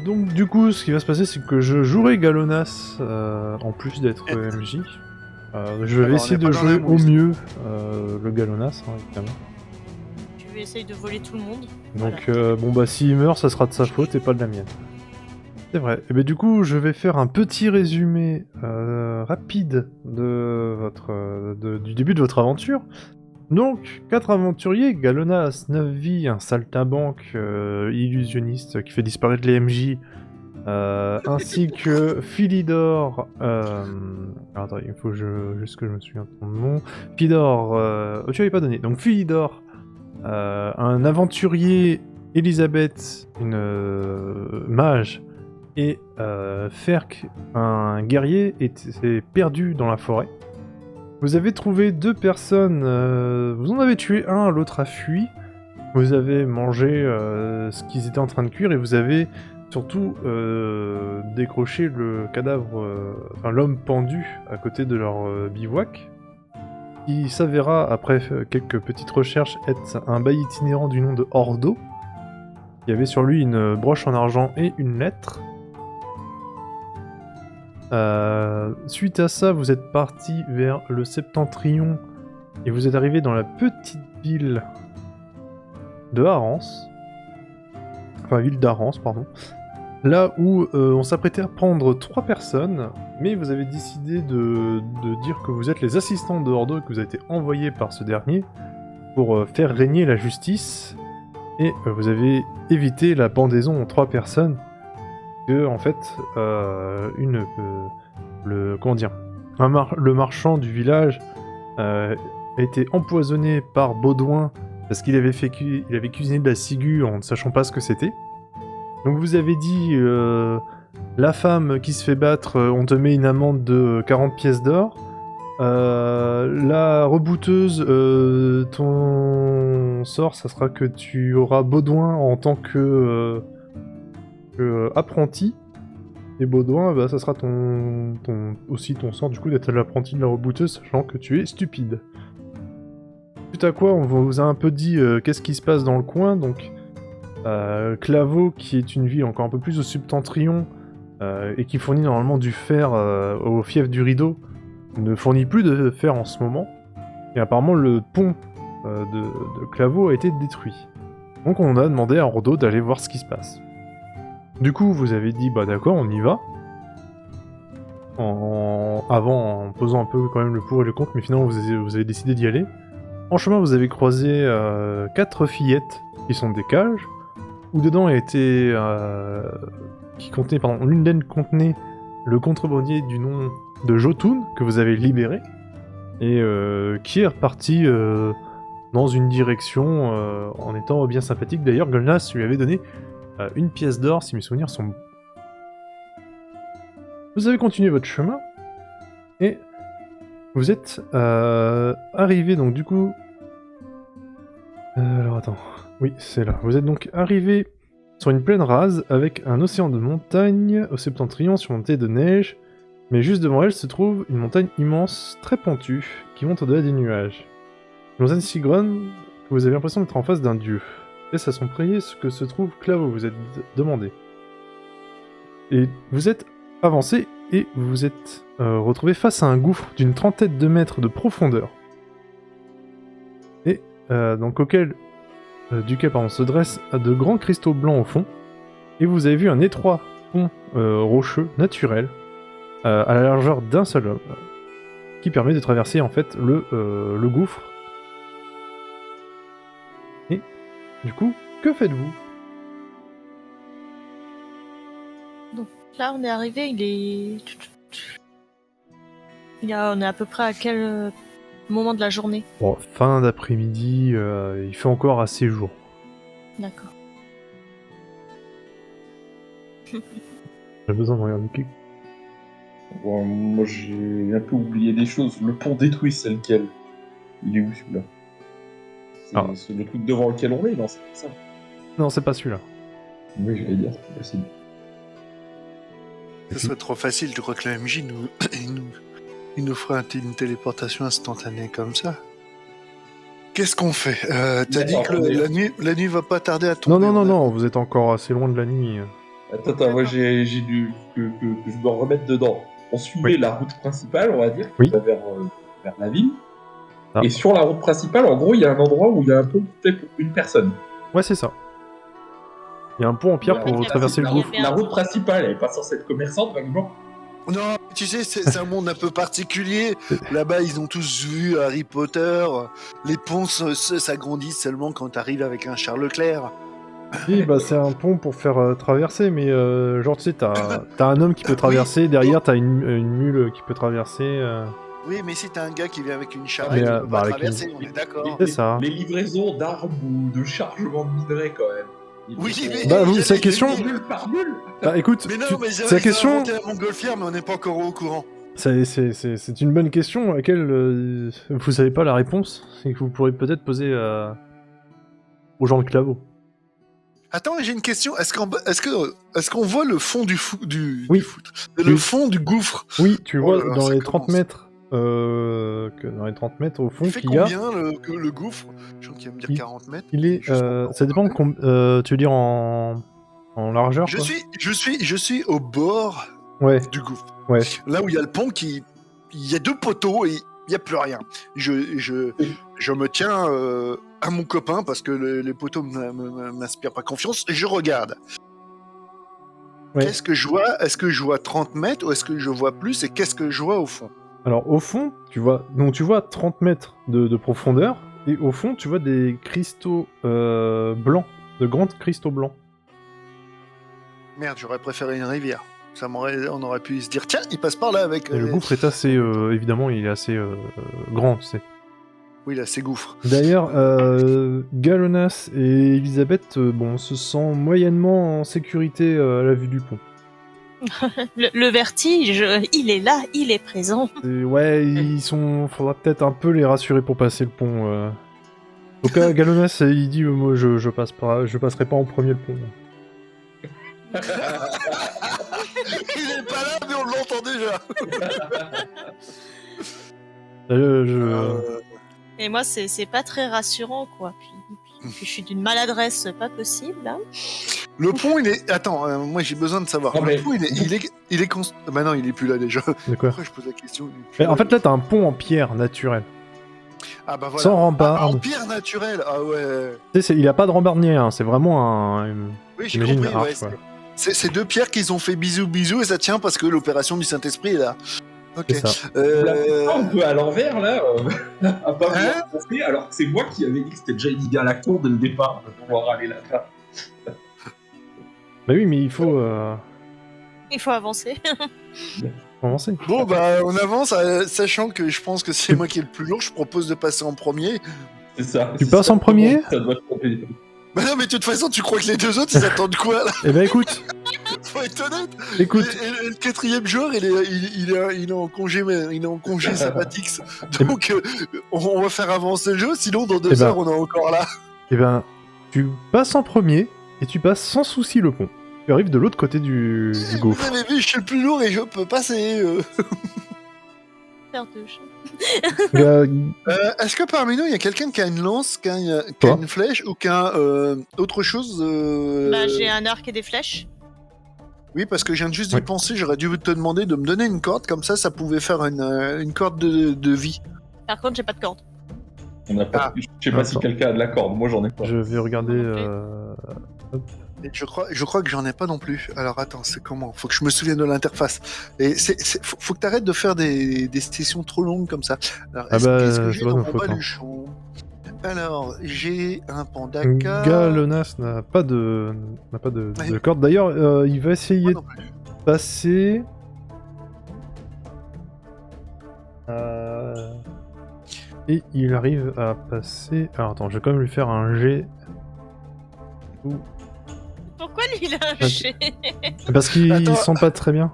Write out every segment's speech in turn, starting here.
Donc du coup, ce qui va se passer, c'est que je jouerai Galonas en plus d'être MJ. Je vais on essayer est pas de dans jouer la au mouise. mieux le Galonas, évidemment. Tu vais essayer de voler tout le monde. Donc bon bah s'il meurt, ça sera de sa faute et pas de la mienne. C'est vrai. Et ben du coup, je vais faire un petit résumé rapide de du début de votre aventure. Donc, 4 aventuriers, Galonas, 9 vies, un saltimbanque illusionniste qui fait disparaître les MJ, ainsi que Philidor. Attends, il faut juste que je me souvienne de ton nom. Philidor, tu l'avais pas donné. Donc, Philidor, un aventurier, Elisabeth, une mage, et Ferk, un guerrier, s'est perdu dans la forêt. Vous avez trouvé 2 personnes, vous en avez tué un, l'autre a fui. Vous avez mangé ce qu'ils étaient en train de cuire et vous avez surtout décroché le cadavre, enfin l'homme pendu à côté de leur bivouac. Qui s'avéra, après quelques petites recherches, être un bail itinérant du nom de Ordo. Il y avait sur lui une broche en argent et une lettre. Suite à ça, vous êtes parti vers le Septentrion et vous êtes arrivé dans la petite ville de Harance. Enfin, ville d'Harance, pardon. Là où on s'apprêtait à prendre 3 personnes, mais vous avez décidé de dire que vous êtes les assistants de Ordo et que vous avez été envoyés par ce dernier pour faire régner la justice. Et vous avez évité la pendaison en 3 personnes. Que, en fait, le marchand du village a été empoisonné par Baudouin parce qu'il avait cuisiné de la ciguë en ne sachant pas ce que c'était. Donc vous avez dit, la femme qui se fait battre, on te met une amende de 40 pièces d'or. La rebouteuse, ton sort, ça sera que tu auras Baudouin en tant que apprenti. Et Baudouin, bah, ça sera aussi ton sort du coup d'être l'apprenti de la rebouteuse, sachant que tu es stupide. Suite à quoi, on vous a un peu dit qu'est-ce qui se passe dans le coin, donc Claveau, qui est une ville encore un peu plus au septentrion, et qui fournit normalement du fer au fief du Rideau, ne fournit plus de fer en ce moment. Et apparemment le pont de Claveau a été détruit. Donc on a demandé à Ordo d'aller voir ce qui se passe. Du coup, vous avez dit, bah d'accord, on y va. En posant un peu quand même le pour et le contre, mais finalement vous avez décidé d'y aller. En chemin, vous avez croisé 4 fillettes qui sont des cages, où dedans était... l'une d'elles contenait le contrebandier du nom de Jotun, que vous avez libéré, et qui est reparti dans une direction en étant bien sympathique. D'ailleurs, Golnas lui avait donné 1 pièce d'or, si mes souvenirs sont bons. Vous avez continué votre chemin, et vous êtes arrivé, donc du coup... alors attends, oui, c'est là. Vous êtes donc arrivé sur une plaine rase, avec un océan de montagnes au septentrion surmonté de neige, mais juste devant elle se trouve une montagne immense, très pentue, qui monte au-delà des nuages. Une montagne si grande que vous avez l'impression d'être en face d'un dieu. Est-ce à son prier ce que se trouve Claveau, vous êtes demandé. Et vous êtes avancé et vous vous êtes retrouvé face à un gouffre d'une 30aine de mètres de profondeur. Et donc duquel se dressent de grands cristaux blancs au fond. Et vous avez vu un étroit pont rocheux naturel à la largeur d'un seul homme, qui permet de traverser en fait le gouffre. Et du coup, que faites-vous ? Donc là, on est arrivé, on est à peu près à quel moment de la journée ? Bon, fin d'après-midi, il fait encore assez jour. D'accord. J'ai besoin de regarder quelque... Bon, moi j'ai un peu oublié des choses. Le pont détruit, c'est lequel? Il est où celui-là? C'est le truc devant lequel on est, non? C'est ça? Non, c'est pas celui-là. Oui, j'allais dire, c'est pas possible. Ce serait trop facile, tu crois que la MJ il nous ferait une téléportation instantanée comme ça? Qu'est-ce qu'on fait? T'as dit que la nuit va pas tarder à tomber. Non, vous êtes encore assez loin de la nuit. Attends, moi j'ai dû que je me remette dedans. On suivait la route principale, on va dire, qui Oui. va vers la ville. Ah. Et sur la route principale, en gros, il y a un endroit où il y a un pont fait pour une personne. Ouais, c'est ça. Il y a un pont en pierre pour Ouais, traverser le la gouffre. route- La route principale, elle est pas censée être commerçante, vaguement. Non, tu sais, c'est un monde un peu particulier. Là-bas, ils ont tous vu Harry Potter. Les ponts s'agrandissent seulement quand t'arrives avec un Charles Leclerc. Oui, bah c'est un pont pour faire traverser, mais genre tu sais, t'as un homme qui peut traverser, derrière t'as une mule qui peut traverser. Oui, mais si t'as un gars qui vient avec une charrette, Mais, il peut bah, pas avec traverser, on est d'accord. C'est ça. Les livraisons d'armes ou de chargement de minerais, quand même. Oui, mais... Bah oui, c'est la question. Mule par mule. Bah écoute, Mais non, mais c'est la question. inventé la montgolfière, mais on n'est pas encore au courant. C'est une bonne question à laquelle vous savez pas la réponse et que vous pourrez peut-être poser aux gens de Claveau. Attends, j'ai une question. Est-ce qu'on voit le fond du Oui. le Oui. fond du gouffre? Oui, tu Oh vois là là, dans ça les 30 commence. mètres, dans les 30 mètres au fond Il fait qu'il y a, combien le gouffre? Je crois qu'il va me dire Il- 40 mètres. il est, Juste pour ça dépend de tu veux dire en largeur Je quoi. suis au bord Ouais, du gouffre. ouais. Là où il y a le pont il y a 2 poteaux et il n'y a plus rien. Je me tiens à mon copain parce que les poteaux m'inspirent pas confiance. Je regarde. Ouais. Qu'est-ce que je vois? Est-ce que je vois 30 mètres ou est-ce que je vois plus et qu'est-ce que je vois au fond? Alors au fond, tu vois 30 mètres de profondeur et au fond tu vois des cristaux blancs, de grands cristaux blancs. Merde, j'aurais préféré une rivière. On aurait pu se dire tiens, il passe par là avec. Et le gouffre est assez, évidemment, il est assez grand, tu sais. Oui, là, c'est gouffre. D'ailleurs, Galonas et Elisabeth, bon, se sentent moyennement en sécurité à la vue du pont. Le vertige, il est là, il est présent. Ouais, faudra peut-être un peu les rassurer pour passer le pont. En tout cas, Galonas, il dit, moi, je passerai pas en premier le pont. Il est pas là, mais on l'entend déjà. Et moi, c'est pas très rassurant, quoi. Puis je suis d'une maladresse pas possible, là. Le pont, il est. Attends, moi j'ai besoin de savoir. Non, mais- Le pont, il est Bah non, il est plus là déjà. De quoi? Pourquoi je pose la question? Il est plus Mais là. en fait, là, t'as un pont en pierre naturel. Ah bah voilà. Sans Ah, rambarde. en pierre naturelle. Ah ouais. Tu sais, il a pas de rambarde ni rien, c'est vraiment Oui, j'ai j'imagine compris. une Ouais, arche, quoi. c'est 2 pierres qu'ils ont fait bisous bisous et ça tient parce que l'opération du Saint-Esprit est là. Ok. C'est ça. Un peu à l'envers, là, à pas Hein vouloir passer, alors que c'est moi qui avais dit que c'était déjà une idée à la con dès le départ de pouvoir aller là-bas. Bah oui, mais il faut Il faut avancer. avancer. Bon bah on avance, sachant que je pense que c'est moi qui est le plus lourd. Je propose de passer en premier. C'est ça. Tu Si passes ça en premier Ça doit te tromper. Bah non, mais de toute façon, tu crois que les 2 autres ils attendent quoi là? Eh ben écoute, Faut être honnête. écoute. Et le 4e joueur, il est en congé, il est en congé sympathique. Donc, on va faire avancer le jeu. Sinon, dans 2 Eh ben. heures, on est encore là. Eh ben, tu passes en premier et tu passes sans souci le pont. Tu arrives de l'autre côté du Vous gouffre. avez vu, je suis le plus lourd et je peux passer. Faire de jeu. Est-ce que parmi nous, il y a quelqu'un qui a une lance, qui a Toi une flèche ou qui a autre chose Bah, j'ai un arc et des flèches. Oui, parce que je viens juste d'y Ouais. penser. J'aurais dû te demander de me donner une corde. Comme ça pouvait faire une corde de vie. Par contre, j'ai pas de corde. On a pas... Je sais pas si Attends. quelqu'un a de la corde, moi j'en ai pas. Je vais regarder. Et je crois que j'en ai pas non plus. Alors attends, c'est comment? Faut que je me souvienne de l'interface. Et faut que t'arrêtes de faire des sessions trop longues comme ça. Alors, Ah bah, qu'est-ce que c'est j'ai pas dans ma mon faute, hein. baluchon? Alors, j'ai un pandaka. Galonas n'a pas de Ouais. corde. D'ailleurs, il va essayer Moi de non plus. passer. Et il arrive à passer. Alors attends, je vais quand même lui faire un jet. Pourquoi lui, il a un Ok. jet? Parce qu'il Attends. sent pas très bien.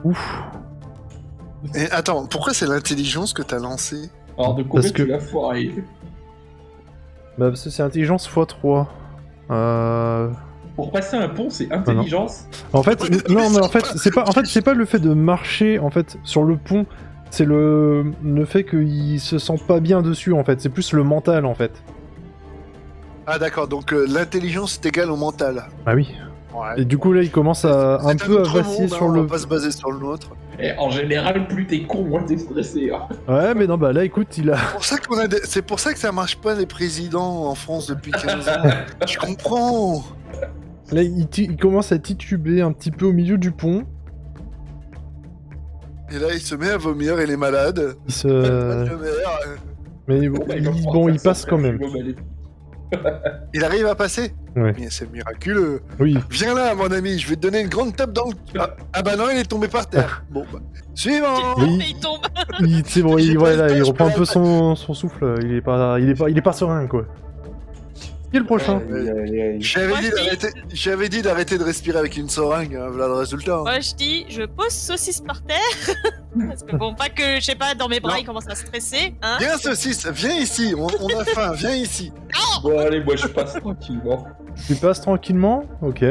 Ouf. Et attends, pourquoi c'est l'intelligence que t'as lancé? Alors de combien Parce que- tu l'as foiré? Bah parce que c'est intelligence x3. Pour passer un pont, c'est intelligence. En fait, non, mais en fait, c'est pas le fait de marcher en fait sur le pont, c'est le fait qu'il se sent pas bien dessus en fait. C'est plus le mental en fait. Ah d'accord, donc l'intelligence est égale au mental. Ah oui. Ouais. Et du coup là il commence à un C'est peu à autre vaciller monde, sur hein, on le... va pas se baser sur le nôtre. Et en général, plus t'es con, moins t'es stressé. Hein. Ouais mais non bah là écoute il a... C'est pour ça que ça marche pas les présidents en France depuis 15 ans. Je comprends. Là il commence à tituber un petit peu au milieu du pont. Et là, il se met à vomir, il est malade. Il se... Mal de mer. Mais bon il passe quand même. Il arrive à passer. Ouais. Mais c'est miraculeux. Oui. Viens là, mon ami, je vais te donner une grande tape dans le... Ah bah non, il est tombé par terre. Bon, bah... Suivant. Oui. Et il tombe. C'est bon, il reprend un peu son souffle, il est pas serein quoi. Qui est le prochain? J'avais dit d'arrêter de respirer avec une seringue, hein, voilà le résultat. Hein. Moi, je dis, je pose saucisse par terre. Parce que bon, pas que, je sais pas, dans mes bras, Non. il commence à stresser. Hein. Viens, saucisse, viens ici, on a faim, viens ici. Bon, allez, moi je passe tranquillement. Tu passes tranquillement? Ok.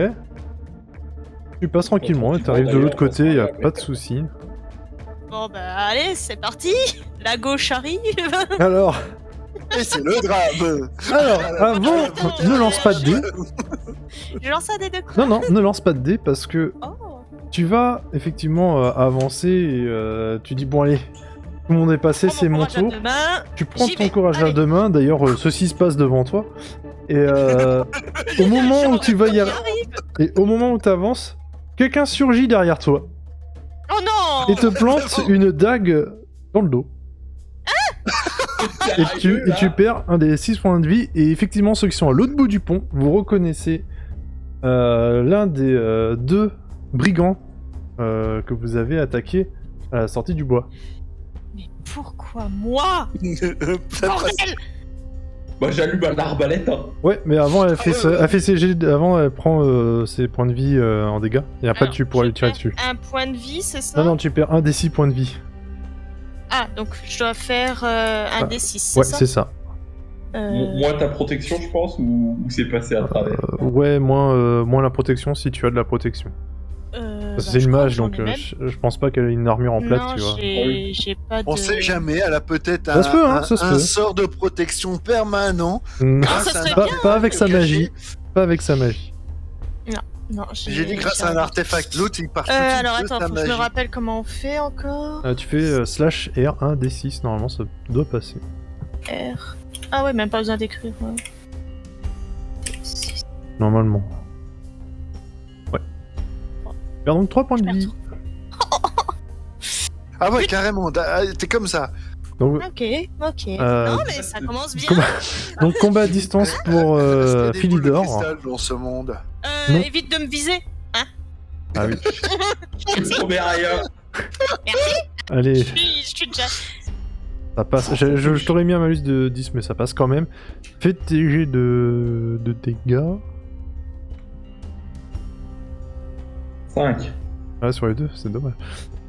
Tu passes tranquillement et t'arrives de l'autre côté, y a pas de soucis. Bon, bah, allez, c'est parti. La gauche arrive. Alors, Et c'est le drame. avant, ne lance pas de dés. Je lance un des deux coups. Non, ne lance pas de dés parce que Oh. tu vas effectivement avancer et tu dis bon allez, tout le monde est passé, c'est mon tour. Tu prends J'y ton vais, courage à allez. deux mains, d'ailleurs ceci se passe devant toi. Et au moment où tu vas y arriver, et au moment où tu avances, quelqu'un surgit derrière toi Oh non. et te plante une dague dans le dos. Et tu perds un des 6 points de vie. Et effectivement, ceux qui sont à l'autre bout du pont, vous reconnaissez l'un des 2 brigands que vous avez attaqué à la sortie du bois. Mais pourquoi moi? Bordel. Bah, j'allume un arbalète. Hein. Ouais, mais avant, elle fait ses jets, avant, elle prend ses points de vie en dégâts. Et après, Alors, tu pourras je lui tirer perds dessus. Un point de vie, c'est ça? Non, tu perds un des 6 points de vie. Ah, donc je dois faire un des 6, Ouais, c'est ça? c'est ça. Moins ta protection, je pense, ou c'est passé à travers. Ouais, moins la protection si tu as de la protection. C'est une mage, donc je pense pas qu'elle ait une armure en plate, non, tu vois. j'ai pas de... On sait jamais, elle a peut-être Ça se peut, hein, ça se un peut. sort de protection permanent. Ah, ça serait Pas, bien, pas avec sa caché. magie. Pas avec sa magie. Non, J'ai dit grâce à un artefact, l'autre il part tout de suite alors de attends, sa faut que je me magie. rappelle comment on fait encore. Tu fais slash R 1 D6, normalement ça doit passer. R. Ah ouais, même pas besoin d'écrire. Ouais. Normalement. Ouais. Perds donc 3 points de vie. Ah ouais, carrément, t'es comme ça. Donc, Ok. Euh, Non, mais ça commence bien. donc combat à distance pour Parce qu'il y a des boules de Philidor. cristal dans ce monde. Non. Évite de me viser. Ah oui. Je promets rien. Allez, Je suis déjà... ça passe. Je t'aurais mis un malus de 10, mais ça passe quand même. Fais tes jets de dégâts. 5. Ah, sur les deux, c'est dommage.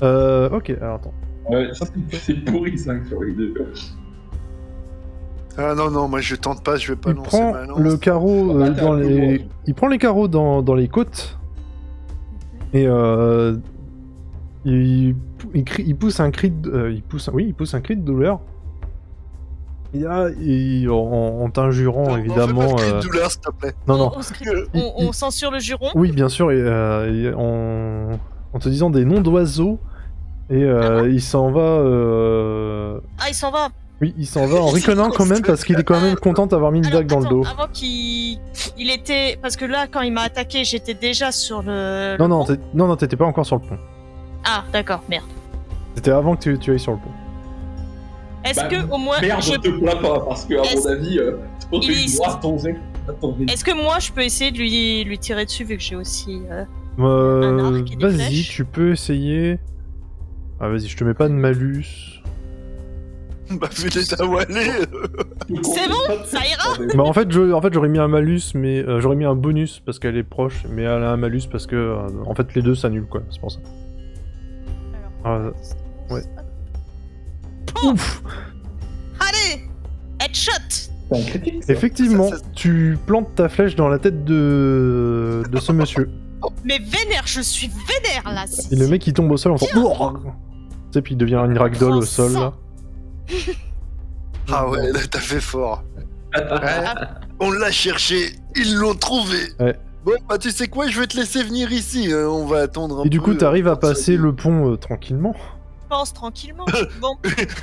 Ok, alors attends. Ouais, c'est pourri 5 sur les deux. Ah non, moi je tente pas, je vais pas Il lancer prend ma lance. le carreau On va faire dans un peu les... loin. Il prend les carreaux dans les côtes. Et il pousse un cri de... il pousse un cri de douleur. Et là, en t'injurant, Non, évidemment... fais pas de cri de douleur, s'il te plaît. Non. On censure le juron. Oui, bien sûr, et en te disant des noms d'oiseaux. Et il s'en va... Ah, il s'en va. Oui, il s'en va en ricanant quand même, parce qu'il est quand même content d'avoir mis une dague dans le dos. Avant qu'il était... Parce que là, quand il m'a attaqué, j'étais déjà sur le... Non, t'étais pas encore sur le pont. Ah, d'accord, merde. C'était avant que tu ailles sur le pont. Est-ce Bah, que au moins... Merde, je te plains pas, parce que, à mon avis, Il tu est- dois tomber. Est-ce que moi, je peux essayer de lui tirer dessus, vu que j'ai aussi... un arc et des Vas-y, flèches. tu peux essayer. Ah, vas-y, je te mets pas de malus. Bah, vu l'état où elle est. C'est bon, ça ira. Bah, en fait, j'aurais mis un malus, mais j'aurais mis un bonus parce qu'elle est proche, mais elle a un malus parce que, en fait, les deux s'annulent, quoi. C'est pour ça. Alors, ouais. Ouf. Allez, headshot. C'est un critique, ça. Effectivement, Ça- tu plantes ta flèche dans la tête de ce monsieur. Mais vénère, je suis vénère là. Et le mec, il tombe au sol en faisant... Tu sais, puis il devient une ragdoll au sol, là. Ah ouais, là t'as fait fort. Ouais, on l'a cherché, ils l'ont trouvé. Bon, bah tu sais quoi, je vais te laisser venir ici. On va attendre un peu. Et du coup, t'arrives à passer le pont tranquillement. Pense tranquillement. Bon,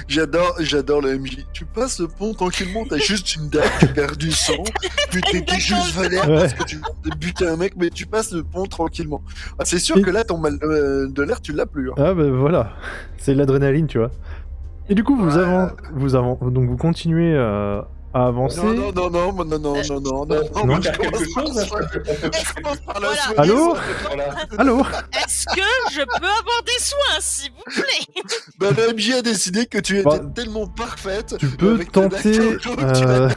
J'adore le MJ. Tu passes le pont tranquillement, t'as juste une dague, tu perds du sang, puis t'es juste valère Ouais. parce que tu viens de buter un mec, mais tu passes le pont tranquillement. Ah, c'est sûr Et- que là, ton mal de l'air, tu l'as plus. Hein. Ah bah voilà, c'est l'adrénaline, tu vois. Et du coup, donc vous continuez à avancer. Non, faire quelque chose. Je commence par la Voilà. soigner, Allô ça fait pas- Voilà. Allô? est-ce que je peux avoir des soins, s'il vous plaît? Bah, le MJ a décidé que tu étais Bah, tellement parfaite. Tu peux avec ta dague tenter. dans le dos, que tu l'as-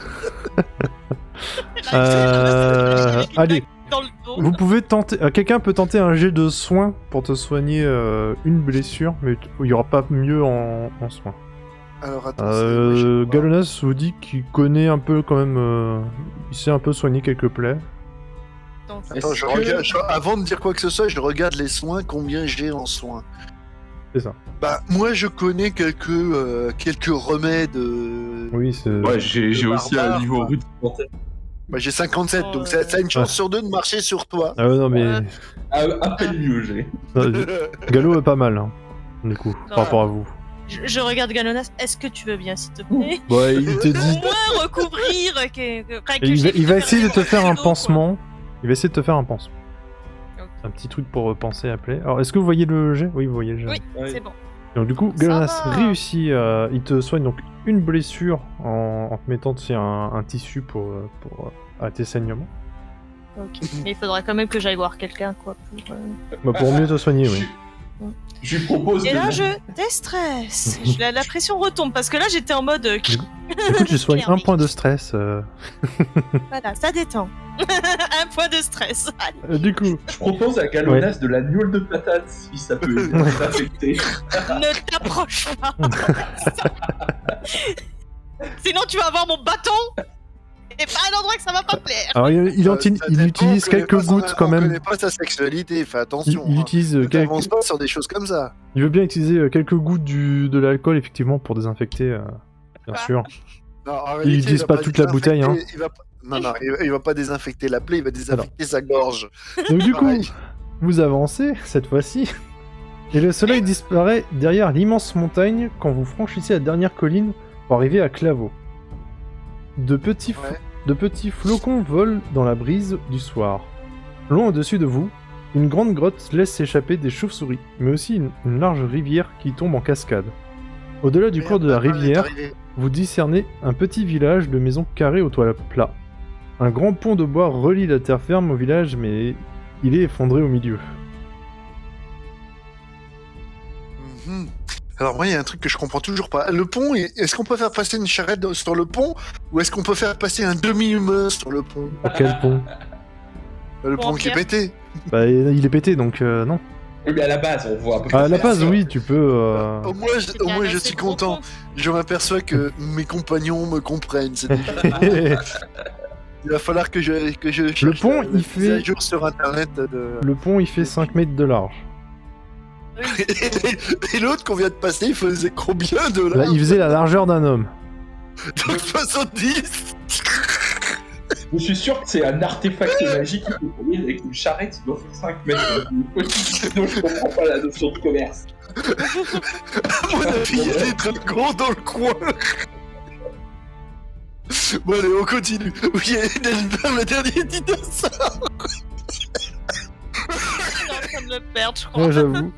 Allez, Dans le dos. vous pouvez tenter. Quelqu'un peut tenter un jet de soins pour te soigner une blessure, mais il y aura pas mieux en soins. Alors attends. moi, j'ai pas- Galonas vous dit qu'il connaît un peu quand même. Il sait un peu soigner quelques plaies. Donc, Attends, Est-ce que- avant de dire quoi que ce soit, je regarde les soins, combien j'ai en soins. C'est ça. Bah, moi, je connais quelques remèdes. Oui, c'est. Ouais, j'ai aussi un barbare, niveau quoi. rudimentaire. Bah, j'ai 57, donc ça a une chance sur deux de marcher sur toi. Ah ouais, non, mais. Ouais. À peine mieux, j'ai. Galo est pas mal, hein, du coup, par rapport à vous. je regarde Galonas. Est-ce que tu veux bien, s'il te plaît? Ouais, il te Au dit. moins recouvrir. Et il va essayer de te faire un pansement. Il va essayer de te faire un pansement. Ok. Un petit truc pour penser à plaie. Alors, est-ce que vous voyez le jet? Oui, vous voyez le jet. Oui, Ouais. c'est bon. Donc, du coup, Ça Galonas va. réussit. Il te soigne donc une blessure en te mettant dessus un tissu pour tes saignements. Ok. Mais il faudrait quand même que j'aille voir quelqu'un, quoi. Pour mieux te soigner, oui. Je lui propose Et de- là, je déstresse. La pression retombe parce que là, j'étais en mode. Écoute, je soigne un Clairement. point de stress. Voilà, ça détend. Un point de stress. Allez. Du coup, Je propose à Galonas de la gnôle de patate si ça peut t'affecter. Ne t'approche pas. Sinon, tu vas avoir mon bâton. Et pas un endroit que ça va pas plaire. alors il utilise quelques gouttes quand On même. connaît pas sa sexualité, fais attention. Il hein. utilise Ne quelques. t'avance pas sur des choses comme ça. Il veut bien utiliser quelques gouttes de l'alcool, effectivement, pour désinfecter, bien Quoi sûr. Non, en Il réalité, utilise va pas toute la bouteille, hein. désinfecter- Non, il va pas désinfecter la plaie, il va désinfecter sa gorge. Donc du coup, Pareil. vous avancez, cette fois-ci, et le soleil disparaît derrière l'immense montagne quand vous franchissez la dernière colline pour arriver à Claveau. De petits flocons volent dans la brise du soir. Loin au-dessus de vous, une grande grotte laisse s'échapper des chauves-souris, mais aussi une large rivière qui tombe en cascade. Au-delà du cours de la rivière, vous discernez un petit village de maisons carrées aux toits plats. Un grand pont de bois relie la terre ferme au village, mais il est effondré au milieu. Mhm. Alors moi, il y a un truc que je comprends toujours pas. Le pont, est-ce qu'on peut faire passer une charrette sur le pont, ou est-ce qu'on peut faire passer un demi-humain sur le pont? Quel pont? Le Pont pont qui est entier. pété. Bah, il est pété, donc non. Oui, mais à la base, on voit un peu. À la faire base, ça. oui, tu peux... Au moins, je suis content. Je m'aperçois que mes compagnons me comprennent. C'est déjà- Il va falloir que je cherche pont, la il mise fait- à jour sur internet de... Le pont, il fait 5 mètres de large. Et l'autre qu'on vient de passer, il faisait combien de Là, là il faisait la largeur d'un homme. Donc 70. Je suis sûr que c'est un artefact magique qui peut courir avec une charrette qui doit faire 5 mètres. Sinon, je comprends pas la notion de commerce. À mon avis, il y a des dragons dans le coin. Bon allez, on continue. Oui, il y a Delbert, le dernier dinosaure. Je suis en train de me perdre, je crois. Ouais, j'avoue.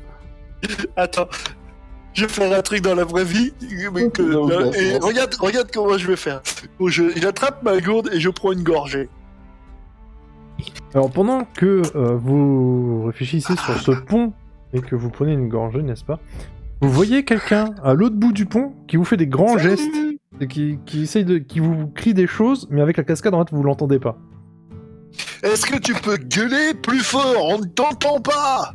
Attends, je vais faire un truc dans la vraie vie. Mais que- Non, et non. regarde comment je vais faire. Bon, j'attrape ma gourde et je prends une gorgée. Alors, pendant que vous réfléchissez sur ce pont et que vous prenez une gorgée, n'est-ce pas? Vous voyez quelqu'un à l'autre bout du pont qui vous fait des grands gestes et qui vous crie des choses, mais avec la cascade, en fait, vous l'entendez pas. Est-ce que tu peux gueuler plus fort? On ne t'entend pas.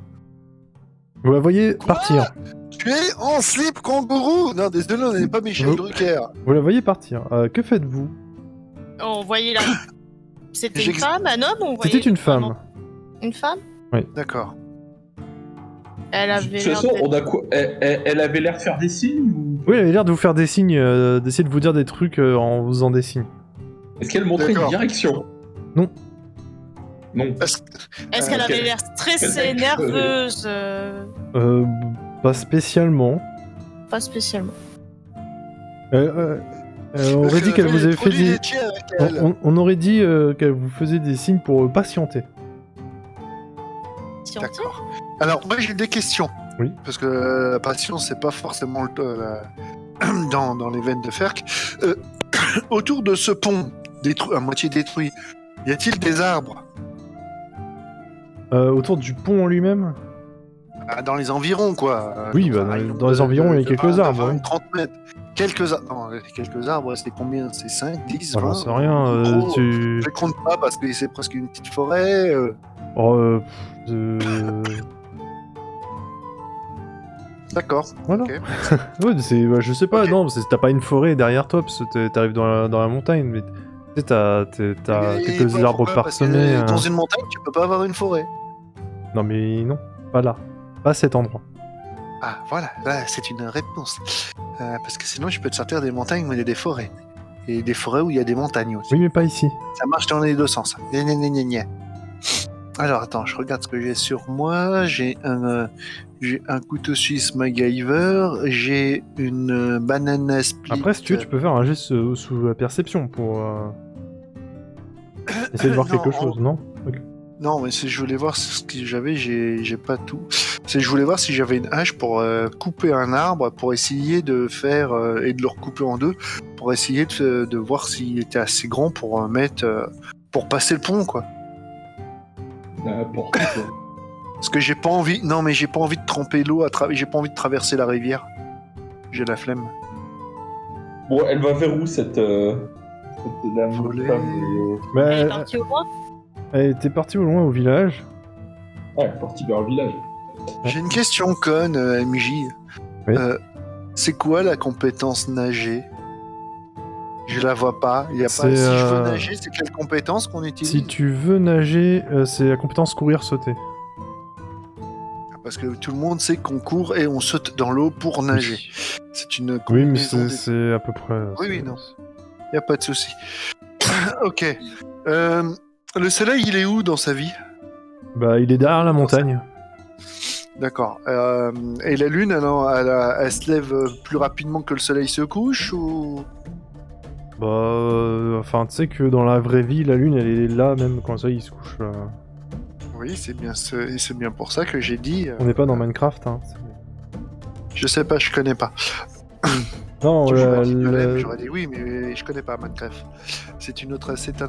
Vous la voyez Quoi? partir. Tu es en slip kangourou. Non, désolé, on n'est pas Michel Oh. Drucker. Vous la voyez partir. Que faites-vous? On voyait là. C'était une J'ex- femme, un homme ou on voyait C'était une vraiment- femme. Une femme? D'accord. Elle De avait toute l'air façon, d'être- on a quoi elle avait l'air de faire des signes ou... Oui, elle avait l'air de vous faire des signes, d'essayer de vous dire des trucs en vous faisant des signes. Est-ce qu'elle montrait une D'accord. direction? Non. Est-ce qu'elle avait l'air stressée, nerveuse Pas spécialement. Pas spécialement. On aurait dit qu'elle vous avait fait des... On aurait dit qu'elle vous faisait des signes pour patienter. D'accord. Alors, moi j'ai des questions. Oui. Parce que la patience, c'est pas forcément dans les veines de Ferk. Autour de ce pont, à moitié détruit, y a-t-il des arbres Autour du pont en lui-même? dans les environs, quoi. Oui, bah, dans les environs, il y a quelques arbres. 20, 30 mètres. Quelques arbres, c'est combien? C'est 5, 10, 20? J'en sais rien. Je les compte pas parce que c'est presque une petite forêt. D'accord. Voilà. Ok. Ouais, je sais pas, Ok. non, parce que t'as pas une forêt derrière toi, parce que t'arrives dans la montagne, mais tu sais, t'as Et quelques pourquoi? arbres Parce que parsemés. dans une montagne, tu peux pas avoir une forêt. Non, mais non, pas là. Pas à cet endroit. Ah, voilà, là, c'est une réponse. Parce que sinon, je peux te sortir des montagnes où il y a des forêts. Et des forêts où il y a des montagnes aussi. Oui, mais pas ici. Ça marche dans les deux sens. Gna, gna, gna, gna, gna. Alors, attends, je regarde ce que j'ai sur moi. J'ai un couteau suisse MacGyver. J'ai une banana split. Après, si tu veux, tu peux faire un geste sous la perception pour essayer de voir quelque chose, non? Ok. Non, mais si je voulais voir ce que j'avais, j'ai pas tout. Je voulais voir si j'avais une hache pour couper un arbre, pour essayer de faire et de le recouper en deux, pour essayer de voir s'il était assez grand pour mettre pour passer le pont, quoi. N'importe quoi. Parce que j'ai pas envie. Non, mais j'ai pas envie de tremper l'eau. J'ai pas envie de traverser la rivière. J'ai la flemme. Bon, elle va vers où cette dame Voler. femme, Bah, Elle est partie au loin. elle était partie au loin au village. Ouais, elle est partie vers le village. J'ai une question conne, MJ. Oui. C'est quoi la compétence nager? Je la vois pas. Il y a pas. C'est, Si je veux nager, c'est quelle compétence qu'on utilise? Si tu veux nager, c'est la compétence courir-sauter. Parce que tout le monde sait qu'on court et on saute dans l'eau pour nager. C'est une Oui, combinaison. mais des- c'est à peu près... Oui, non. Y a pas de souci. Ok. Le soleil, il est où dans sa vie? Bah, il est derrière la montagne. D'accord. Et la lune, elle se lève plus rapidement que le soleil se couche ou... Bah, enfin, tu sais que dans la vraie vie, la lune, elle est là même quand le soleil se couche. Oui, c'est bien pour ça que j'ai dit. On n'est pas dans Minecraft, hein. Je sais pas, je connais pas. Non, Tu joues à Violem, j'aurais dit oui, mais je connais pas Minecraft. C'est un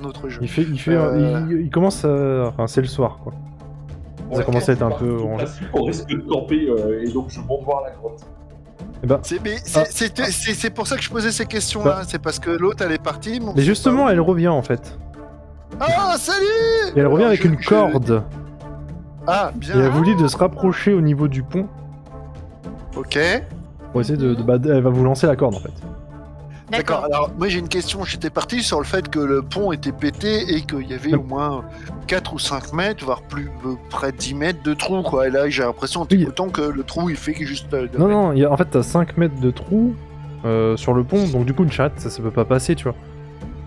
autre jeu. il commence à... Enfin, c'est le soir, quoi. Ça commence à être un peu orange. On risque de camper et donc je monte voir la grotte. Eh ben, C'est pour ça que je posais ces questions-là. C'est parce que l'autre, elle est partie. mais justement, elle revient, en fait. Ah, salut! Et elle revient avec une corde. Ah, Et bien. elle vous dit de se rapprocher au niveau du pont Ok. pour essayer elle va vous lancer la corde, en fait. D'accord. Alors, moi, j'ai une question. J'étais parti sur le fait que le pont était pété et qu'il y avait au moins 4 ou 5 mètres, voire plus près de 10 mètres de trou, quoi. Et là, j'ai l'impression, en t'écoutant, que le trou, il fait juste... Non, en fait, t'as 5 mètres de trou sur le pont, donc du coup, une chatte, ça peut pas passer, tu vois.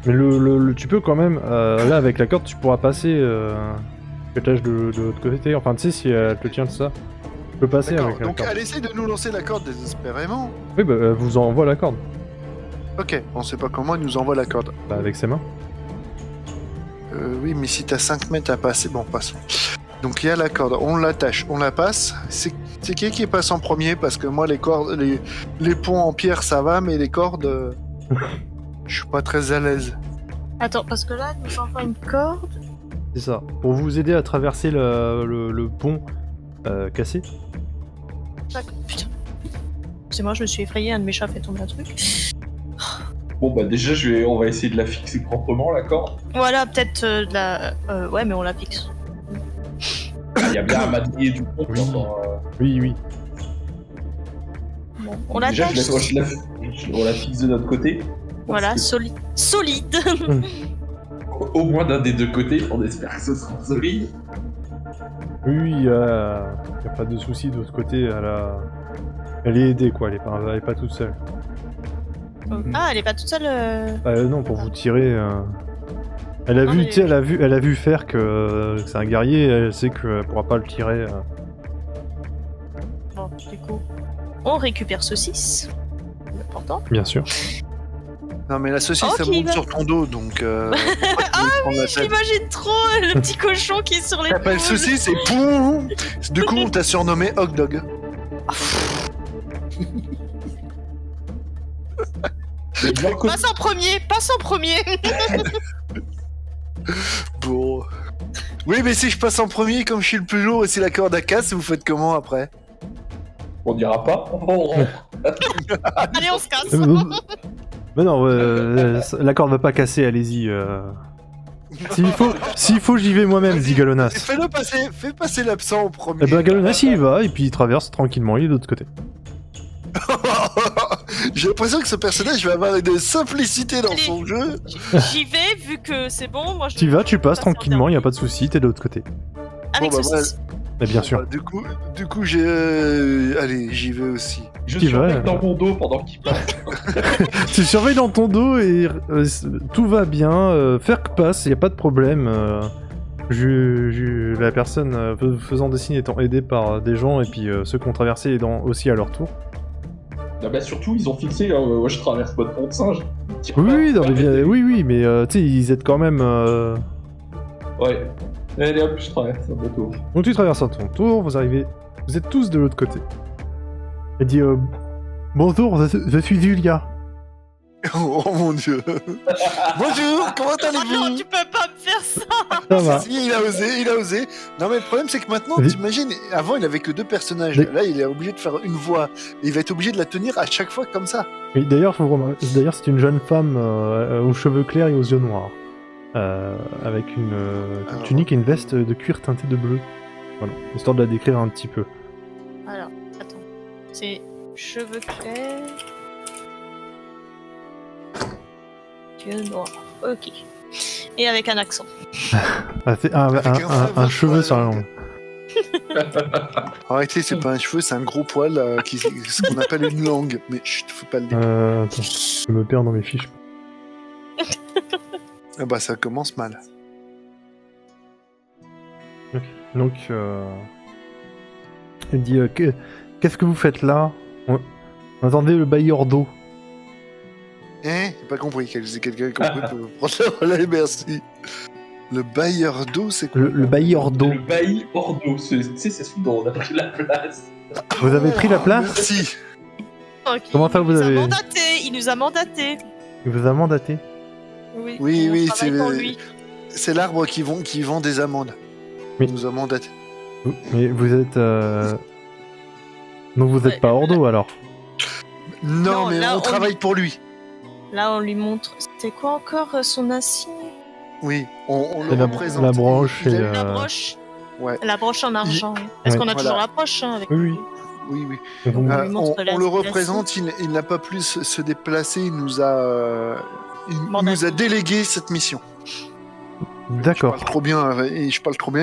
Mais tu peux quand même, là, avec la corde, tu pourras passer l'étage de l'autre côté. Enfin, tu sais, si elle te tient de ça, tu peux passer D'accord. avec la Donc, corde. elle essaie de nous lancer la corde désespérément. Oui, bah, elle vous envoie la corde. Ok, on sait pas comment elle nous envoie la corde. Bah, avec ses mains. Oui, mais si t'as 5 mètres à passer, bon, passons. Donc il y a la corde, on l'attache, on la passe. C'est qui passe en premier? Parce que moi, les cordes, les ponts en pierre, ça va, mais les cordes, je suis pas très à l'aise. Attends, parce que là, elle nous envoie une corde. C'est ça. Pour vous aider à traverser le pont cassé. D'accord, putain. C'est moi, je me suis effrayé, un de mes chats fait tomber un truc. Bon bah déjà on va essayer de la fixer proprement la corde. Voilà, peut-être de la... ouais, mais on la fixe. Il y a bien un madrier du pont. Oui. Oui. Bon, on Déjà l'attache. on la fixe de notre côté. Voilà, Parce solide. Solide. que, au moins d'un des deux côtés, on espère que ce sera solide. Oui, y a pas de souci de l'autre côté. Elle est aidée, quoi. Elle est pas toute seule. Ah, elle est pas toute seule. Non, pour vous tirer. Elle a Non, vu, mais- tu sais, elle a vu faire que c'est un guerrier, elle sait qu'elle pourra pas le tirer. Bon, du coup, on récupère saucisse. C'est important. Bien sûr. Non, mais la saucisse, Oh, ça qui monte va- sur ton dos, donc. J'imagine trop le petit cochon qui est sur les T'appelles saucisse et boum. Du coup, on t'a surnommé Hog Dog. Mais de leur côté, Passe en premier, passe en premier. Bon. Oui, mais si je passe en premier, comme je suis le plus lourd et c'est la corde à casse, vous faites comment après? on dira pas. Allez, on se casse. Mais non, la corde va pas casser, allez-y. S'il faut, j'y vais moi-même, dit Galonas. Fais-le passer, fais passer l'absent en premier. Eh ben Galonas il y va, et puis il traverse tranquillement, il est de l'autre côté. J'ai l'impression que ce personnage va avoir une simplicité dans Allez. son jeu. J'y vais, vu que c'est bon. Moi, je Tu vas, tu passes passe en tranquillement, y a dernier. pas de souci, t'es de l'autre côté. Avec Bon, bah, saucisse. Mais bien sûr. Bah, du coup, j'ai. Allez, j'y vais aussi. Je Qui surveille va, dans mon dos pendant qu'il passe. Tu surveilles dans ton dos et tout va bien. Faire que passe, y a pas de problème. La personne faisant des signes étant aidée par des gens et puis ceux qui ont traversé aidant aussi à leur tour. Ah bah surtout, ils ont fixé, moi je traverse votre pont de singe. Ils tirent pas. Oui, non, mais, oui, mais tu sais, ils aident quand même. Ouais. Allez hop, je traverse un bateau. Donc tu traverses à ton tour, vous arrivez. Vous êtes tous de l'autre côté. Elle dit bonjour, je suis Julia. Oh mon dieu. Bonjour, comment Oh non, allez-vous? tu peux pas me faire ça. Ça va. Si, il a osé. Non, mais le problème, c'est que maintenant, Oui. t'imagines, avant, il avait que 2 personnages. Mais- Là, il est obligé de faire une voix. Et il va être obligé de la tenir à chaque fois comme ça. Oui, d'ailleurs, c'est une jeune femme aux cheveux clairs et aux yeux noirs. Avec une Alors. tunique et une veste de cuir teintée de bleu. Voilà, histoire de la décrire un petit peu. Alors, attends. C'est cheveux clairs. Yeux noirs. Ok. Et avec un accent. Ah, c'est un Avec un cheveu poil. sur la langue. Arrêtez, c'est pas un cheveu, c'est un gros poil, ce qu'on appelle une langue. Mais chut, faut pas le dire. Attends, je me perds dans mes fiches. Ah bah, ça commence mal. Donc, elle dit qu'est-ce que vous faites là? On attendait le bailleur d'eau. Hein? J'ai pas compris. Si quelqu'un a compris, peut prendre la relais, merci. Le bailleur d'eau, c'est quoi? Le bailleur d'eau. Le bailli hors d'eau, tu sais, c'est celui dont on a pris la place. Vous avez pris la place? Merci. Ok, Comment ça, il vous nous avez- a mandaté. Il nous a mandaté. Il vous a mandaté? Oui, Oui, on travaille pour c'est lui. c'est l'arbre qui vend des amandes. Oui. Il nous a mandaté. Mais vous êtes. Donc vous êtes Ouais, pas hors d'eau alors? Non, Non, mais là, on on travaille pour lui. Là, on lui montre. C'était quoi encore son insigne? Oui, on Et le représente. la broche Il a et, eu- La broche. Ouais. La broche en argent. Oui. Parce Ouais. qu'on a toujours Voilà. la broche hein, avec Oui, oui. Oui, oui. Donc, On lui montre On la le situation. représente, il n'a pas pu se déplacer, il nous a Mandaté. délégué cette mission. Je D'accord. parle trop bien, il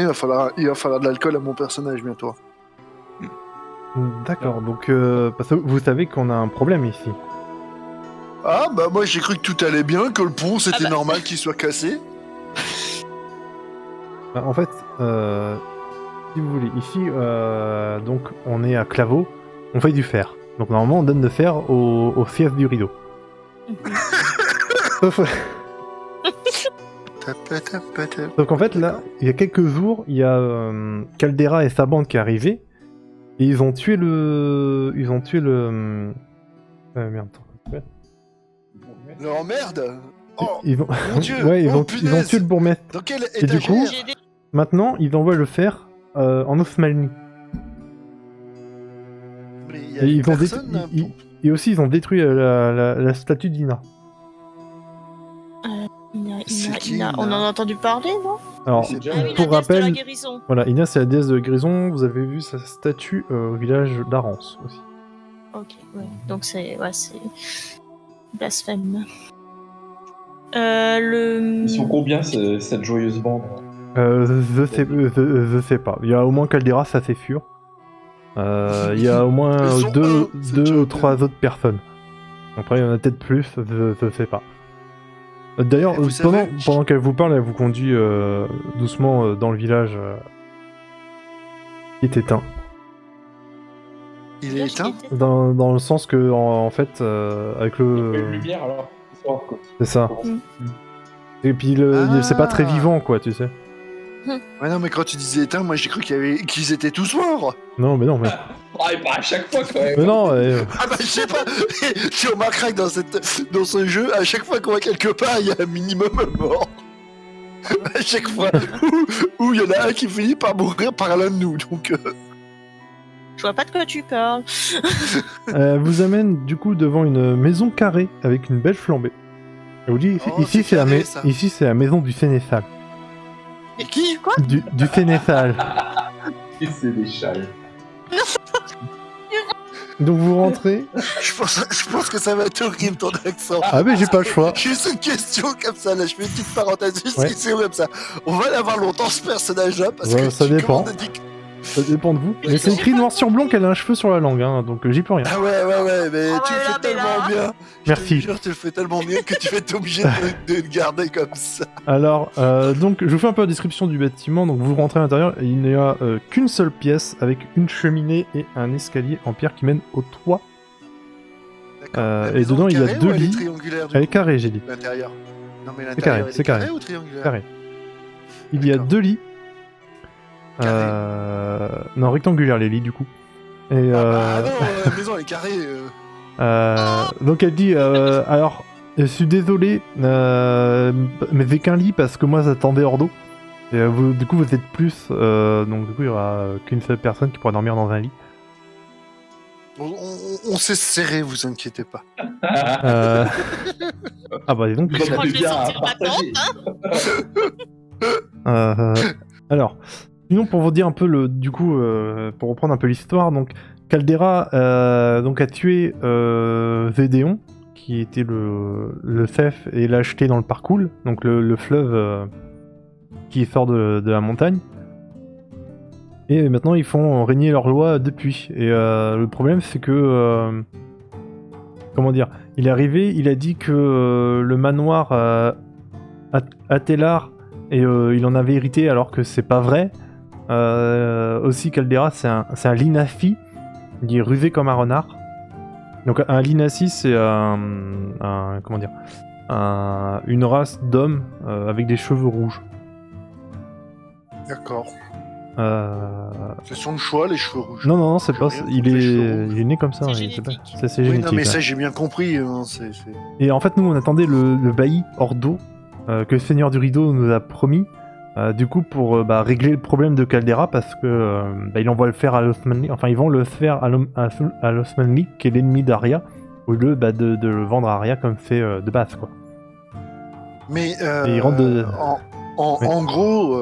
va falloir de l'alcool à mon personnage bientôt. D'accord. Donc parce que vous savez qu'on a un problème ici. Ah bah moi j'ai cru que tout allait bien, que le pont c'était Ah bah. normal qu'il soit cassé. Bah, en fait, si vous voulez, ici, donc on est à Claveau, on fait du fer. Donc normalement on donne le fer au siège du rideau. Sauf, sauf qu'en fait là, il y a quelques jours, il y a Caldera et sa bande qui est arrivé et ils ont tué le, merde. Attends. Non merde. Oh, Ils ont, mon Dieu. ouais, ils Oh, ont punaise. tué le bourgmestre. dans quel Et du coup- étagère? J'ai des- Maintenant, ils envoient le fer en Osmanie. Mais il y a Et ils ont personne, détruit, et aussi ils ont détruit la statue d'Ina. C'est qui, Ina. On en Ina a entendu parler, non? Alors, C'est déjà- Ah oui, pour la déesse de la rappel, guérison. voilà, Ina c'est la déesse de Grison, vous avez vu sa statue au village d'Arance aussi. Ok, ouais. Donc c'est blasphème. Le. Ils sont combien cette joyeuse bande? Je sais pas. Il y a au moins Caldera, ça c'est sûr. Il y a au moins Ils sont deux c'est déjà ou trois autres personnes. Après, il y en a peut-être plus, je sais pas. D'ailleurs, Et vous savez- pendant qu'elle vous parle, elle vous conduit doucement dans le village qui est éteint. Il est éteint. Dans le sens que, en fait, avec Il y a pas eu de le... lumière alors. Bonsoir, quoi. C'est ça. Mm. Et puis, c'est pas très vivant, quoi, tu sais. Ouais, non, mais quand tu disais éteint, moi j'ai cru qu'ils étaient tous morts. Non, mais non, mais... Ah, et pas à chaque fois quand même. mais non, Ah bah je sais pas. Tu remarqueras que dans ce jeu, à chaque fois qu'on va quelque part, il y a un minimum de morts. À chaque fois. Où il y en a un qui finit par mourir par l'un de nous. Donc. Je vois pas de quoi tu parles. vous amène du coup devant une maison carrée avec une belle flambée. Elle vous dit, Oh, ici c'est carré, ça. ici c'est la maison du sénéchal. Et qui Quoi? Du sénéchal. Et c'est des châles. Donc vous rentrez. je pense que ça va être horrible ton accent. Ah mais j'ai pas le choix. Juste une question comme ça, là, je fais une petite parenthèse juste Ouais. ici comme ça. On va l'avoir longtemps ce personnage-là parce Ouais, que ça tu dépend. commandes dit que- Ça dépend de vous. Mais c'est écrit noir sur blanc qu'elle a un cheveu sur la langue, hein, donc j'y peux rien. Ah ouais, mais Ah tu le ouais, fais là, mais tellement là. bien. Merci. Je te jure, tu le fais tellement bien que tu vas être obligé de le garder comme ça. Alors, donc, je vous fais un peu la description du bâtiment. Donc, vous rentrez à l'intérieur et il n'y a qu'une seule pièce avec une cheminée et un escalier en pierre qui mène au toit. D'accord. Et La maison dedans, il y a carrée deux ou elle est lits. triangulaire, du Elle est coup, carrée, j'ai dit. l'intérieur. Non mais carré, l'intérieur, elle c'est est carré carré. ou triangulaire? Carré. Il y a D'accord. deux lits. Carré. Non, rectangulaires les lits du coup. Et Ah non, la maison elle est carrée. donc elle dit alors je suis désolé mais j'ai qu'un lit parce que moi j'attendais hors d'eau. Et du coup vous êtes plus donc du coup il y aura qu'une seule personne qui pourra dormir dans un lit. On s'est serré, vous inquiétez pas. Ah bah dis donc. Je crois que je vais bien à sortir ma partager. Alors, sinon pour vous dire un peu pour reprendre un peu l'histoire, donc Caldera donc a tué Védéon, qui était le chef, et l'a jeté dans le parcours, donc le fleuve qui sort de la montagne. Et maintenant ils font régner leur loi depuis. Et le problème c'est que comment dire, il est arrivé, il a dit que le manoir Atelar et il en avait hérité alors que c'est pas vrai. Aussi Caldera c'est un Linafi, il est rusé comme un renard. Donc un Linafi c'est comment dire, une race d'hommes avec des cheveux rouges. D'accord. C'est son choix, les cheveux rouges. Non, c'est J'ai pas. rien Il contre les cheveux rouges. est né comme ça. C'est il sait génétique. pas. C'est Oui, génétique. non, mais ouais. ça j'ai bien compris. Hein, Et en fait, nous, on attendait le bailli hors d'eau que le Seigneur du Rideau nous a promis. Du coup, pour régler le problème de Caldera, parce que il envoie le faire à l'Osmanli. Enfin, ils vont le faire à l'Osmanli, qui est l'ennemi d'Arya, au lieu de le vendre à Arya comme c'est de base, quoi. Mais Et il rentre de- Oui. en gros,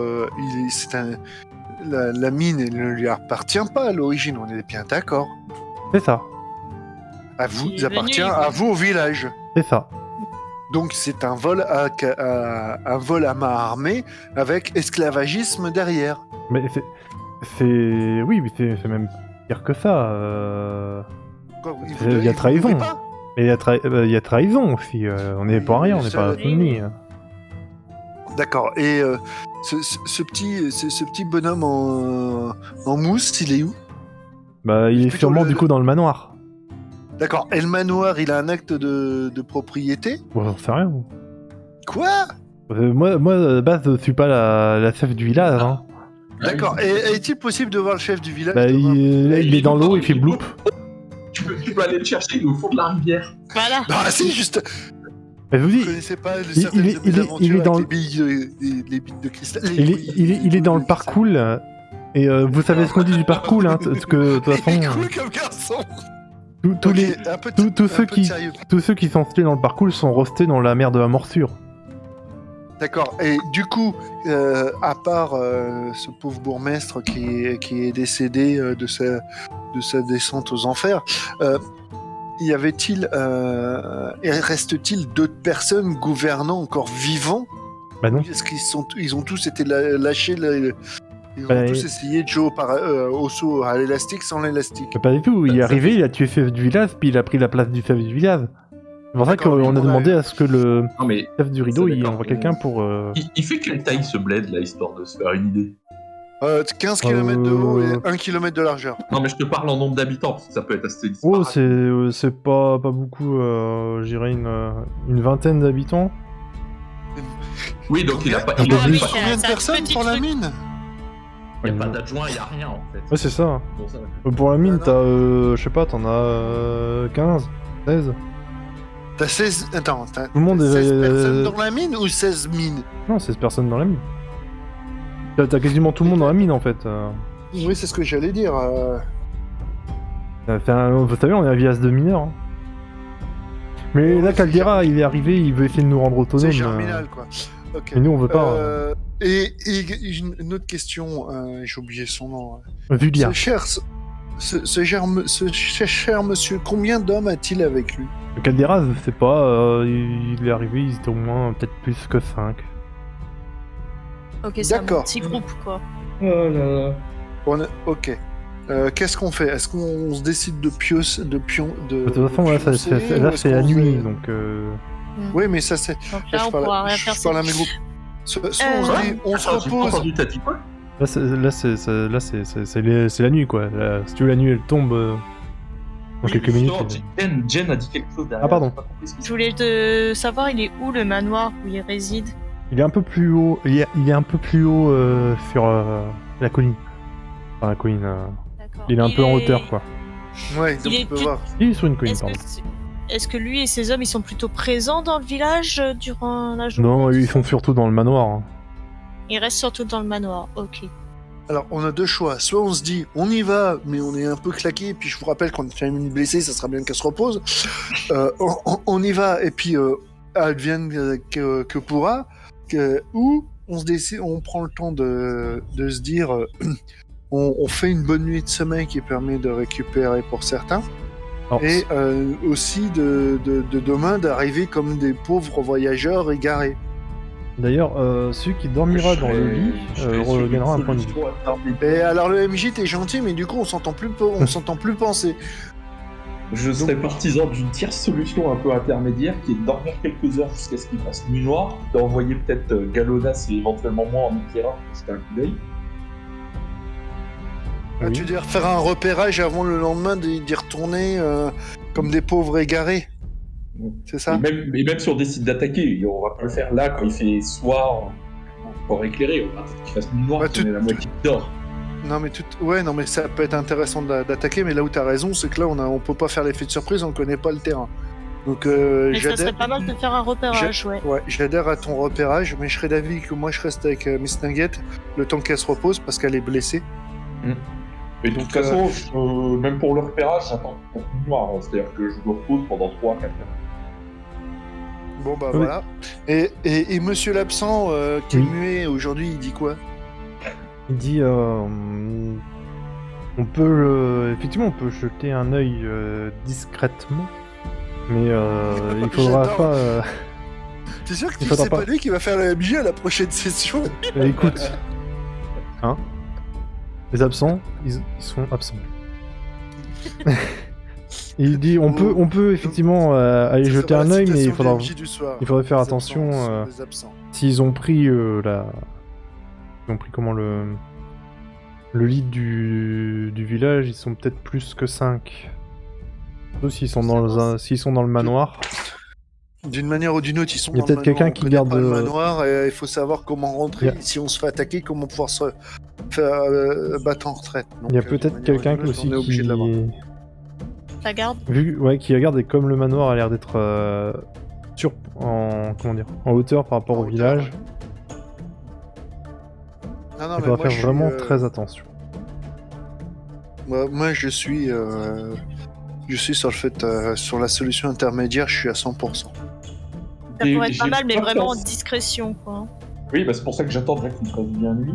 la mine elle ne lui appartient pas à l'origine, on est bien d'accord. C'est ça. À vous, Il est il appartient venu, à vous au village. C'est ça. Donc c'est un vol un vol à main armée avec esclavagisme derrière. Mais oui, mais c'est même pire que ça. Quoi, vous Il y a vous trahison. voulez pas Mais il y a trahison aussi. On n'est pour rien, on n'est pas Ça- ennemis. D'accord. Et ce petit bonhomme en mousse, il est où? Bah, il est Plutôt sûrement le- du coup dans le manoir. D'accord. Et le manoir, il a un acte de propriété? Bon, j'en sais rien. Quoi? Moi, de base, je suis pas la chef du village. Hein. D'accord. Et est-il possible de voir le chef du village Bah, demain il est dans l'eau, il fait bloop. Tu peux aller le chercher, il est au fond de la rivière. Voilà. Ah si, juste. Mais je vous Vous dis, connaissez pas il certaines est- il est- aventures il est dans avec les billes de cristal. il est dans le parcours. Et vous savez ce qu'on dit du parcours, hein, parce que de toute façon, Il est cool comme garçon. tous Ok, les, un peu de- tous un ceux peu de qui- sérieux. tous ceux qui sont restés dans le parcours sont restés dans la mer de la morsure. D'accord. Et du coup, à part ce pauvre bourgmestre qui est décédé de sa descente aux enfers, y avait-il, et reste-t-il d'autres personnes gouvernant encore vivants? Bah non. Est-ce ils ont tous été lâchés ils ont Bah, tous essayé de jouer au saut à l'élastique sans l'élastique. Pas du tout. Il est arrivé, il a tué le chef du village, puis il a pris la place du chef du village. C'est pour ça D'accord, qu'on a demandé à ce que le Non, mais chef du rideau C'est il d'accord. envoie quelqu'un pour. il fait quelle taille ce bled là, histoire de se faire une idée? 15 km de haut et 1 km de largeur. Non, mais je te parle en nombre d'habitants, parce que ça peut être assez Oh, disparate. c'est pas beaucoup, je dirais une vingtaine d'habitants. Oui, donc il a pas, Un il peu a plus. pas, Combien de c'est un personnes petit pour la truc. mine? il y a pas d'adjoint, il y a rien en fait. Ouais, c'est ça. Bon, ça va. Pour la mine, Ah, t'as, je sais pas, t'en as 15, 16. T'as 16... Attends, t'as Tout le monde est- 16 personnes dans la mine ou 16 mines? Non, 16 personnes dans la mine. T'as quasiment tout le monde dans la mine en fait. Oui, c'est ce que j'allais dire. Vous savez, on est à Vias de mineurs. Hein. Mais Ouais, là, c'est Caldera, il est arrivé, il veut essayer de nous rendre C'est autonomes. germinal, quoi. Ok. Et nous, on veut pas. Et une autre question, j'ai oublié son nom. Vulgaire. Ce cher monsieur, combien d'hommes a-t-il avec lui? Caldera, je sais pas, il est arrivé, ils étaient au moins peut-être plus que 5. Ok, c'est un D'accord. petit groupe, quoi. Oh là là. Ok. Qu'est-ce qu'on fait? Est-ce qu'on se décide de De toute façon, là, pioncer, là, ou est-ce c'est la qu'on nuit, se- donc. Oui, mais ça c'est. Donc Là, là, on pourra rien faire. je parle à mes groupes. Soit on se dit, on se Attends, j'ai pas repose. entendu, t'as dit quoi? Là, c'est la nuit, quoi. Là, si tu veux, la nuit, elle tombe dans quelques minutes. Jen a dit quelque chose derrière. Ah, pardon. j'ai pas compris ce qu'il Je voulais te savoir, il est où le manoir où il réside? Il est un peu plus haut. Il est un peu plus haut sur la colline. Enfin, la colline. D'accord. Il est un peu en hauteur, quoi. Ouais, donc Il est tu peux plus- voir. Il est sur une colline, Est-ce pardon. est-ce que lui et ses hommes, ils sont plutôt présents dans le village durant la journée? Non, ils sont surtout dans le manoir. Hein. Ils restent surtout dans le manoir, ok. Alors, on a deux choix. Soit on se dit, on y va, mais on est un peu claqué. Puis je vous rappelle qu'on a quand même une blessée, ça sera bien qu'elle se repose. On y va, et puis advienne que pourra. Ou on se décide, on prend le temps de se dire, on fait une bonne nuit de sommeil qui permet de récupérer pour certains. Alors, Et aussi de demain d'arriver comme des pauvres voyageurs égarés. D'ailleurs, celui qui dormira dans le lit regagnera un point de vie. Et alors le MJ t'es gentil, mais du coup on s'entend plus penser. Je serais partisan d'une tierce solution un peu intermédiaire qui est de dormir quelques heures jusqu'à ce qu'il fasse nuit noire, d'envoyer peut-être Galonas et éventuellement moi en éclaireur pour jeter un coup d'œil. Ah, Oui. tu veux dire faire un repérage avant le lendemain d'y retourner comme des pauvres égarés, c'est ça? Et même si on décide d'attaquer, on va pas le faire là quand il fait soir pour éclairer, on va attendre qu'il fasse nuit noire, Bah, qu'on ait la moitié qui dort. Non mais ça peut être intéressant d'attaquer, mais là où t'as raison, c'est que là on peut pas faire l'effet de surprise, on connaît pas le terrain. Donc Mais ça j'adhère. serait pas mal de faire un repérage, ouais. Ouais, j'adhère à ton repérage, mais je serais d'avis que moi je reste avec Miss Nugget le temps qu'elle se repose parce qu'elle est blessée. Et de toute façon, même pour le repérage, j'attends pour nuit noire, hein. C'est-à-dire que je me repose pendant 3-4 heures. Bon bah Oui. voilà. Et Monsieur l'absent qui est Oui. muet aujourd'hui, il dit quoi? Il dit effectivement on peut jeter un œil discrètement, mais il faudra J'adore. pas. T'es sûr que Il faudra c'est pas. pas lui qui va faire le MJ à la prochaine session? Écoute, hein, les absents, ils sont absents. Il dit on peut effectivement aller Ça jeter va, un la œil, mais citation il faudra du MJ du soir. il faudrait faire Les attention, absents sont des absents. s'ils ont pris ils ont pris comment le lead du village, ils sont peut-être plus que 5. Surtout s'ils sont s'ils sont dans le manoir. D'une manière ou d'une autre, ils sont Il y a dans le peut-être quelqu'un manoir, qui on connaît garde, pas le manoir et il faut savoir comment rentrer. Il y a- Si on se fait attaquer, comment pouvoir se faire battre en retraite. Donc, Il y a d'une peut-être manière ou quelqu'un d'une autre, aussi on est obligé de l'avoir. La garde. qui regarde, et comme le manoir a l'air d'être en hauteur par rapport En au hauteur, village, Non, non, il mais faudra moi, faire je suis, vraiment très attention. moi, je suis sur le fait, sur la solution intermédiaire, je suis à 100%. Ça Et pourrait être pas j'ai mal, mais pas vraiment en pensé- discrétion, quoi. Oui, bah c'est pour ça que j'attendrai qu'il fasse bien nuit.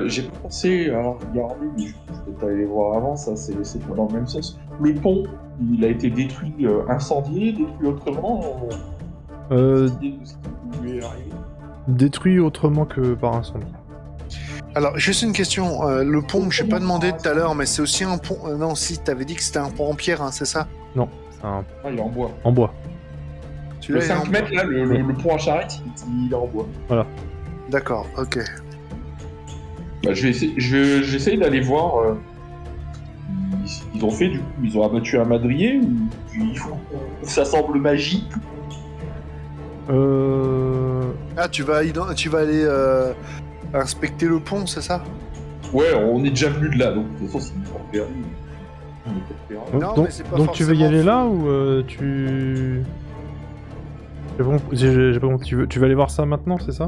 J'ai pas pensé à regarder, mais je vais peut-être aller voir avant, ça c'est pas dans le même sens. Le pont, il a été détruit, incendié, détruit autrement. Idée de ce qui pouvait arriver. Détruit autrement que par incendie. Alors, juste une question. Le pont, je n'ai pas demandé tout à l'heure, mais c'est aussi un pont. Non, si, t'avais dit que c'était un pont en pierre, hein, c'est ça? Non, C'est un... Ah, il est en bois. en bois. Le Celui-là, il est en 5 mètres, là, le pont à charrette, il est en bois. D'accord, ok. Bah, j'essaye d'aller voir ce qu'ils ont fait, du coup. Ils ont abattu un madrier ou ça semble magique. Ah, tu vas aller inspecter le pont, c'est ça? Ouais, on est déjà venu de là, donc de toute façon, c'est une porte perdue. Non, mais c'est pas donc tu veux y aller là forcément ou tu... J'ai pas compris. Tu veux aller voir ça maintenant, c'est ça?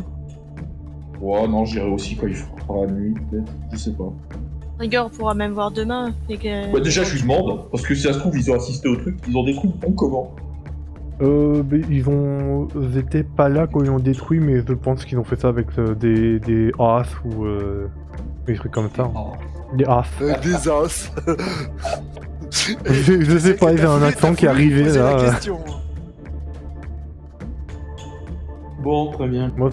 Ouais, non, j'irai aussi quand il fera nuit, peut-être. Je sais pas. Rigueur, on pourra même voir demain. Bah, déjà, je lui demande, parce que si ça se trouve, ils ont assisté au truc, ils ont détruit le pont comment? Ils étaient pas là quand ils ont détruit, mais je pense qu'ils ont fait ça avec des as ou des trucs comme ça. Oh. Des as. Des as. Je sais pas, il y a un accent qui est arrivé là. Bon, très bien. Moi,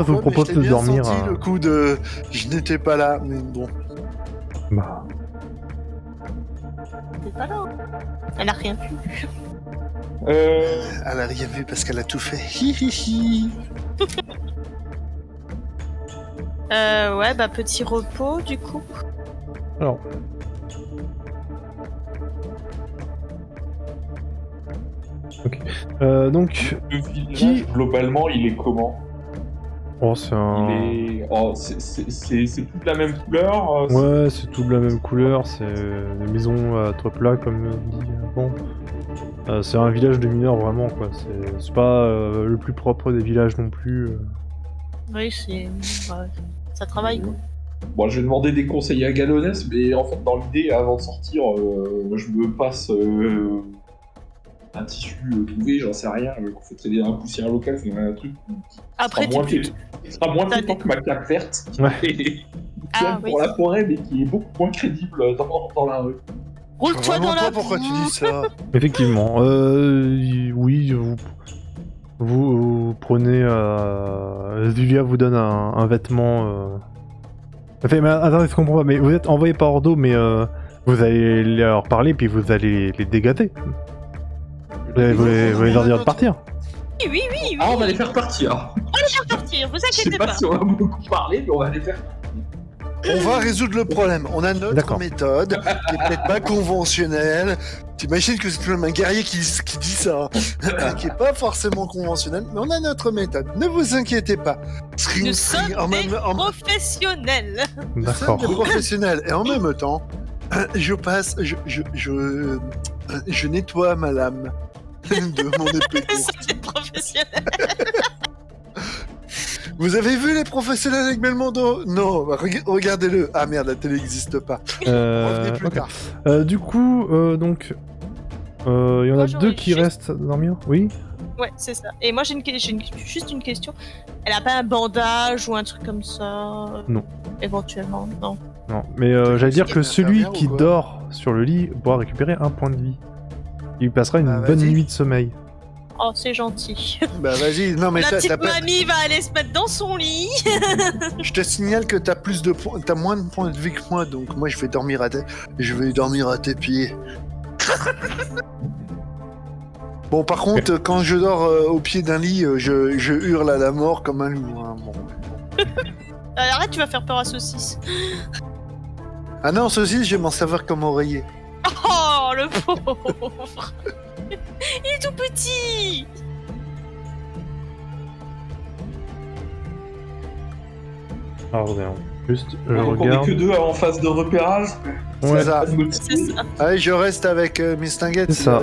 je vous propose de dormir. J'ai senti le coup de... Je n'étais pas là, mais bon. Bah, C'est pas là. Elle a rien vu. Elle a rien vu parce qu'elle a tout fait. Hi hi hi. Ouais, bah petit repos du coup. alors. Ok. Donc, Le village, Qui- globalement, il est comment? oh, c'est un. C'est toute la même couleur. Ouais, c'est tout de la même couleur, c'est des maisons à toit plat comme on dit avant. C'est un village de mineurs vraiment quoi, c'est pas le plus propre des villages non plus. Oui, c'est. Ouais, ça travaille quoi. Bon, je vais demander des conseils à Galonès, mais en fait, dans l'idée, avant de sortir, je me passe un tissu trouvé, j'en sais rien, qu'on fait traiter dans la poussière locale, c'est un truc Après, qui sera moins T'as flippant que ma cape verte, Ouais. qui Ah, pour la forêt, mais qui est beaucoup moins crédible dans la rue. roule-toi Vraiment dans la pas pourquoi tu dis ça. Effectivement, oui, vous prenez. Julia vous donne un vêtement. Enfin, mais attendez, je comprends pas, mais vous êtes envoyé par Ordo, mais vous allez leur parler, puis vous allez les dégazer. Vous allez leur dire de partir. Oui, oui. Ah, on va les faire partir. Partir, vous Je sais inquiétez pas pas. si on a beaucoup parlé, mais on va les faire. On va résoudre le problème. On a notre D'accord. méthode, qui est peut-être pas conventionnelle. T'imagines que c'est même un guerrier qui dit ça, qui est pas forcément conventionnel, mais on a notre méthode. Ne vous inquiétez pas. Nous sommes des professionnels. Nous sommes D'accord. des professionnels. Et en même temps, je nettoie ma lame de mon épée courte. C'est des professionnels. Vous avez vu les professionnels avec Belmondo? Non, bah, regardez-le. Ah merde, la télé n'existe pas. Revenez plus Ok. tard. Du coup, donc, il y en Moi, a j'aurais deux qui juste- restent à dormir. Oui. Ouais, c'est ça. Et moi, j'ai juste une question. Elle a pas un bandage ou un truc comme ça Non. Éventuellement, non. Non, mais j'allais dire que Une celui infirmière qui ou quoi dort sur le lit pourra récupérer un point de vie. Il passera une Ah, bonne vas-y. nuit de sommeil. Oh, c'est gentil. Bah vas-y, non mais La t'as petite pas... mamie va aller se mettre dans son lit. Je te signale que t'as plus de points, t'as moins de points de vie que moi, donc moi je vais dormir à tes pieds. Bon, par contre, quand je dors au pied d'un lit, je hurle à la mort comme un loup. Hein, bon. Arrête, tu vas faire peur à Saucisse. Ah non, ceci, je vais m'en servir comme oreiller. Oh, le pauvre. Il est tout petit. Alors, regarde. Juste, je Donc, on est regarde. que deux en phase de repérage. Ouais. C'est ça. C'est ça. Allez, je reste avec Miss Tinguette. C'est ça.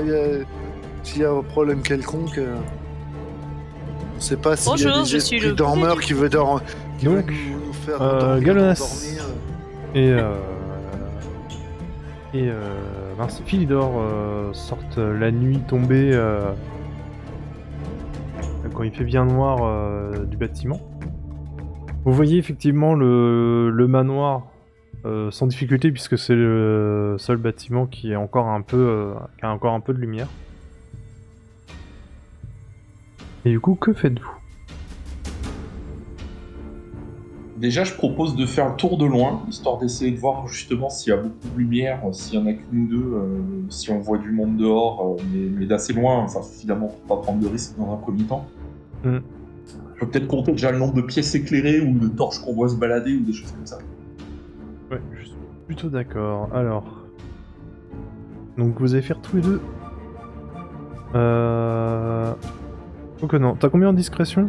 S'il y a un problème quelconque, on sait pas s'il y a Bonjour, des je suis esprits le dormeurs qui veulent Donc, nous faire dormir, Galonès. dormir. Et mince, Philidor sortent la nuit tombée quand il fait bien noir du bâtiment. Vous voyez effectivement le manoir sans difficulté puisque c'est le seul bâtiment qui est encore un peu qui a encore un peu de lumière. Et du coup, que faites-vous? Déjà, je propose de faire le tour de loin, histoire d'essayer de voir justement s'il y a beaucoup de lumière, s'il y en a qu'une ou deux, si on voit du monde dehors, mais d'assez loin, enfin suffisamment pour pas prendre de risques dans un premier temps. Mm. Je peux peut-être compter déjà le nombre de pièces éclairées ou de torches qu'on voit se balader ou des choses comme ça. Ouais, je suis plutôt d'accord. Alors. Donc vous allez faire tous les deux. Oh que non. T'as combien en discrétion?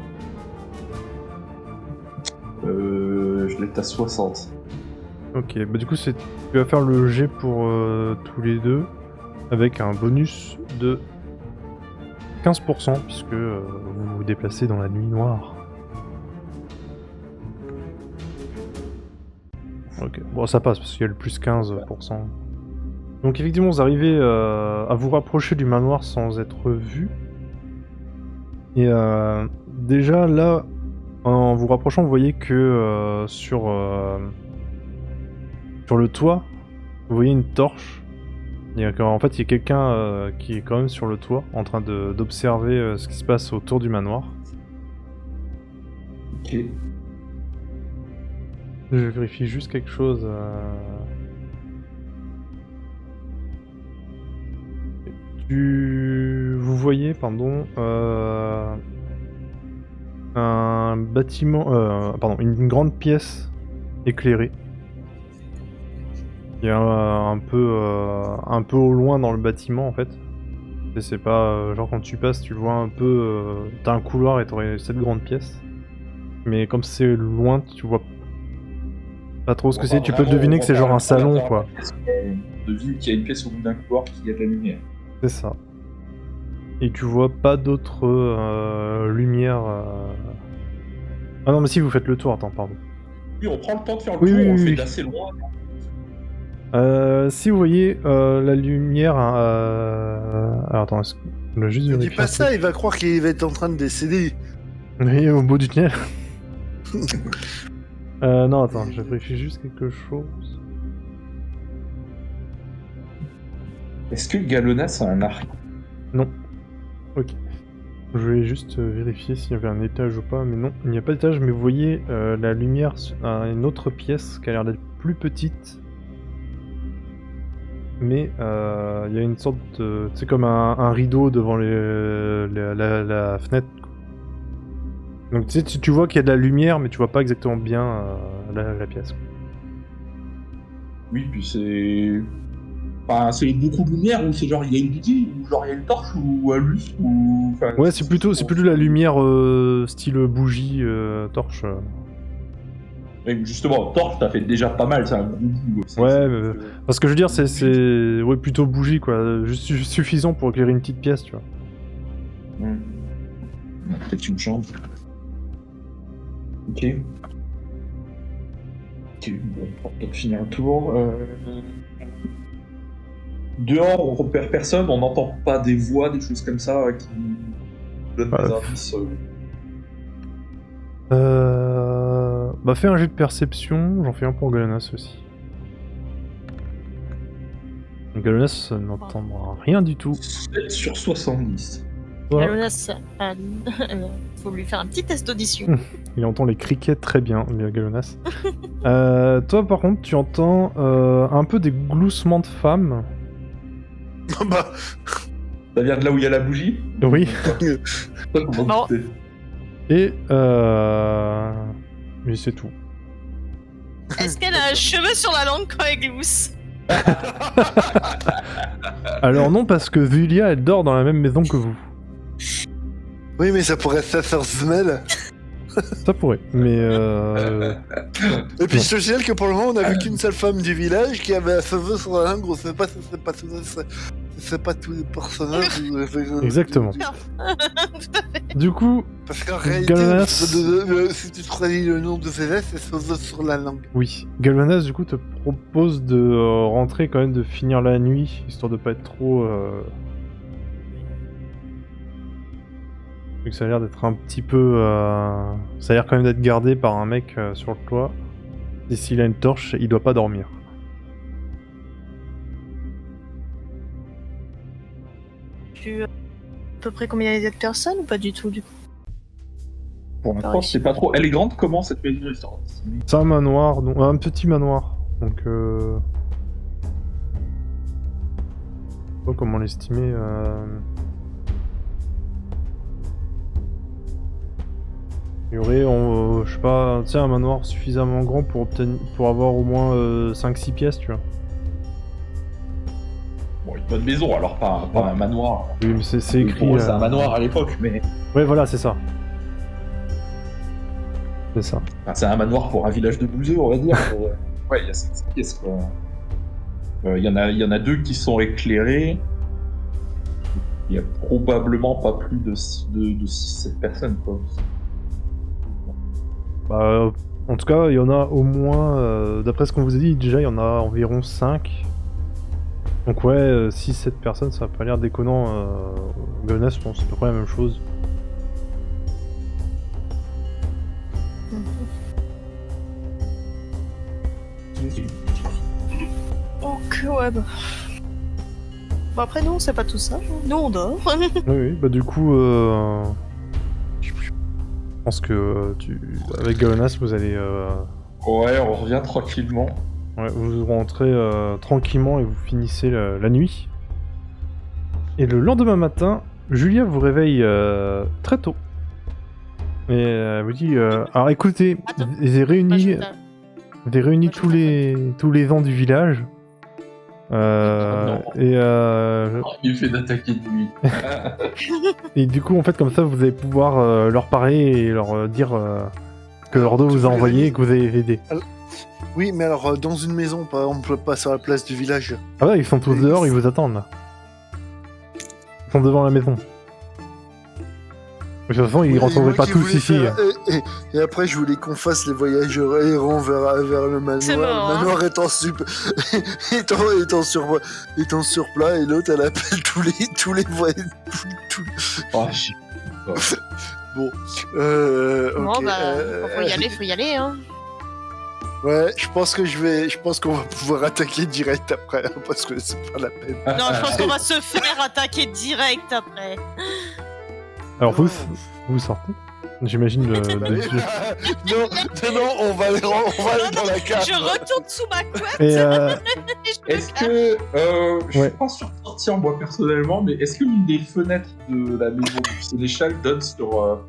Je l'ai à 60. Ok, bah du coup tu vas faire le jet pour tous les deux avec un bonus de 15% puisque vous vous déplacez dans la nuit noire. Ok, bon ça passe parce qu'il y a le plus 15%. Donc effectivement vous arrivez à vous rapprocher du manoir sans être vu. Et déjà là, en vous rapprochant, vous voyez que sur le toit, vous voyez une torche. En fait, il y a quelqu'un qui est quand même sur le toit, en train d'observer ce qui se passe autour du manoir. Ok. Je vérifie juste quelque chose. Vous voyez, pardon, un bâtiment, une grande pièce éclairée. Il y a un peu au loin dans le bâtiment en fait. Et c'est pas genre quand tu passes, tu le vois un peu. T'as un couloir et t'aurais cette grande pièce. Mais comme c'est loin, tu vois pas trop ce que c'est. Tu peux deviner que c'est genre un salon quoi. Devine qu'il y a une pièce au bout d'un couloir qui a de la lumière. C'est ça. Et tu vois pas d'autres lumières. Ah non, mais si vous faites le tour, attends, pardon. Oui, on prend le temps de faire le Oui, tour, oui, on le oui, fait oui. d'assez loin. Si vous voyez la lumière. Alors attends, on a juste Ne dis vérifié pas un ça, truc. il va croire qu'il va être en train de décéder. Oui, au bout du tunnel. Non, attends, je vérifie juste quelque chose. Est-ce que Galonas a un arc? Non. Ok. Je vais juste vérifier s'il y avait un étage ou pas, mais non, il n'y a pas d'étage, mais vous voyez la lumière à une autre pièce qui a l'air d'être plus petite. Mais il y a une sorte de... C'est comme un rideau devant la fenêtre. Donc tu sais, tu vois qu'il y a de la lumière, mais tu vois pas exactement bien la pièce. Oui, puis c'est... Enfin, c'est beaucoup de lumière ou c'est genre il y a une bougie ou genre il y a une torche ou un lustre ou... Enfin, Ouais, c'est plutôt la lumière style bougie, torche. Mais justement, torche, ça fait déjà pas mal, c'est un gros bout. Ouais, parce que je veux dire, c'est ouais, plutôt bougie quoi, juste suffisant pour éclairer une petite pièce, tu vois. Peut-être une chambre. Ok. Ok, bon, on va peut-être finir le tour. Dehors, on repère personne, on n'entend pas des voix, des choses comme ça qui donnent des indices. Bah fais un jet de perception, j'en fais un pour Galanas aussi. Galanas n'entendra rien du tout. 7 sur 70. Toi, Galonas, faut lui faire un petit test d'audition. il entend les criquets très bien, Galanas. Toi par contre, tu entends un peu des gloussements de femmes. Bah, Ça vient de là où il y a la bougie? Oui. Non. Et mais c'est tout. Est-ce qu'elle a un cheveu sur la langue quand elle glousse? Alors non, parce que Zulia, elle dort dans la même maison que vous. oui, mais ça pourrait faire smell. Ça pourrait, mais Et puis je te signale que pour le moment, on a vu qu'une seule femme du village qui avait un cheveu sur la langue. On sait pas si c'est pas tous les personnages. Exactement. Du coup, Parce qu'en réalité, Galanas- si tu choisis le nom de Céleste, c'est cheveux sur la langue. oui, Galvanas du coup te propose de rentrer quand même, de finir la nuit, histoire de pas être trop... Vu que ça a l'air d'être un petit peu... Ça a l'air quand même d'être gardé par un mec sur le toit. Et s'il a une torche, il doit pas dormir. Tu à peu près combien il y a de personnes ou pas du tout du coup? Pour l'instant, c'est pas trop. Elle est grande comment cette maison histoire d'estimer C'est un manoir, un petit manoir. Donc, je sais pas comment l'estimer. Il y aurait, je sais pas, tu sais, un manoir suffisamment grand pour avoir au moins 5-6 pièces, tu vois. Bon, une bonne maison, alors pas un manoir. Oui, mais c'est écrit. Pour moi, c'est un manoir à l'époque, mais. Ouais, voilà, c'est ça. C'est ça. Enfin, c'est un manoir pour un village de bouseux, on va dire. Ouais, il y a 5 pièces, quoi. Il y en a 2 qui sont éclairées. Il y a probablement pas plus de 6-7 personnes, quoi. Bah, en tout cas, il y en a au moins, d'après ce qu'on vous a dit, déjà, il y en a environ 5. Donc ouais, 6-7 personnes, ça a pas l'air déconnant. Gonesse, bon, c'est à peu près la même chose. Donc, ouais, bah. Bon, après, nous, c'est pas tout ça. Nous, on dort. Oui, bah du coup, je pense que avec Galonas, vous allez... Ouais, on revient tranquillement. Ouais, vous rentrez tranquillement et vous finissez la nuit. Et le lendemain matin, Julia vous réveille très tôt. Et elle vous dit alors écoutez, Attends. j'ai réuni, Moi, j'ai réuni tous les ans du village. Non. Il fait d'attaquer de nuit. Et du coup, en fait, comme ça, vous allez pouvoir leur parler et leur dire que Lordo vous a envoyé et que vous avez aidé. Oui, mais alors dans une maison, par exemple, pas sur la place du village. Ah ouais, ils sont tous dehors, ils vous attendent là. Ils sont devant la maison. De toute façon, ils Oui, rentreraient moi pas qui tous voulais ici. faire- et après, je voulais qu'on fasse les voyageurs errants vers le manoir. C'est mort, Le hein. manoir étant sur plat, et l'autre, elle appelle tous les voyageurs. Oh, shit. Bon, Bon, ok, bah, faut y aller, hein. Ouais, je pense qu'on va pouvoir attaquer direct après, hein, parce que c'est pas la peine. Non, je pense qu'on va se faire attaquer direct après. Alors vous sortez. J'imagine le. Non, on va aller dans la cave. Je retourne sous ma couette. Et Est-ce que. Je Ouais. suis pas sûr de sortir moi personnellement, mais est-ce que l'une des fenêtres de la maison du sénéchal donne sur.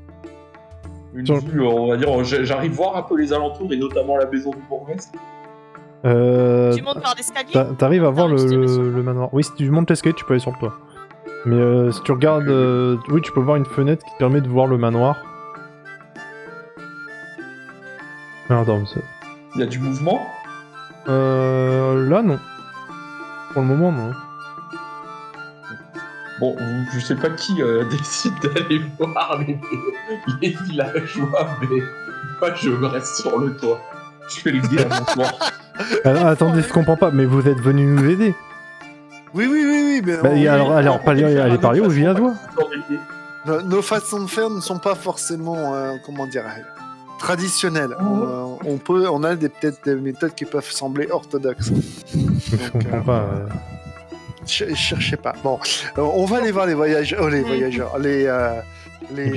Une Sur- vue, on va dire, j'arrive voir un peu les alentours et notamment la maison du bourgmestre. Tu montes par l'escalier. T'arrives à voir Attends, je te mets sur le manoir. Oui, si tu montes l'escalier, tu peux aller sur le toit. Mais si tu regardes, oui, tu peux voir une fenêtre qui te permet de voir le manoir. Alors, attends, Il y a du mouvement. là non. Pour le moment, non. Bon, je sais pas qui décide d'aller voir les villageois, mais moi je reste sur le toit. Je fais le guide à mon toit. Attendez, je comprends pas, mais vous êtes venu nous aider. Oui, mais Bah, alors allez parler aux villageois. nos façons de faire ne sont pas forcément, comment dire, traditionnelles. On a peut-être des méthodes qui peuvent sembler orthodoxes. Je comprends pas. Cherchez pas. Bon, on va aller voir les voyageurs, les villageois. Bah, les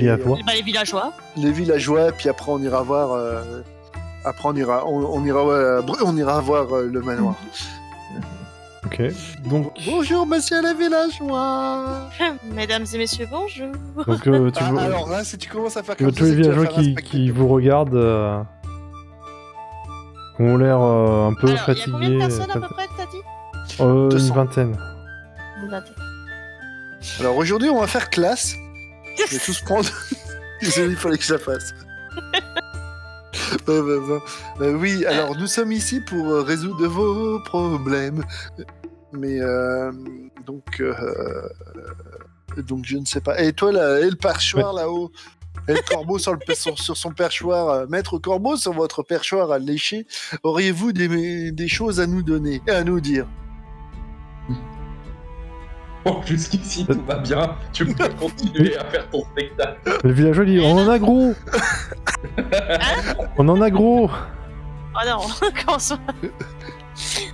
villageois. les villageois, puis après on ira voir. Après on ira voir le manoir. Ok. Donc, Bonjour, monsieur les villageois. Mesdames et messieurs, bonjour. donc tu vois. Alors là, si tu commences à faire Tu comme vois tous les ça, tu vas villageois faire un qui spectacle. vous regardent ont l'air un peu Alors, il y a fatigués. combien de personnes à peu près que t'as dit? Une 200. vingtaine. Alors aujourd'hui, on va faire classe. Je vais tous prendre. Désolé, il fallait que je la fasse. Oui, alors nous sommes ici pour résoudre vos problèmes. Mais donc je ne sais pas. Et toi là, et le perchoir là-haut, et le corbeau sur son perchoir, maître corbeau sur votre perchoir à lécher, auriez-vous des choses à nous donner, à nous dire? Bon, jusqu'ici tout va bien. Tu peux continuer à faire ton spectacle. Le villageois dit on en a gros. On en a gros. Ah non, comment ça? Oui,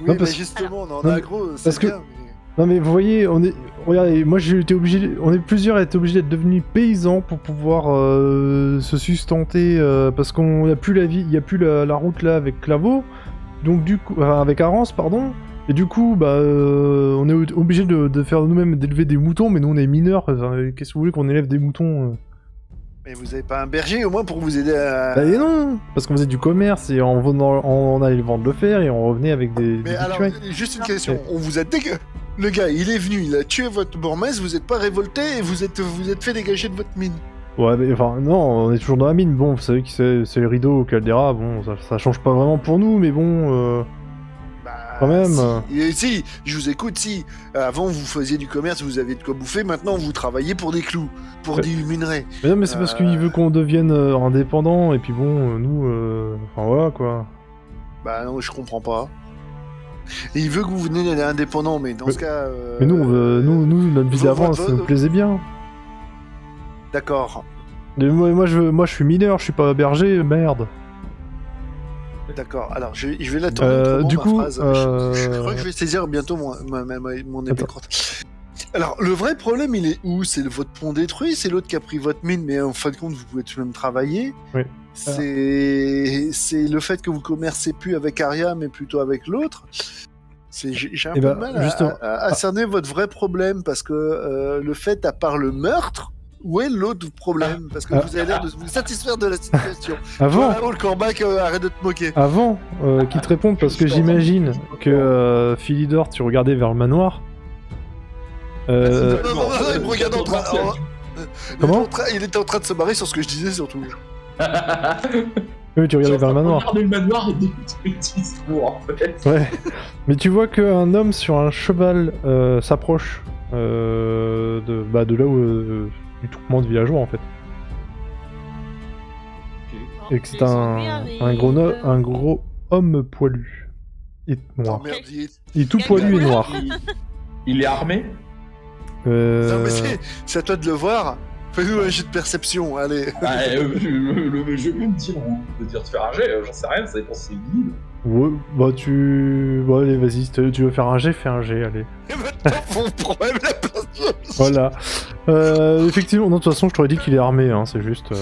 Non, mais parce- justement, on en non, a gros, parce c'est que- bien. Non mais vous voyez, regardez, moi j'ai été obligé, on est plusieurs à être obligés d'être devenus paysans pour pouvoir se sustenter parce qu'on n'a plus il y a plus la route là avec Claveau, donc du coup, avec Arance pardon, et du coup on est obligé de faire nous-mêmes d'élever des moutons, mais nous on est mineurs, qu'est-ce que vous voulez qu'on élève des moutons Mais vous avez pas un berger au moins pour vous aider à... Bah et non, parce qu'on faisait du commerce et on allait vendre le fer et on revenait avec des Mais alors, victuailles. juste une question, on vous a Le gars, il est venu, il a tué votre bourgmestre, vous êtes pas révolté et vous êtes fait dégager de votre mine. Ouais, mais enfin, non, on est toujours dans la mine. Bon, vous savez que c'est le rideau au Caldera. Bon, ça change pas vraiment pour nous, mais bon, Bah, quand même. Si, je vous écoute, si. Avant, vous faisiez du commerce, vous aviez de quoi bouffer, maintenant, vous travaillez pour des clous, pour des minerais. Mais non, mais c'est parce qu'il veut qu'on devienne indépendant, et puis bon, nous, enfin voilà quoi. Bah non, je comprends pas. Et il veut que vous veniez d'aller indépendant, mais dans ce cas... Mais nous, on veut, nous, notre vie d'avant, ça nous plaisait bien. D'accord. Mais moi, je suis mineur, je suis pas berger, merde. D'accord, alors je vais la tourner autrement, du ma coup, phrase. Je crois que je vais saisir bientôt mon épée crotte. Alors, le vrai problème, il est où? C'est votre pont détruit, c'est l'autre qui a pris votre mine, mais en fin de compte, vous pouvez tout de même travailler. Oui. C'est le fait que vous commercez plus avec Aria, mais plutôt avec l'autre. J'ai un peu de mal à cerner votre vrai problème, parce que le fait, à part le meurtre, où est l'autre problème? Parce que vous avez l'air de vous satisfaire de la situation. Avant, Voilà, le corbac, arrête de te moquer. avant qu'il te réponde, parce que j'imagine que Philidor, tu regardais vers le manoir. Non, il me regarde en train. Comment? Il était en train de se barrer sur ce que je disais, surtout. Oui, tu regardais vers le manoir. Regarder le manoir et d'écouter le discours, en fait. Ouais. Mais tu vois qu'un homme sur un cheval s'approche de là où du troupement de villageois en fait. Et que c'est un gros homme poilu et noir. Oh, merde, Il est tout poilu et noir. Il est armé? Non, mais c'est à toi de le voir. Fais-nous un jet de perception, allez. Je vais me dire, de faire un jet, j'en sais rien, ça dépend si c'est nul. Ouais, bah Bon, allez, vas-y, si tu veux faire un jet, fais un jet, allez. Et maintenant, mon problème, la perception. Voilà. Effectivement, non, de toute façon, je t'aurais dit qu'il est armé, hein, c'est juste...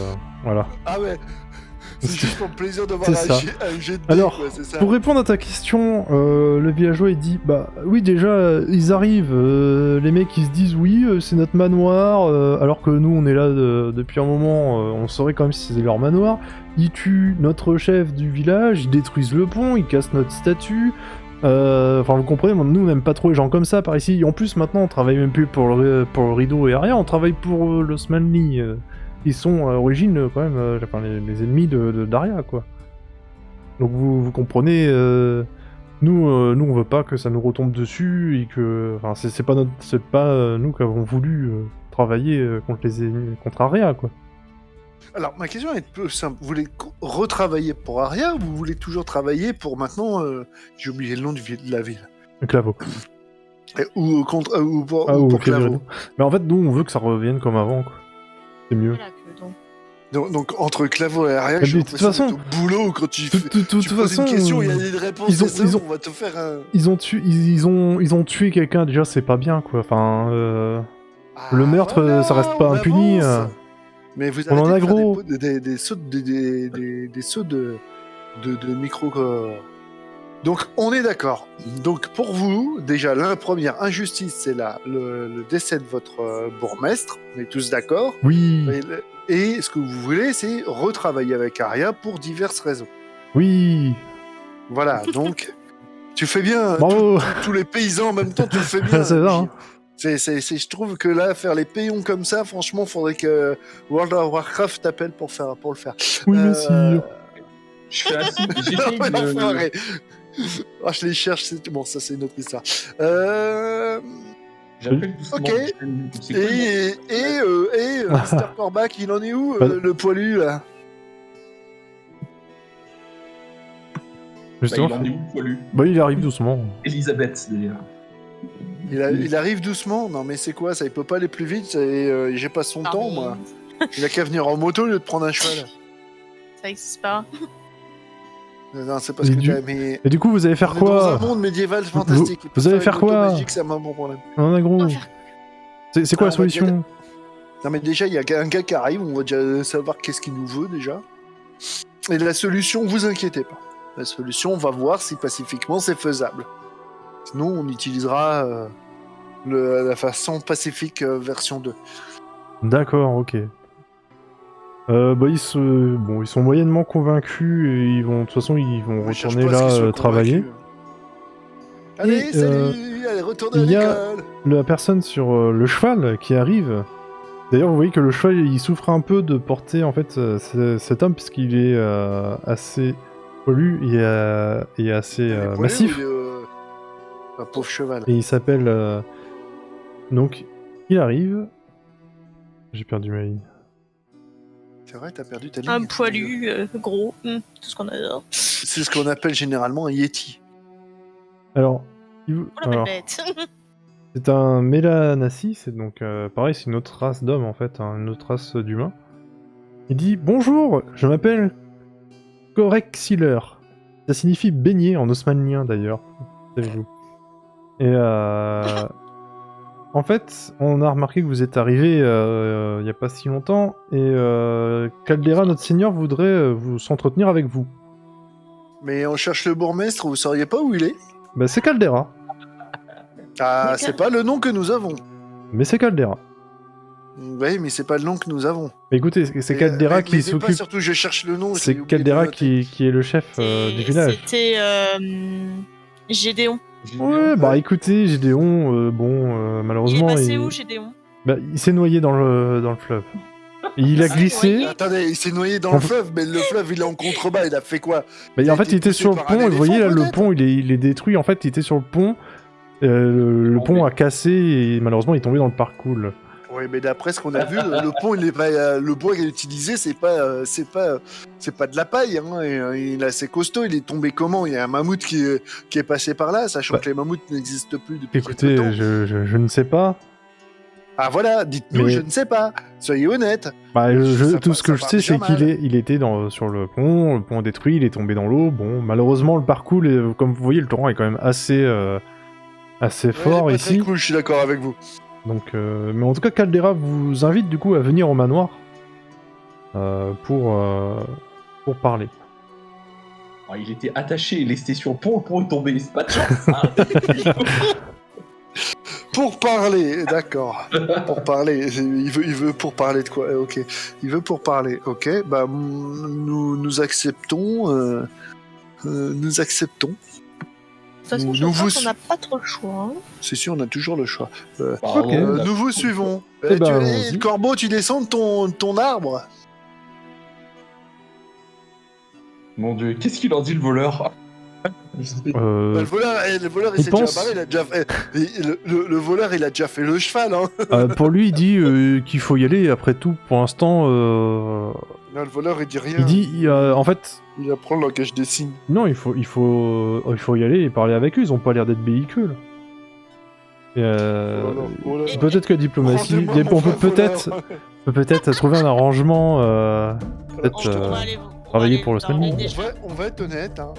voilà. Ah ouais. C'est juste pour le plaisir de voir C'est ça. un jet de dés, Alors, quoi, c'est ça. pour répondre à ta question, le villageois il dit bah oui déjà ils arrivent, les mecs ils se disent oui c'est notre manoir, alors que nous on est là depuis un moment, on saurait quand même si c'est leur manoir. Ils tuent notre chef du village, ils détruisent le pont, ils cassent notre statue. Enfin vous comprenez, nous on n'aime pas trop les gens comme ça par ici. Et en plus maintenant on travaille même plus pour le rideau et Aria, on travaille pour l'Osmanli. Ils sont à l'origine quand même enfin, les ennemis d'Aria quoi. Donc vous comprenez, nous on veut pas que ça nous retombe dessus et que, enfin c'est pas nous qui avons voulu travailler contre Aria quoi. Alors, ma question est peu simple. Vous voulez retravailler pour Aria ou vous voulez toujours travailler pour maintenant... J'ai oublié le nom de la ville. Claveau. Ou pour Claveau. Mais en fait nous on veut que ça revienne comme avant quoi. C'est mieux. Voilà, Donc entre Claveau et Aria, Mais je de toute façon, au boulot quand tu toute poses façon, une question, il y a des réponses, on va te faire un... Ils ont tué quelqu'un déjà, c'est pas bien quoi. Enfin, le meurtre, voilà, ça reste pas on impuni. avance. Mais vous On en a arrêtez de faire gros. des sauts de micro. Donc on est d'accord. Donc pour vous, déjà la première injustice, c'est le décès de votre bourgmestre. On est tous d'accord. Oui. Et ce que vous voulez, c'est retravailler avec Aria pour diverses raisons. Oui. Voilà, donc tu fais bien. Bravo. Tous les paysans en même temps, tu le fais bien. C'est ça. Hein. Je trouve que là, faire les payons comme ça, franchement, faudrait que World of Warcraft t'appelle pour le faire. Oui, messire. Je fais assis, je les cherche, c'est bon, ça c'est une autre histoire. J'appelle doucement. Ok. Et Mr. Corbac, il en est où, le poilu là? Justement. Il en est où, poilu? Bah il arrive doucement. Elisabeth, d'ailleurs. Il arrive doucement. Non mais c'est quoi ça? Il peut pas aller plus vite et j'ai pas son temps, moi. Il a qu'à venir en moto au lieu de prendre un cheval. Ça existe pas. Non, c'est parce Et que du- t'as mis... Et du coup, vous allez faire On est dans quoi un monde médiéval fantastique. vous allez faire Une auto quoi magique, c'est un bon problème. Un agro. On va faire- C'est quoi Ah, la on va solution? Non mais déjà, il y a un gars qui arrive, on va déjà savoir qu'est-ce qu'il nous veut déjà. Et la solution, vous inquiétez pas. La solution, on va voir si pacifiquement c'est faisable. Sinon, on utilisera la façon pacifique version 2. D'accord, ok. Bah, ils sont moyennement convaincus et ils vont, de toute façon, ils vont On cherche retourner pas à ce qu'ils là soient travailler. convaincus. Allez, Et, salut, allez, retournez à il y a- l'école. La personne sur le cheval qui arrive. D'ailleurs, vous voyez que le cheval, il souffre un peu de porter en fait cet homme puisqu'il est assez poilu et assez Il est poilu massif. ou il est, un pauvre cheval. Et il s'appelle. Donc, il arrive. J'ai perdu ma ligne. C'est vrai, t'as perdu ta ligne. Un poilu, gros, tout ce qu'on adore. C'est ce qu'on appelle généralement un yeti. Alors, Oh la belle alors, bête. c'est un Mélanassi, c'est donc pareil, c'est une autre race d'hommes en fait, hein, une autre race d'humains. Il dit bonjour, je m'appelle Corexiller. Ça signifie baigner en osmanlien d'ailleurs, savez-vous. Et en fait, on a remarqué que vous êtes arrivé il y a pas si longtemps et Caldera, notre seigneur, voudrait vous s'entretenir avec vous. Mais on cherche le bourgmestre, vous sauriez pas où il est? Bah c'est Caldera, Ah, Mais c'est pas le nom que nous avons. mais c'est Caldera. Oui, mais c'est pas le nom que nous avons. Mais écoutez, c'est Et, Caldera mais qui c'est pas s'occupe. surtout, je cherche le nom. C'est j'ai oublié de Caldera le noter. qui est le chef du village. C'était Gédéon. Ouais, bah écoutez, Gédéon, Il est malheureusement, passé où, Gédéon? il s'est noyé dans le fleuve. Et il a Ah, glissé. noyé. Attendez, il s'est noyé dans En le fait- fleuve, mais le fleuve, il est en contrebas, il a fait quoi? Mais Il a en fait, été il était poussé sur le par pont, un et vous voyez là, éléphant, le peut-être pont, il est détruit. En fait, il était sur le pont. Le Oh, pont mais- a cassé et malheureusement, il est tombé dans le parcours. Oui, mais d'après ce qu'on a vu, le pont, il est pas, le bois qu'il a utilisé, c'est pas de la paille. Hein, et, il est assez costaud. Il est tombé comment? Il y a un mammouth qui est passé par là, sachant Bah, que les mammouths n'existent plus depuis Écoutez, quelque temps. je ne sais pas. Ah voilà, dites-nous, Mais- je ne sais pas. Soyez honnête. Bah, Ça tout part- ce que ça je part sais, déjà c'est qu'il mal. il était sur le pont est détruit, il est tombé dans l'eau. Bon, malheureusement, le parcours, comme vous voyez, le torrent est quand même assez fort Ouais, pas ici. très cool, je suis d'accord avec vous. Donc, mais en tout cas, Caldera vous invite du coup à venir au manoir pour parler. Alors, il était attaché, il restait sur le pont est tombé, c'est pas de chance. Hein. Pour parler, d'accord. Pour parler, il veut pour parler de quoi? Ok. Il veut pour parler. Ok. Bah, nous acceptons. Nous acceptons. De toute façon, je Nous crois vous- qu'on n'a pas trop le choix. Hein. C'est sûr, on a toujours le choix. Pardon, Ok. on a- Nous vous suivons. Eh ben, Tu- allons-y. Corbeau, tu descends de ton arbre. Mon dieu, qu'est-ce qu'il en dit le voleur? Bah, le voleur, il il s'est pense- déjà barré. Il a déjà fait. Le voleur, il a déjà fait le cheval. Hein. pour lui, il dit qu'il faut y aller. Après tout, pour l'instant, Non, le voleur, il dit rien. il dit, en fait, Il apprend le langage des signes. non, il faut y aller et parler avec eux. Ils ont pas l'air d'être véhicules. Et, Oh là là. peut-être que la diplomatie, Rendez-moi on mon peut frère peut-être voleur. trouver un arrangement. Peut-être On va aller- on travailler va pour le aller parler Spenny. des On va être honnête, hein.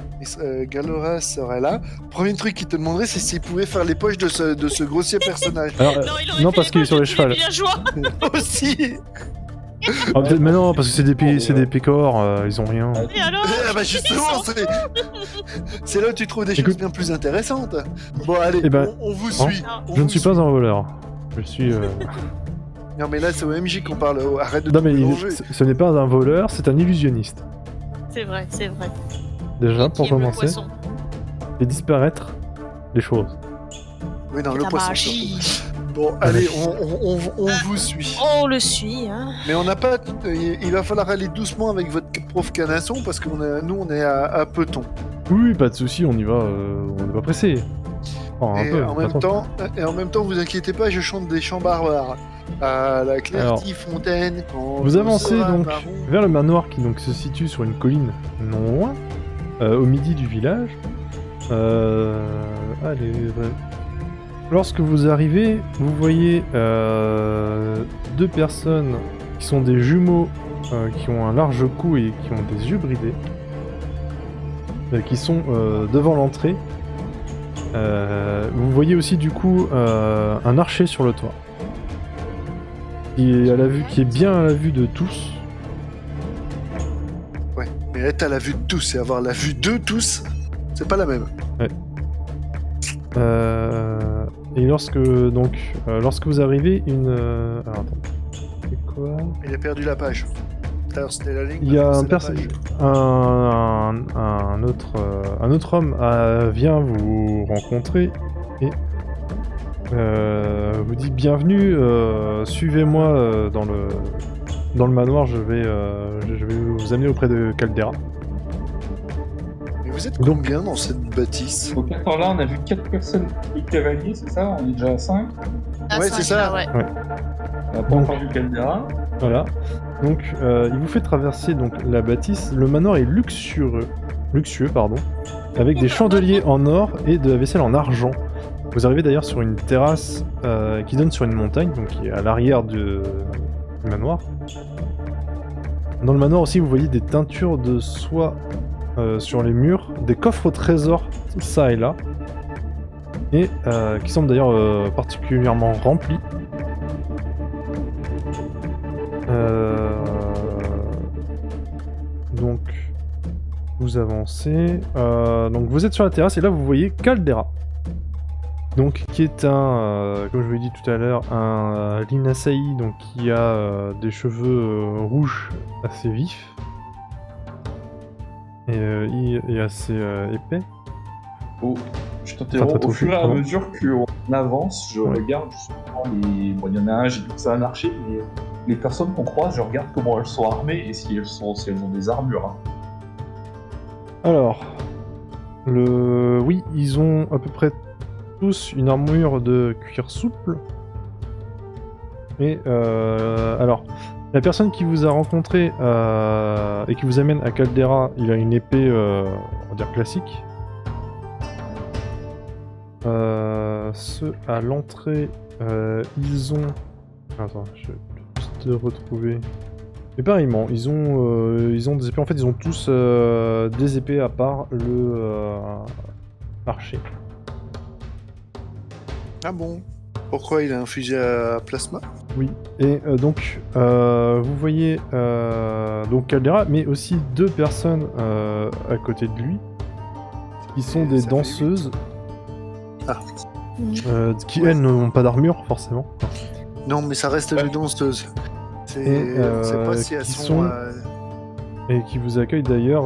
Galora serait là. Premier truc qu'il te demanderait, c'est s'il pouvait faire les poches de ce grossier personnage. Alors, Non, il aurait non, fait parce les qu'il est poches sur de les tous chevals. villageois. Aussi. Mais non, parce que c'est des pécores, ils ont rien. Et alors Ah bah justement, c'est là où tu trouves des Écoute. choses bien plus intéressantes. Bon, allez, Eh ben, on vous hein, suit. Non, On Je ne vous suis suit. pas un voleur. Je suis. Non, mais là, c'est au MJ qu'on parle. Oh, arrête de Non, te mais mélanger. ce n'est pas un voleur, c'est un illusionniste. c'est vrai, c'est vrai. Déjà, Qui pour aime le commencer, poisson. fait disparaître les choses. Oui, non, C'est le la poisson. magie. surtout. Bon, allez, on vous suit. On le suit, hein. Mais on n'a pas. Il va falloir aller doucement avec votre prof canasson parce que nous, on est à Peton. Oui, pas de souci, on y va, on n'est pas pressé. Enfin, un Et peu, en pas même trop. temps, vous inquiétez pas, je chante des chants barbares. À la Clerty-Fontaine. Vous avancez donc vers le manoir qui donc se situe sur une colline non loin, au midi du village. Allez, ouais. Lorsque vous arrivez, vous voyez deux personnes qui sont des jumeaux qui ont un large cou et qui ont des yeux bridés. qui sont devant l'entrée. Vous voyez aussi du coup un archer sur le toit qui est bien à la vue de tous. Ouais, mais être à la vue de tous et avoir la vue de tous, c'est pas la même. Ouais. Et lorsque vous arrivez, alors attends, c'est quoi? Il a perdu la page. Tout à l'heure, c'était la ligne. Il y a c'est la page. un autre homme vient vous rencontrer et vous dit bienvenue, suivez-moi dans le manoir, je vais vous amener auprès de Caldera. Mais vous êtes Donc- combien dans cette bâtisse? Donc attends, là on a vu 4 personnes et cavaliers, c'est ça? On est déjà à 5. Ah, Ouais, ça, c'est ça. ouais. On n'a pas encore vu Caldera. Voilà. Donc il vous fait traverser donc la bâtisse. Le manoir est luxueux, avec des chandeliers en or et de la vaisselle en argent. Vous arrivez d'ailleurs sur une terrasse qui donne sur une montagne, donc qui est à l'arrière du manoir. Dans le manoir aussi, vous voyez des teintures de soie sur les murs, des coffres au trésor ça et là, et qui semblent d'ailleurs particulièrement remplis. Donc vous avancez, donc vous êtes sur la terrasse et là vous voyez Caldera, donc qui est comme je vous l'ai dit tout à l'heure, un Linasai, donc qui a des cheveux rouges assez vifs et il est assez épais. Oh, je Enfin, t'interromps. t'as Au tout fur et fait, à pardon. mesure qu'on avance, je Ouais. regarde justement les. Bon, il y en a un, j'ai vu que c'est un archer, mais les personnes qu'on croise, je regarde comment elles sont armées et si elles ont des armures. Hein. Alors, oui, ils ont à peu près tous une armure de cuir souple. Et alors, la personne qui vous a rencontré et qui vous amène à Caldera, il a une épée, on va dire classique. Ceux à l'entrée, ils ont... Attends, je vais juste te retrouver... Et pareillement, ils ont des épées. En fait, ils ont tous des épées à part le archer. Ah bon? Pourquoi il a un fusil à plasma? Oui. Et donc, vous voyez donc Caldera, mais aussi deux personnes à côté de lui, qui sont Et des ça fait danseuses, Ah. qui elles n'ont pas d'armure forcément. Non, mais ça reste des danseuses. Et, On sait pas si elles qui sont... sont- Et qui vous accueillent d'ailleurs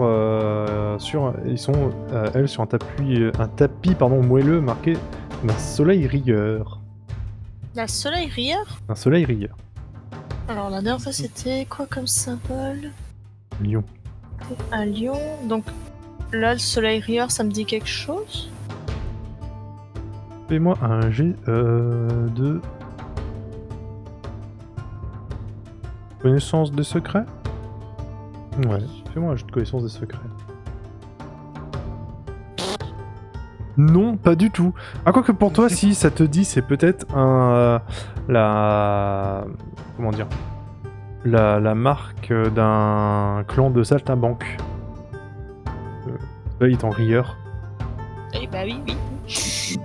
ils sont elles sur un tapis moelleux marqué d'un soleil rieur. La soleil rieur. Un soleil rieur. Alors la dernière fois c'était quoi comme symbole? Lion. Un lion. Donc là le soleil rieur ça me dit quelque chose? Fais-moi un jet de connaissance des secrets. Ouais, fais-moi un jet de connaissance des secrets. Non, pas du tout. Ah, quoique pour toi, si ça te dit, c'est peut-être comment dire, la marque d'un clan de saltimbanque. Là, il est en rieur. Eh bah oui.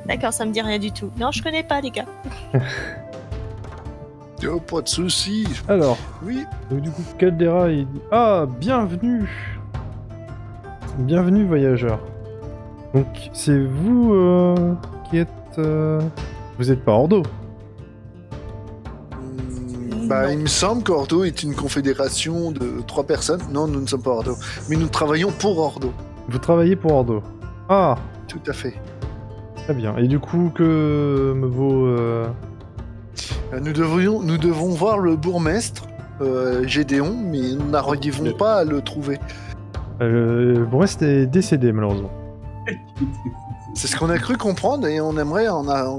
D'accord, ça me dit rien du tout. Non, je connais pas les gars. Oh, pas de soucis. Alors, Oui. donc du coup, Caldera, il dit « Ah, bienvenue! Bienvenue, voyageur. Donc, c'est vous qui êtes... Vous êtes pas Ordo. Bah, Non. il me semble qu'Ordo est une confédération de 3 personnes. Non, nous ne sommes pas Ordo. Mais nous travaillons pour Ordo. Vous travaillez pour Ordo. Ah, Tout à fait. très bien. Et du coup, que me vaut... Nous devons voir le bourgmestre, Gédéon, mais nous n'arrivons pas à le trouver. Le bourgmestre est décédé, malheureusement. C'est ce qu'on a cru comprendre et on aimerait en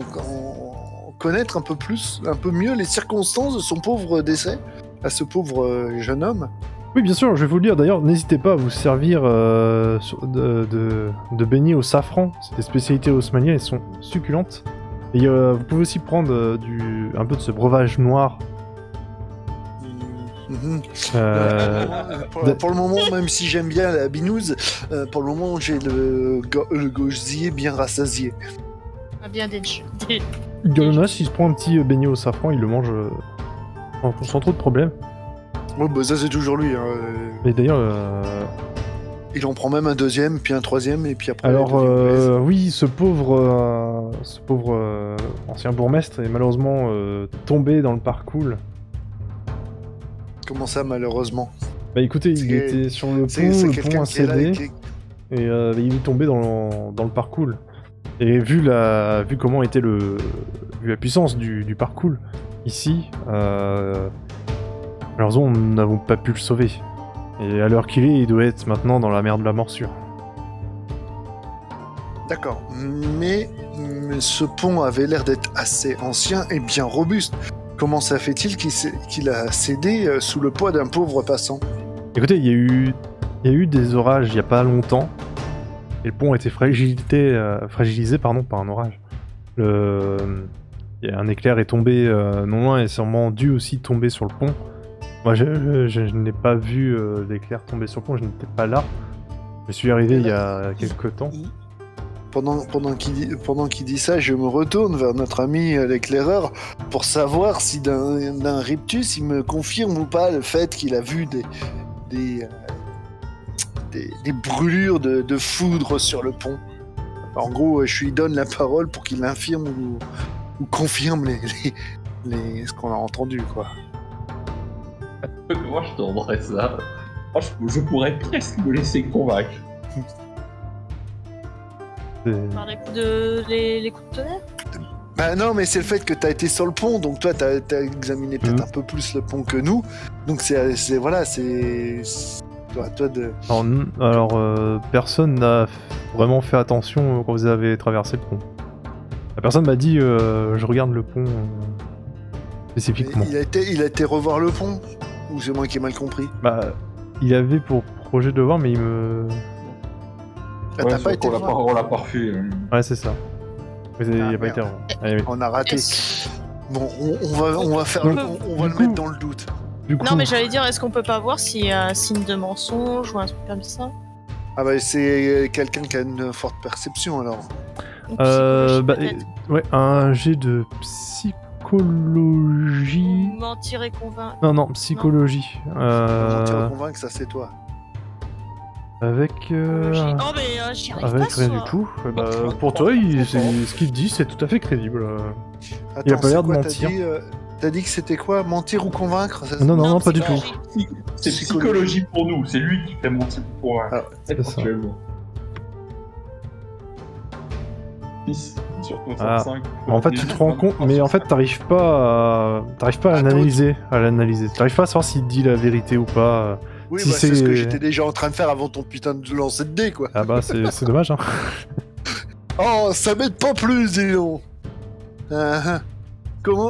connaître un peu mieux les circonstances de son pauvre décès, à ce pauvre jeune homme. Oui, bien sûr, je vais vous le dire. D'ailleurs, n'hésitez pas à vous servir de beignets au safran. C'est des spécialités haussmanniennes, elles sont succulentes. Et vous pouvez aussi prendre un peu de ce breuvage noir. Mhm. Pour le moment, même si j'aime bien la binouse, pour le moment, j'ai le gosier bien rassasié. Ah, bien des... Galonas, il se prend un petit beignet au safran, il le mange sans trop de problème. Ouais, bah ça c'est toujours lui. Hein. Et d'ailleurs... Il en prend même un deuxième, puis un troisième, et puis après... Alors, oui, ce pauvre ancien bourgmestre est malheureusement tombé dans le parcours. Comment ça, malheureusement? Bah écoutez, il C'est- était sur le pont, C'est le pont quelqu'un a qui est là et cédé, qui... et il est tombé dans le parcours. Et vu comment était vu la puissance du parcours ici, malheureusement nous n'avons pas pu le sauver. Et à l'heure qu'il est, il doit être maintenant dans la mer de la morsure. D'accord. Mais ce pont avait l'air d'être assez ancien et bien robuste. Comment ça fait-il qu'il a cédé sous le poids d'un pauvre passant? Écoutez, il y a eu des orages il y a pas longtemps, et le pont a été fragilisé par un orage. Un éclair est tombé non loin et sûrement dû aussi tomber sur le pont. Moi, je n'ai pas vu l'éclair tomber sur le pont, je n'étais pas là. Je suis arrivé il y a quelques temps. Pendant qu'il dit ça, je me retourne vers notre ami l'éclaireur pour savoir si d'un rictus, il me confirme ou pas le fait qu'il a vu des brûlures de foudre sur le pont. En gros, je lui donne la parole pour qu'il infirme ou confirme ce qu'on a entendu, quoi. Moi, je tendrais ça. Moi, je pourrais presque me laisser convaincre. Par les coups les coups de tonnerre. Bah non, mais c'est le fait que t'as été sur le pont, donc toi t'as examiné peut-être un peu plus le pont que nous, donc c'est toi de... Alors, personne n'a vraiment fait attention quand vous avez traversé le pont. La personne m'a dit, je regarde le pont spécifiquement. Il a été revoir le pont, ou c'est moi qui ai mal compris? Bah, il avait pour projet de le voir, mais il me... Ah, t'as pas été on voir? l'a pas refait. Ouais, c'est ça. Mais il a pas merde. été revoir. Allez, oui. On a raté. Est-ce- Bon, on va faire, Du on va le coup- mettre dans le doute. Du coup, Non, mais j'allais dire, est-ce qu'on peut pas voir s'il y a un signe de mensonge ou un truc comme ça? Ah bah c'est quelqu'un qui a une forte perception alors. Ou psychologie, bah, peut-être. ouais, un jet de psychologie... Mentir et convaincre. Non, psychologie. Mentir à convaincre, ça c'est toi. Avec... Oh, mais j'y arrive avec pas, rien ça. du tout. Bah, pour toi, ce qu'il dit, c'est tout à fait crédible. Attends, Il a pas l'air c'est de quoi, mentir. T'as dit que c'était quoi? Mentir ou convaincre? Ça, Non, pas du tout. psychologie. C'est psychologie pour nous, c'est lui qui fait mentir pour convaincre. C'est ça. Éventuellement. 6 sur Ah. 65. En fait, tu te rends compte, mais en fait, t'arrives pas à l'analyser. T'arrives pas à savoir s'il dit la vérité ou pas. oui, si bah, c'est ce c'est- que j'étais déjà en train de faire avant ton putain de lancer de dés quoi. Ah bah, c'est dommage, hein. Oh, ça m'aide pas plus, dis donc.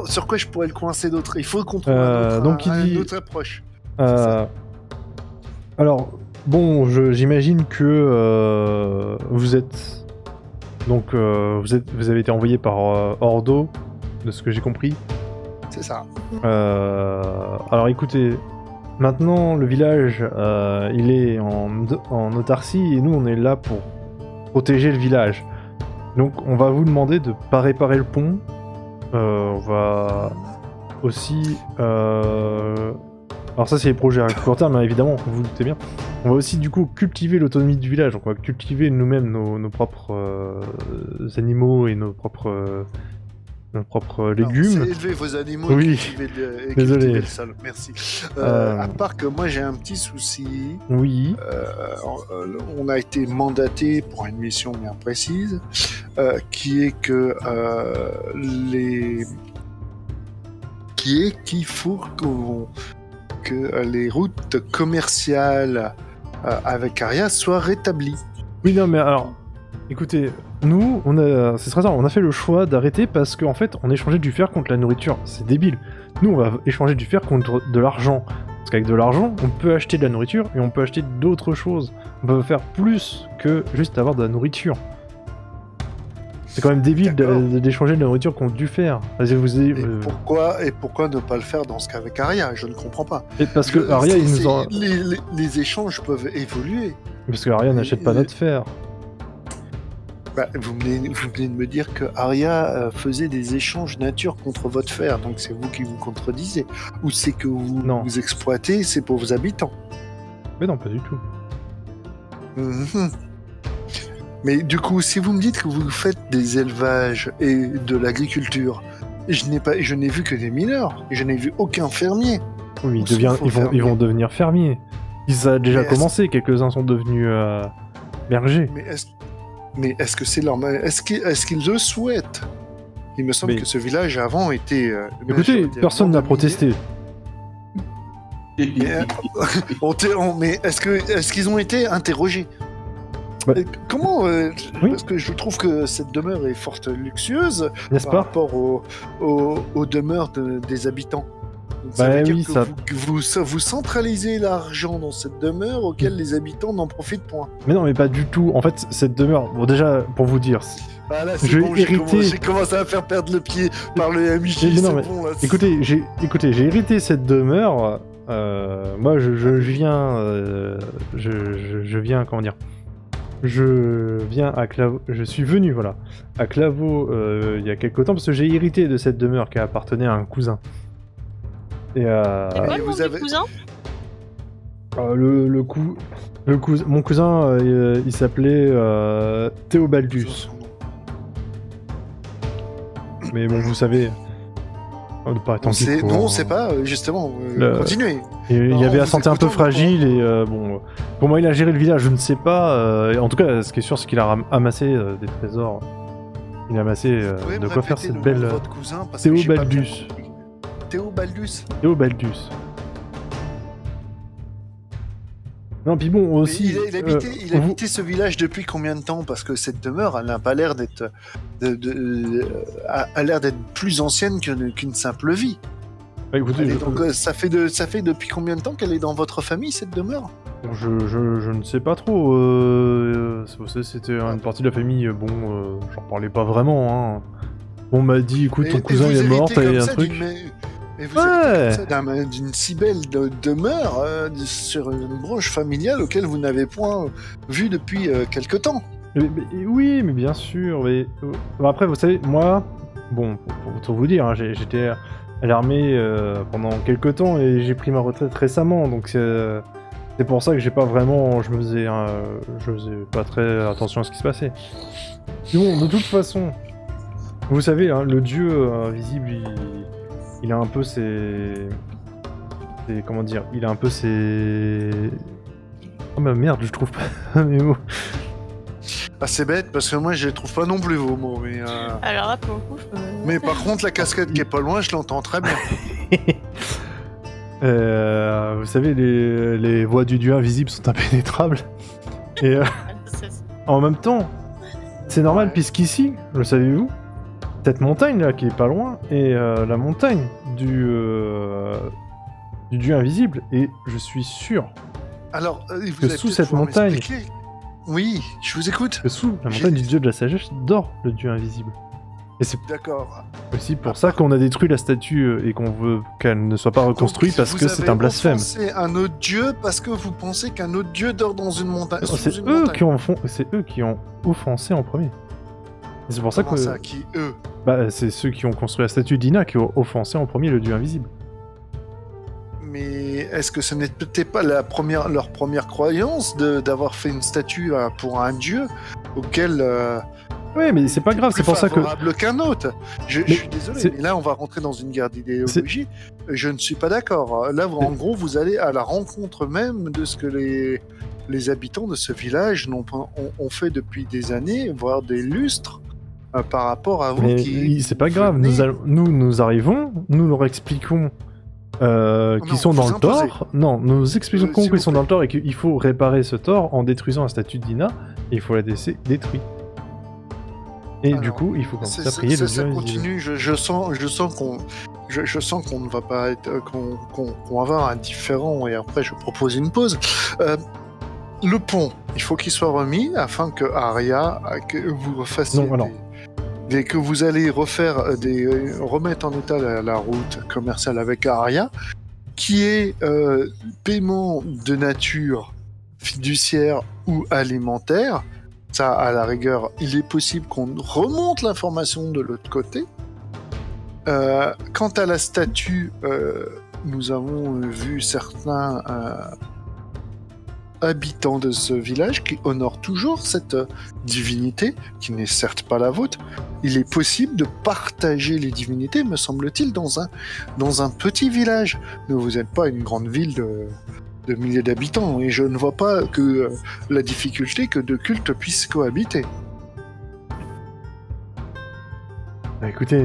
Sur quoi je pourrais le coincer d'autre? Il faut qu'on trouve donc il dit- une autre approche. Alors, bon, j'imagine que vous êtes... Donc, vous avez été envoyé par Ordo, de ce que j'ai compris. C'est ça. Alors écoutez, maintenant le village il est en autarcie et nous on est là pour protéger le village. Donc on va vous demander de pas réparer le pont. On va aussi... Alors ça c'est les projets à court terme, hein, évidemment, vous vous doutez bien. On va aussi du coup cultiver l'autonomie du village. Donc on va cultiver nous-mêmes nos propres animaux et nos propres légumes. Alors, c'est élever vos animaux Oui. et cultiver et Désolé. cultiver le sol. Merci. À part que moi j'ai un petit souci. Oui. On a été mandaté pour une mission bien précise, qui est que qu'il faut que les routes commerciales avec Aria soient rétablies. Oui, non, mais alors, écoutez, nous, c'est très simple, on a fait le choix d'arrêter parce qu'en fait, on échangeait du fer contre la nourriture. C'est débile. Nous, on va échanger du fer contre de l'argent. Parce qu'avec de l'argent, on peut acheter de la nourriture et on peut acheter d'autres choses. On peut faire plus que juste avoir de la nourriture. C'est quand même débile d'échanger de la nourriture contre du fer. Pourquoi ne pas le faire dans ce cas avec Arya? Je ne comprends pas. Et parce que Arya, ils nous ont... Les échanges peuvent évoluer. Parce que Arya n'achète pas notre fer. Bah, vous venez de me dire que Arya faisait des échanges nature contre votre fer, donc c'est vous qui vous contredisez. Ou c'est que vous exploitez ces pauvres habitants? Mais non, pas du tout. Mm-hmm. Mais du coup, si vous me dites que vous faites des élevages et de l'agriculture, je n'ai vu que des mineurs, et je n'ai vu aucun fermier. Oui, ils vont devenir fermiers. Ça a déjà commencé, quelques-uns sont devenus bergers. Mais est-ce que c'est leur... Est-ce qu'ils le souhaitent? Il me semble que ce village avant était... Écoutez, personne n'a protesté. Mais est-ce qu'ils ont été interrogés? Comment Parce que je trouve que cette demeure est fort luxueuse par rapport aux demeures des habitants. Donc, ça veut dire que vous centralisez l'argent dans cette demeure auquel les habitants n'en profitent point. Mais non, mais pas du tout. En fait, cette demeure... Bon, déjà, pour vous dire... Là, j'ai commencé à faire perdre le pied par le MJ, Écoutez, j'ai hérité cette demeure... moi, je viens, comment dire... Je suis venu, voilà, à Claveau il y a quelque temps, parce que j'ai hérité de cette demeure qui appartenait à un cousin. Et c'est quoi le nom du cousin? Mon cousin, il s'appelait Théobaldus. Mais bon, vous savez... Non, c'est pas, justement, continuez. Il y avait la santé un peu fragile et bon, comment il a géré le village, je ne sais pas. En tout cas, ce qui est sûr, c'est qu'il a amassé des trésors. Il a amassé de quoi faire cette belle... Théobaldus. Théobaldus. Non, puis bon, aussi... Il habitait ce village depuis combien de temps? Parce que cette demeure, elle n'a pas l'air d'être... a l'air d'être plus ancienne qu'une simple vie. Bah, écoutez, donc, ça fait depuis combien de temps qu'elle est dans votre famille, cette demeure? Je ne sais pas trop. C'était une partie de la famille, j'en parlais pas vraiment. Hein. On m'a dit, écoute, ton cousin il est mort, t'as un truc... Mais vous avez d'une si belle demeure sur une branche familiale auquel vous n'avez point vu depuis quelque temps. Oui, mais bien sûr. Mais... après, vous savez, moi, pour tout vous dire, hein, j'étais à l'armée pendant quelques temps et j'ai pris ma retraite récemment, donc c'est pour ça que j'ai pas vraiment, je faisais pas très attention à ce qui se passait. Mais bon, de toute façon, vous savez, hein, le dieu invisible, il a un peu comment dire, il a un peu ses... Oh ma merde, je trouve pas mes mots. Ah, c'est bête, parce que moi je les trouve pas non plus vos mots, mais... Alors là, pour le coup, Mais par contre, la casquette qui est pas loin, je l'entends très bien. Vous savez, les voies du dieu invisible sont impénétrables. Et en même temps, c'est normal, puisqu'ici, le savez-vous, cette montagne là qui est pas loin est la montagne du dieu invisible, et je suis sûr alors, que sous cette montagne, oui, je vous écoute. Que sous la montagne du dieu de la sagesse dort le dieu invisible. Et c'est aussi pour ça qu'on a détruit la statue et qu'on veut qu'elle ne soit pas reconstruite, parce que c'est un blasphème. C'est un autre dieu parce que vous pensez qu'un autre dieu dort dans une montagne. C'est eux qui ont offensé en premier. Et c'est pour ça que... ça, qui eux? Bah, c'est ceux qui ont construit la statue d'Ina qui ont offensé en premier le dieu invisible. Mais est-ce que ce n'était pas leur première croyance d'avoir fait une statue pour un dieu auquel... Oui, mais c'est pas grave, c'est pour ça que... favorable qu'un autre. Je suis désolé, mais là on va rentrer dans une guerre d'idéologie. Je ne suis pas d'accord. Là, en gros, vous allez à la rencontre même de ce que les habitants de ce village ont fait depuis des années, voire des lustres, par rapport à vous. Mais c'est pas grave, nous arrivons, nous leur expliquons qu'ils sont dans le tort. Non, nous expliquons qu'ils sont dans le tort et qu'il faut réparer ce tort en détruisant la statue d'Ina, et il faut la laisser détruite. Et alors, du coup, il faut commencer à prier le dieu. Ça continue. Je sens qu'on ne va pas être, qu'on va avoir un différent, et après je propose une pause. Le pont, il faut qu'il soit remis afin que Arya, que vous fassiez. Non, alors, dès que vous allez remettre en état la route commerciale avec Aria, qui est paiement de nature fiduciaire ou alimentaire, ça, à la rigueur, il est possible qu'on remonte l'information de l'autre côté. Quant à la statue, nous avons vu certains habitants de ce village qui honorent toujours cette divinité, qui n'est certes pas la vôtre. Il est possible de partager les divinités, me semble-t-il, dans un petit village. Mais vous n'êtes pas une grande ville de milliers d'habitants, et je ne vois pas que la difficulté que deux cultes puissent cohabiter. Bah, écoutez,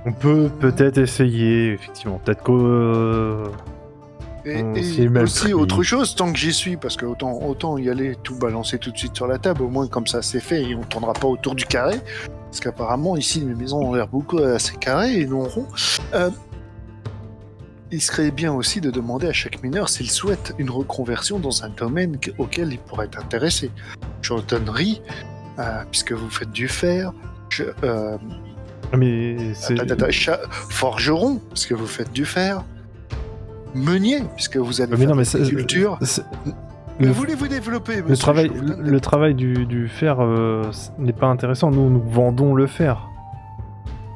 on peut peut-être essayer, effectivement. Peut-être qu'on Et aussi autre chose, tant que j'y suis, parce que autant y aller tout balancer tout de suite sur la table, au moins comme ça c'est fait et on ne tournera pas autour du carré, parce qu'apparemment ici les maisons ont l'air beaucoup assez carrées et non ronds. Il serait bien aussi de demander à chaque mineur s'il souhaite une reconversion dans un domaine auquel il pourrait être intéressé. Chantonnerie, puisque vous faites du fer, mais c'est... forgeron, puisque vous faites du fer, meunier, puisque vous allez faire de l'agriculture. Mais voulez-vous développer, monsieur? Le travail du fer n'est pas intéressant. Nous vendons le fer.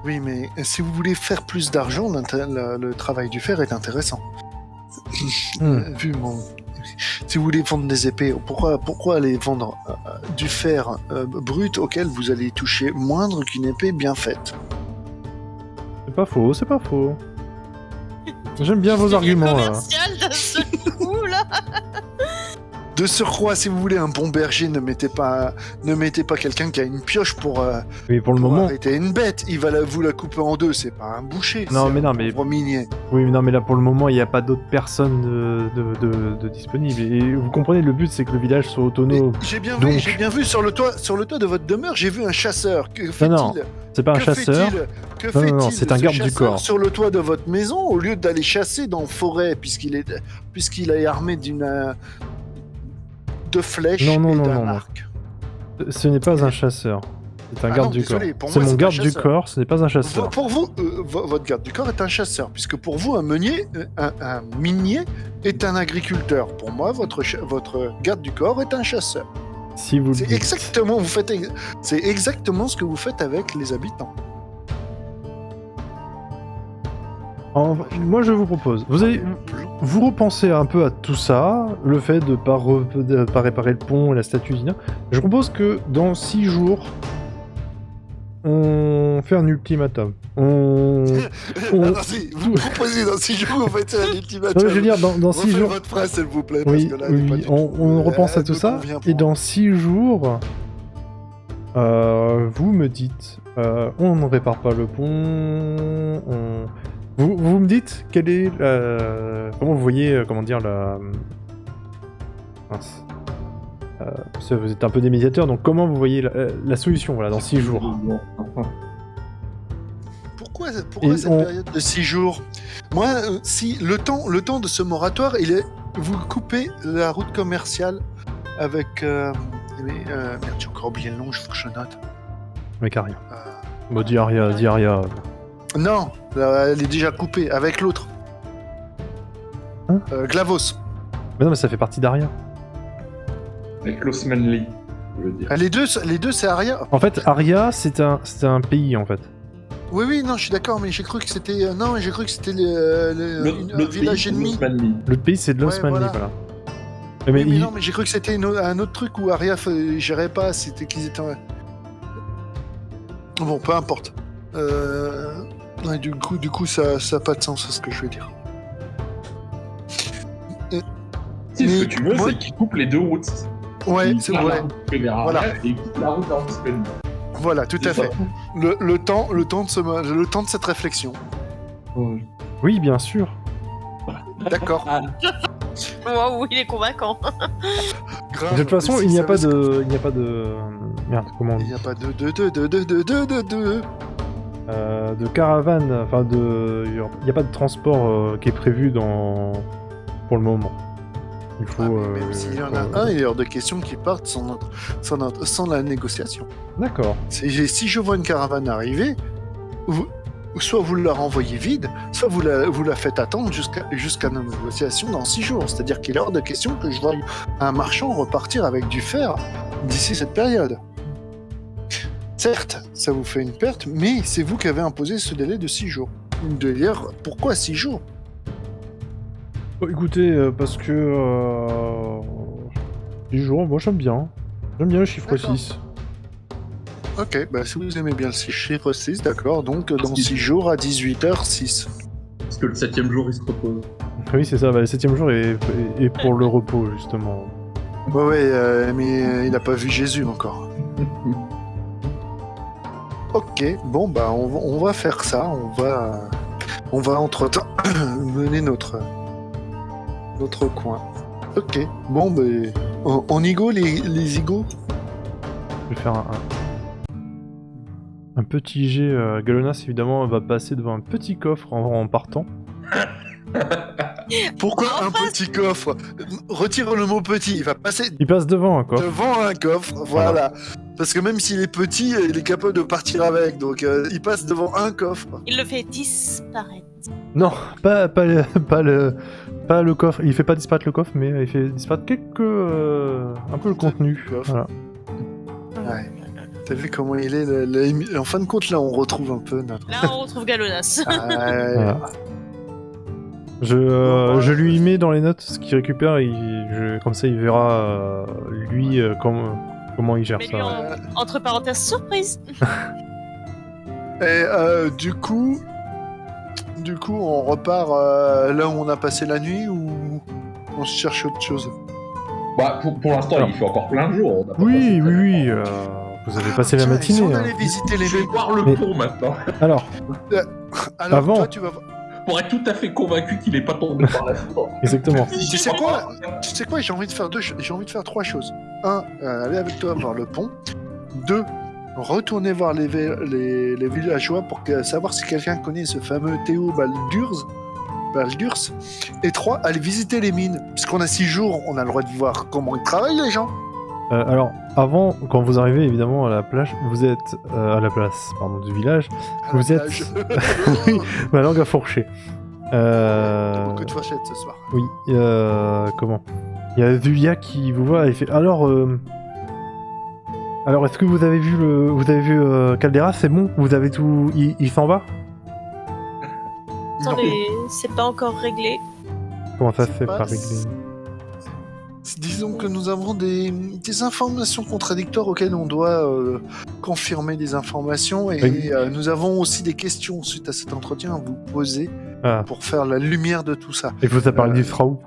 Oui, mais si vous voulez faire plus d'argent, le travail du fer est intéressant. Vu mon... Si vous voulez vendre des épées, pourquoi aller vendre du fer brut auquel vous allez toucher moindre qu'une épée bien faite? C'est pas faux, c'est pas faux. J'aime bien vos arguments là. D'un seul coup, là. De surcroît, si vous voulez un bon berger, ne mettez pas quelqu'un qui a une pioche pour moment arrêter une bête. Il va vous la couper en deux. C'est pas un boucher. Non, mais minier. Oui, mais non, mais là pour le moment, il n'y a pas d'autres personnes de disponibles. Et vous comprenez, le but c'est que le village soit autonome. J'ai bien vu sur le toit de votre demeure, j'ai vu un chasseur. Que fait-il? Non, c'est pas un chasseur. Non, c'est un garde du corps. Sur le toit de votre maison, au lieu d'aller chasser dans la forêt, puisqu'il est armé de flèches et d'un arc. Ce n'est pas un chasseur. C'est un garde du corps. C'est mon garde du corps, ce n'est pas un chasseur. Pour vous, votre garde du corps est un chasseur, puisque pour vous, un minier est un agriculteur. Pour moi, votre garde du corps est un chasseur. Si vous c'est exactement ce que vous faites avec les habitants. Moi, je vous propose, vous repensez un peu à tout ça, le fait de pas réparer le pont et la statue d'Ina. Je propose que dans 6 jours, on fait un ultimatum. Vous proposez dans 6 jours, vous faites un ultimatum. Je veux dire, dans 6 jours... votre phrase, s'il vous plaît. Oui, parce que là, on repense à tout ça, et dans 6 jours, vous me dites, on ne répare pas le pont, Vous me dites quelle est comment vous voyez, mince. Vous êtes un peu des médiateurs, donc comment vous voyez la solution, voilà, dans 6 jours? Pourquoi cette période de 6 jours? Moi, si le temps de ce moratoire, vous coupez la route commerciale avec... merde, j'ai encore oublié le nom, il faut que je note. Avec Aria. Dis Aria. Non, elle est déjà coupée avec l'autre. Hein? Glavos. Mais non, mais ça fait partie d'Aria. Avec l'Osmanli, je veux dire. Les deux, c'est Aria. En fait, Aria, c'est un pays, en fait. Oui, non, je suis d'accord, mais j'ai cru que c'était... un village ennemi. L'autre pays, c'est de l'Osmanli, voilà. Mais non, mais j'ai cru que c'était un autre truc où Aria gérait pas, c'était qu'ils étaient... Bon, peu importe. Ouais, du coup, ça n'a pas de sens, c'est ce que je veux dire. Si ce que tu veux, c'est qu'ils coupent les deux routes. Ouais, c'est vrai. Voilà. Et ils coupent la route vers Osmanli. Voilà, tout à fait. Le temps de cette réflexion. Oui, bien sûr. D'accord. Waouh, il est convaincant. Grave, de toute façon, il n'y a pas de... Merde, comment on dit? Il n'y a pas de caravane, enfin il n'y a pas de transport qui est prévu pour le moment. Il faut. Mais même s'il y en a un, il est hors de question qu'il parte sans la négociation. D'accord. Si je vois une caravane arriver, soit vous la renvoyez vide, soit vous la faites attendre jusqu'à nos négociations dans 6 jours. C'est-à-dire qu'il est hors de question que je voie un marchand repartir avec du fer d'ici cette période. Certes, ça vous fait une perte, mais c'est vous qui avez imposé ce délai de 6 jours. D'ailleurs, pourquoi 6 jours? Écoutez, parce que. 10 jours, moi j'aime bien. J'aime bien le chiffre D'accord. 6. Ok, bah si vous aimez bien le chiffre 6, d'accord, donc dans 6 jours à 18h, 6. Parce que le 7ème jour, il se repose. Oui, c'est ça, le 7ème jour est pour le repos, justement. Ouais, mais il n'a pas vu Jésus encore. Ok, bon bah on va faire ça, on va entre-temps mener notre coin. Ok, bon bah on y go les igos. Je vais faire un petit jet. Galonas, évidemment, va passer devant un petit coffre en partant. Pourquoi un Enfin, petit coffre? Retire le mot petit, il va passer Il passe devant un coffre. devant un coffre, voilà. Parce que même s'il est petit, il est capable de partir avec, donc il passe devant un coffre. il le fait disparaître. Non, pas le coffre. Il fait pas disparaître le coffre, mais il fait disparaître un peu le contenu. coffre. Voilà. Ouais. T'as vu comment il est en fin de compte, là, on retrouve un peu notre... Là, on retrouve Galonas. Voilà. Je lui mets dans les notes ce qu'il récupère, et comme ça il verra lui comment il gère Mais ça. lui, entre parenthèses, surprise. Et du coup, on repart là où on a passé la nuit, ou on se cherche autre chose? Bah, pour l'instant, Alors. il fait encore plein de jours. on a pas Oui, passé oui, très oui. longtemps. Vous avez passé la Tiens, et si matinée. on hein. allait visiter les Je vais villes. voir le Mais- pont maintenant. Alors, Alors, Avant. toi, tu vas voir. Pour être tout à fait convaincu qu'il est pas tombé par la foudre. exactement. Tu sais quoi, j'ai envie de faire 3 choses. 1, aller avec toi voir le pont. 2, retourner voir les villageois pour savoir si quelqu'un connaît ce fameux Théo Baldurs. Et 3, aller visiter les mines. Puisqu'on a 6 jours, on a le droit de voir comment ils travaillent, les gens. Alors, avant, quand vous arrivez évidemment à la plage, vous êtes à la place, pardon, du village. À Vous la êtes- plage. Oui, ma langue a fourché. Beaucoup de fourchettes ce soir. Oui, comment? Il y a Zulia qui vous voit et fait alors est-ce que vous avez vu Caldera, c'est bon? Vous avez tout, il s'en va? Attendez, c'est pas encore réglé. Comment ça C'est c'est pas- pas réglé? Disons que nous avons des informations contradictoires auxquelles on doit confirmer des informations, et Oui. nous avons aussi des questions suite à cet entretien à vous poser Ah, pour faire la lumière de tout ça. il vous a parlé du Sraou.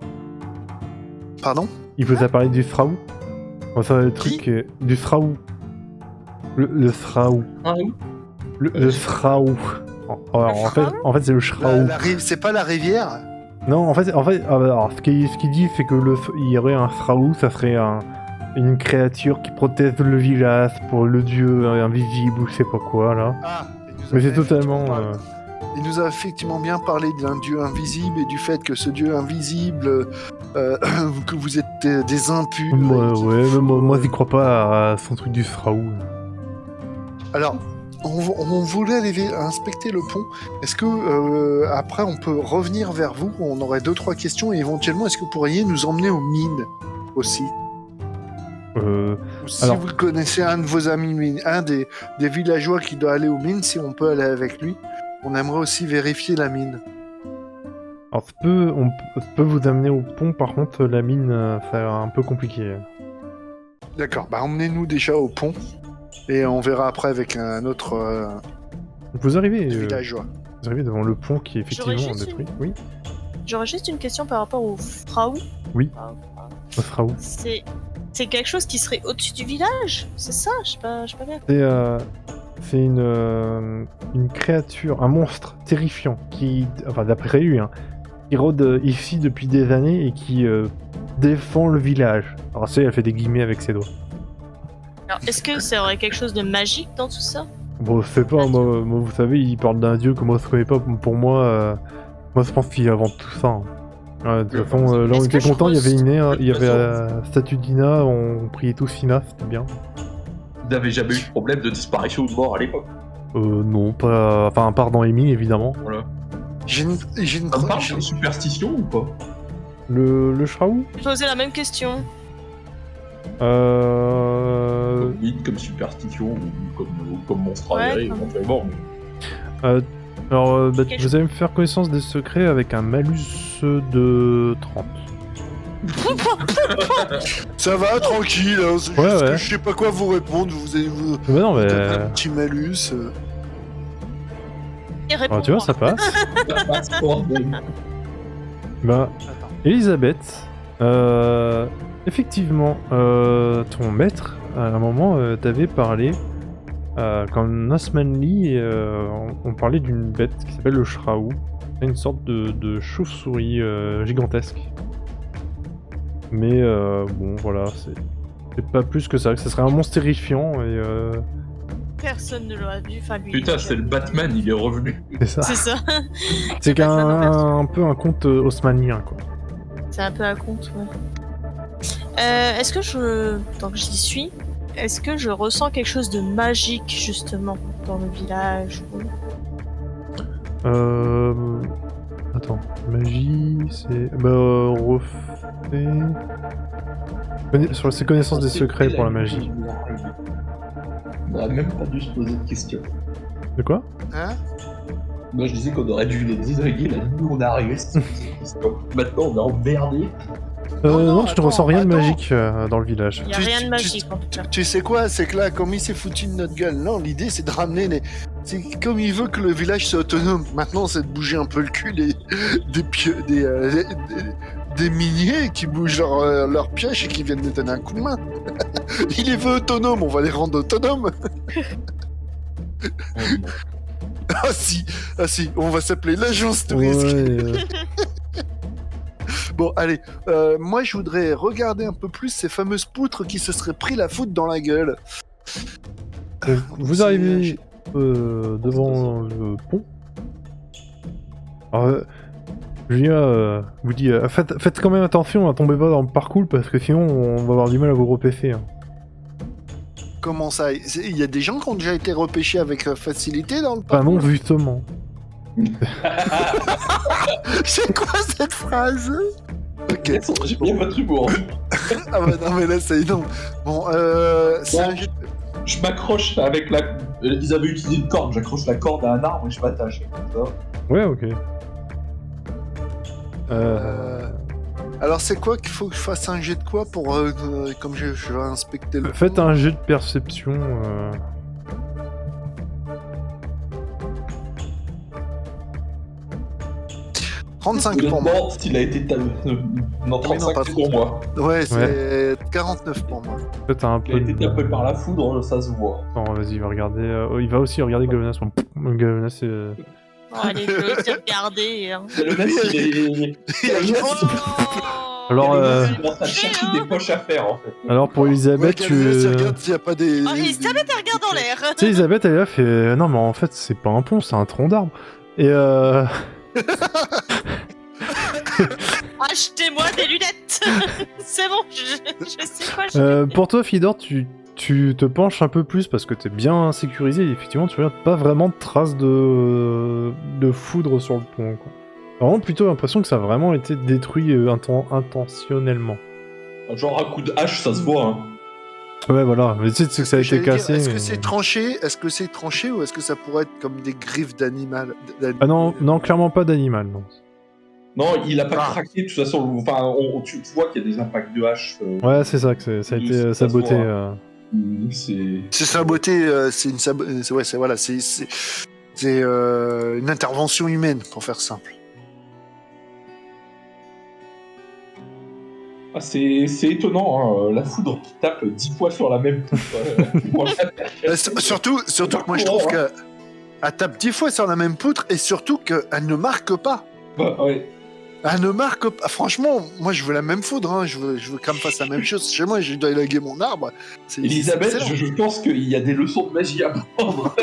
Pardon? Il vous a parlé du Sraou? Bon, ça, le Qui truc du Sraou. Le Sraou. Ah oui. Le Sraou. Alors, en fait, c'est le Sraou. C'est pas la rivière? Non, en fait, alors, ce qu'il dit, c'est que il y aurait un Sraou, ça serait une créature qui protège le village pour le dieu invisible ou je sais pas quoi là. Ah, il nous Mais c'est avait totalement. effectivement Il nous a effectivement bien parlé d'un dieu invisible et du fait que ce dieu invisible, que vous êtes des impurs. Ouais, mais moi j'y crois pas à son truc du Sraou. Alors, on voulait aller inspecter le pont. Est-ce que après on peut revenir vers vous? On aurait 2-3 questions, et éventuellement est-ce que vous pourriez nous emmener aux mines aussi? Ou si Alors- vous connaissez un de vos amis, un des villageois qui doit aller aux mines, si on peut aller avec lui, on aimerait aussi vérifier la mine. Alors on peut vous amener au pont, par contre la mine, ça a l'air un peu compliqué. D'accord, bah emmenez-nous déjà au pont, et on verra après avec un autre Vous arrivez villageois. devant le pont qui est effectivement J'aurais juste détruit. Oui, J'aurais juste une question par rapport au Frau. Oui. Frau. le Sraou. C'est quelque chose qui serait au-dessus du village? C'est ça? Je sais pas bien. C'est une créature, un monstre terrifiant qui, enfin d'après lui, hein, qui rôde ici depuis des années et qui défend le village. Alors ça, elle fait des guillemets avec ses doigts. Alors, est-ce que ça aurait quelque chose de magique dans tout ça? Bon, je sais pas, moi, vous savez, il parle d'un dieu que moi je connais pas. Pour moi, je pense qu'il invente tout ça. Hein. Ouais, de toute façon, là on Est-ce était que je content, il y avait ressens- Iné, il y avait De la statue d'Ina, on priait tous Ina, c'était bien. Vous n'avez jamais eu de problème de disparition ou de mort à l'époque. Non, pas... Enfin, à part dans Amy, évidemment. Voilà. J'ai une Ça me parle de superstition ou pas? Le Shraou Je posais la même question. Comme mythe, comme superstition ou comme monstre Ouais, avéré comme- éventuellement. Alors, Quelque vous allez me faire connaissance des secrets avec un malus de 30. Ça va, tranquille, hein, c'est Ouais, juste ouais. que je sais pas quoi vous répondre, vous Bah non, mais... un petit malus. Et réponds. tu vois, ça passe. Ça passe pour Bah, Attends. Elisabeth, effectivement, ton maître, à un moment, t'avait parlé, quand Nosmanli, on parlait d'une bête qui s'appelle le Shraou. C'est une sorte de chauve-souris gigantesque. Mais bon, voilà, c'est pas plus que ça. Ça serait un monstre terrifiant et Personne ne l'a vu. Enfin, lui. Putain, c'est le Batman, il est revenu. c'est ça. C'est ça. C'est Batman en version. un peu un conte haussmannien, quoi. C'est un peu un conte, ouais. Est-ce que tant que j'y suis, est-ce que je ressens quelque chose de magique, justement, dans le village Attends, magie, c'est... Bah, refait... Sur ses connaissances des secrets pour la magie. On aurait même pas dû se poser de questions. De quoi? Hein? Moi je disais qu'on aurait dû les désinguer la nuit où on est arrivé. Maintenant on est emmerdé. Non, tu ne attends, ressens rien de attends. magique dans le village. Il n'y a Tu- rien tu- de magique, en tout cas. Tu sais quoi, c'est que là, comme il s'est foutu de notre gueule, non, l'idée c'est de ramener les. C'est comme il veut que le village soit autonome. Maintenant, c'est de bouger un peu le cul des miniers qui bougent leur piège et qui viennent nous donner un coup de main. Il les veut autonomes, on va les rendre autonomes. Ah si, on va s'appeler l'agence de risque. Ouais, Bon, allez, moi je voudrais regarder un peu plus ces fameuses poutres qui se seraient pris la foudre dans la gueule. donc, vous C'est- arrivez devant le pont. Alors, Julia vous dit faites quand même attention, hein, tombez pas dans le parcours parce que sinon on va avoir du mal à vous repêcher. Hein. Comment ça? Il y a des gens qui ont déjà été repêchés avec facilité dans le Bah parcours. non, justement. C'est quoi cette phrase? Ok. J'ai bien votre humour. Ah bah non mais là c'est énorme. Bon, c'est un jet- Je m'accroche avec la. Ils avaient utilisé une corde, j'accroche la corde à un arbre et je m'attache. comme ça. Ouais, ok. Alors c'est quoi qu'il faut que je fasse un jet de quoi pour comme je vais inspecter le. Faites un jet de perception. 35 pour moi. Honnêtement, s'il a été non, 35 pas c'est pour moi. Ouais, c'est 49 pour moi. Faites un Il a peu été de... tapé par la foudre, ça se voit. Attends, vas-y, il va regarder. Il va aussi regarder Galvanas. Bon, Galvanas, c'est. Bon, allez, je vais aussi regarder. Hein. Le mec, il est. Oh Alors, Il commence à chercher des poches à faire en fait. Alors pour Elisabeth, Ouais, tu. regarde s'il y a pas des. Oh, Elisabeth, elle regarde en l'air. Tu sais, Elisabeth, elle est là, fait. Non, mais en fait, c'est pas un pont, c'est un tronc d'arbre. Et Achetez-moi des lunettes. C'est bon, je sais quoi. Je pour toi, Fidor, tu te penches un peu plus parce que t'es bien sécurisé. Et effectivement, tu regardes pas vraiment de traces de foudre sur le pont. Quoi. Vraiment plutôt l'impression que ça a vraiment été détruit intentionnellement. Genre un coup de hache, ça se voit. Hein. Ouais, voilà. Mais tu sais que ça a été J'allais dire, cassé. Est-ce mais- que c'est tranché? Est-ce que c'est tranché ou est-ce que ça pourrait être comme des griffes d'animal? Ah non, non, clairement pas d'animal, non. Non, il a pas Ah. craqué de toute façon. Enfin, tu vois qu'il y a des impacts de hache. Ouais, c'est ça, que ça a été Ça se saboté. voit. C'est. C'est saboté, c'est une ouais, c'est voilà, c'est une intervention humaine pour faire simple. Ah, c'est étonnant, hein, la foudre qui tape 10 fois sur la même poutre. Surtout que moi je trouve qu'elle tape 10 fois sur la même poutre et surtout qu'elle ne marque pas. Ouais. Elle ne marque pas. Franchement, moi je veux la même foudre, hein. Je veux qu'elle me fasse la même chose. Chez moi, je dois élaguer mon arbre. Elisabeth, c'est je pense qu'il y a des leçons de magie à prendre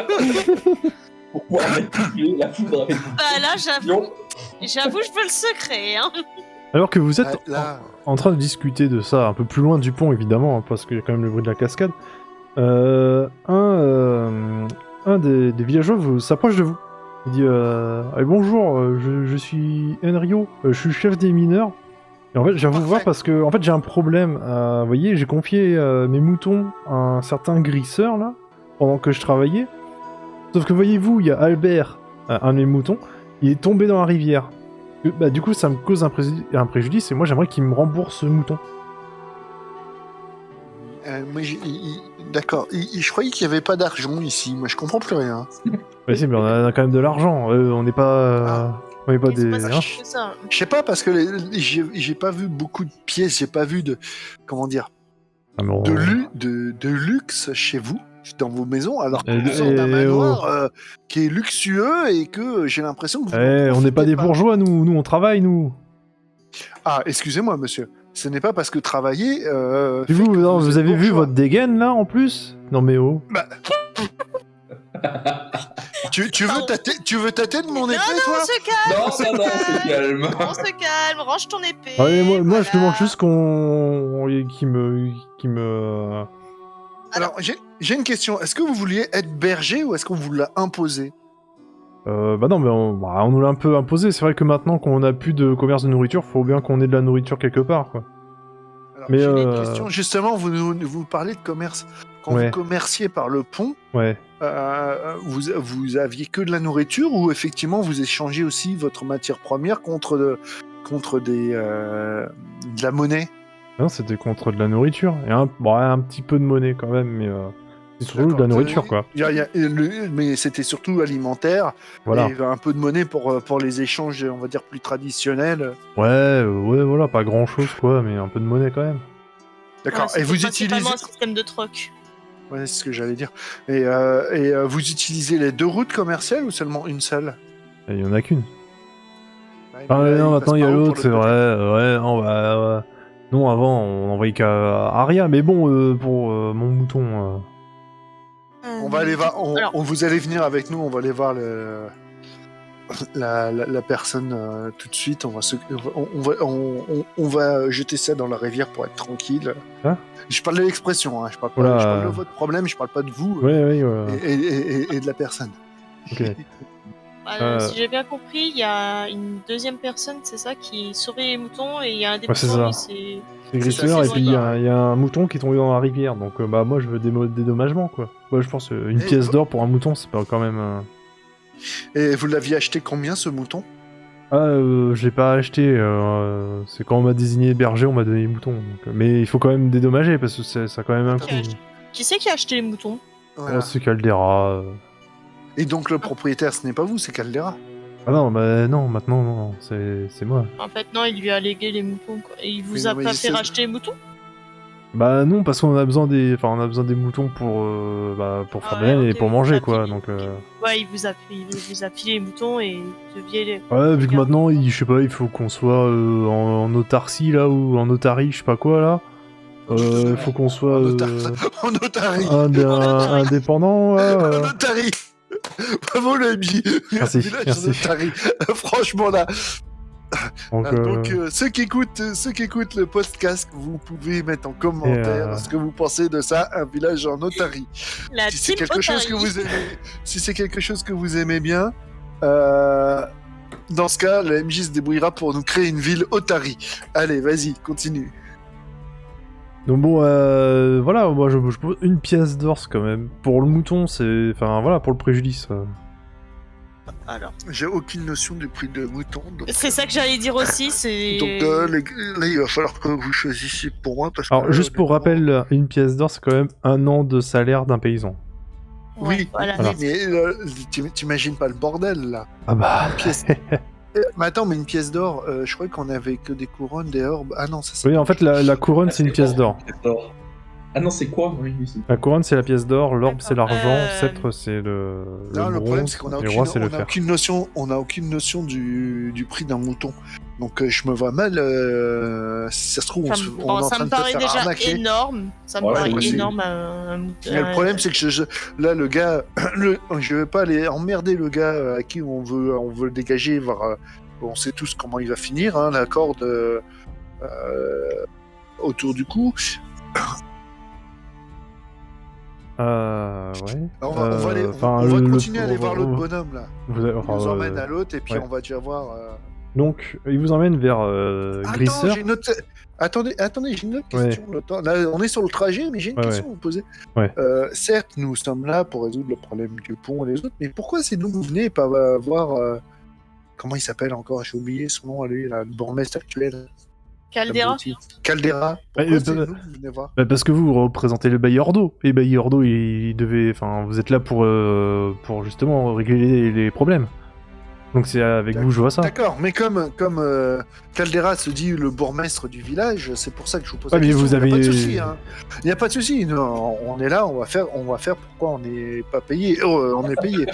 pour pouvoir manipuler la foudre avec Bah là, j'avoue, je veux le secret. Hein. Alors que vous êtes Là, en train de discuter de ça, un peu plus loin du pont évidemment, hein, parce qu'il y a quand même le bruit de la cascade, un des villageois s'approche de vous. Il dit Eh, bonjour, je suis Enrio, je suis chef des mineurs. Et en fait, je viens vous Parfait. voir parce que en fait, j'ai un problème. Vous voyez, j'ai confié mes moutons à un certain grisseur là, pendant que je travaillais. Sauf que voyez-vous, il y a Albert, un de mes moutons, il est tombé dans la rivière. Bah, du coup, ça me cause un préjudice et moi, j'aimerais qu'il me rembourse ce mouton. moi, d'accord. Je croyais qu'il n'y avait pas d'argent ici. Moi, je comprends plus rien. Ouais, si, mais on a quand même de l'argent. On n'est pas, on n'est pas Mais c'est des. pas si hein. cher que ça. Je sais pas parce que j'ai pas vu beaucoup de pièces. J'ai pas vu de comment dire Ah, mais on- de luxe chez vous dans vos maisons, alors que Eh, vous sortez d'un eh, manoir qui est luxueux et que j'ai l'impression que vous. Eh, n'en on n'est pas profitez des bourgeois, nous. Nous, on travaille, nous. Ah, excusez-moi, monsieur. Ce n'est pas parce que travailler. Et vous, fait que non, vous êtes avez vu bourgeois. votre dégaine là en plus? Non mais oh. Tu veux tâter de mon Non, épée, non, toi on se calme. Non, c'est calme. On se calme, range ton épée. Ouais, moi, je voilà. demande juste qui me. Alors, j'ai une question. Est-ce que vous vouliez être berger ou est-ce qu'on vous l'a imposé? Bah non, mais on nous l'a un peu imposé. C'est vrai que maintenant qu'on a plus de commerce de nourriture, faut bien qu'on ait de la nourriture quelque part, quoi. Alors, Mais, j'ai une question. Justement, vous parlez de commerce. Quand Ouais. vous commerciez par le pont, Ouais. vous aviez que de la nourriture ou effectivement vous échangez aussi votre matière première contre de la monnaie? Non, c'était contre de la nourriture et un petit peu de monnaie quand même, mais c'est surtout de la D'accord. nourriture, quoi. Mais c'était surtout alimentaire Voilà. et un peu de monnaie pour les échanges, on va dire, plus traditionnels. Ouais, voilà, pas grand chose, quoi, mais un peu de monnaie quand même. D'accord. Ouais, Et vous c'était utilisez... principalement un système de troc. Ouais, c'est ce que j'allais dire. Et vous utilisez les deux routes commerciales ou seulement une seule? Et il y en a qu'une. Ouais, Ah, mais là, non, il maintenant passe il y a par où pour l'autre, c'est l'autre vrai. Ouais, non, bah. Non, avant, on envoyait qu'à Aria, mais bon, pour mon mouton. On va aller voir. Alors. Vous allez venir avec nous. On va aller voir la personne tout de suite. On va jeter ça dans la rivière pour être tranquille. Hein? Je parle de l'expression. Hein, je parle Oula. je parle de votre problème. Je parle pas de vous Ouais, et de la personne. ok. Si j'ai bien compris, il y a une deuxième personne, c'est ça, qui surveille les moutons et il y a un des Ouais, c'est moutons, ça. lui, C'est C'est ça, Grisseur, c'est et puis il y, ça. a un mouton qui est tombé dans la rivière, donc bah moi je veux des dédommagements, quoi. Ouais, je pense une Eh, pièce d'or pour un mouton, c'est pas quand même. Et vous l'aviez acheté combien ce mouton? Je l'ai pas acheté, c'est quand on m'a désigné berger, on m'a donné les moutons. Donc, mais il faut quand même dédommager parce que ça a quand même un Qui coût. a acheté- Qui c'est qui a acheté les moutons? Voilà. Oh, c'est Caldera. Et donc le propriétaire, ce n'est pas vous, c'est Caldera. Ah non, bah non, maintenant non, c'est moi. En fait, non, il lui a légué les moutons. Quoi. Et il vous Mais a non, mais pas il fait sait- racheter les moutons? Bah non, parce qu'on a besoin des moutons pour faire Ah de la laine ouais, et ok, pour il manger, vous a quoi. filé- Donc Ouais, il vous a filé les moutons et vous deviez les... ouais, vu que Regarde. maintenant, je sais pas, il faut qu'on soit en autarcie là ou en otarie, je sais pas quoi là. Il faut qu'on soit En otarie. indépendant. Là, En otarie. Bravo l'ami. Merci, Village merci. en otarie. Franchement là. Donc, Ceux qui écoutent le podcast, vous pouvez mettre en commentaire Et, ce que vous pensez de ça, un village en otarie. La Si c'est team quelque chose que Otarie. vous aimez, si c'est quelque chose que vous aimez bien, dans ce cas, le MJ se débrouillera pour nous créer une ville otarie. Allez, vas-y, continue. donc bon, voilà, moi je pose une pièce d'or quand même. Pour le mouton, c'est, enfin voilà, pour le préjudice. Alors, J'ai aucune notion du prix de mouton. Donc, c'est ça que j'allais dire aussi, c'est... là, il va falloir que vous choisissiez pour moi. Parce que Alors là, juste pour honnêtement, rappel, une pièce d'or c'est quand même 1 an de salaire d'un paysan. Ouais, Oui, voilà. Voilà. mais t'imagines pas le bordel là. Ah bah. Une pièce. Mais attends, mais une pièce d'or, je crois qu'on avait que des couronnes, des orbes. Ah non, ça c'est. Oui, en fait la couronne c'est une pièce d'or. Ah non, c'est quoi? Oui, c'est... La couronne c'est la pièce d'or, l'orbe c'est D'accord. l'argent, sceptre c'est le Non, le problème bronze, c'est qu'on a et le roi c'est le fer. on a aucune notion du prix d'un mouton. Donc je me vois mal. Si ça se trouve, on est en Ça train me de te paraît faire déjà arnaquer. énorme. Ça me Ouais, paraît moi aussi. énorme un mouton. Mais le problème c'est que là le gars, je vais pas aller emmerder le gars à qui on veut le dégager on sait tous comment il va finir, hein, la corde autour du cou. Ouais. Alors, on va continuer à aller voir l'autre bonhomme là. Il nous emmène à l'autre et puis ouais. on va déjà voir. Donc, il vous emmène vers Grisser. Attendez, j'ai une autre question. Là, on est sur le trajet, mais j'ai une question à vous poser. Ouais. Certes, nous sommes là pour résoudre le problème du pont et les autres, mais pourquoi c'est nous que vous venez et pas voir comment il s'appelle encore? J'ai oublié son nom à lui, là, le bourgmestre actuel. Caldera. Pourquoi c'est nous que vous venez voir? Parce que vous représentez le bailleur d'eau. Et bailleur d'eau, il devait. Enfin, vous êtes là pour justement régler les problèmes. Donc c'est avec vous que je vois ça. D'accord, mais comme Caldera se dit le bourgmestre du village, c'est pour ça que je vous pose la question. Vous avez... Il n'y a pas de souci, hein. Il n'y a pas de souci. On est là, on va faire pourquoi on n'est pas payé. On est payé.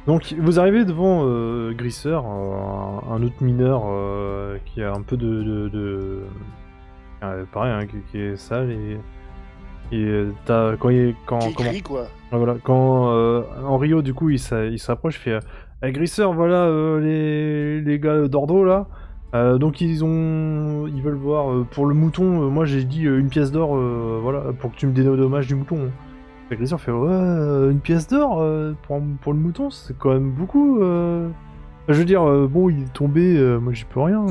Donc vous arrivez devant Grisser, un autre mineur qui a un peu pareil, hein, qui est sale et t'as Gris, quoi. Voilà, quand Henrio du coup il s'approche, fait Grisser, voilà les gars d'Ordo là. Donc ils veulent voir pour le mouton. Moi j'ai dit une pièce d'or, voilà, pour que tu me dédommages du mouton. Et Grisser fait une pièce d'or pour le mouton, c'est quand même beaucoup. Je veux dire, bon, il est tombé, moi j'y peux rien.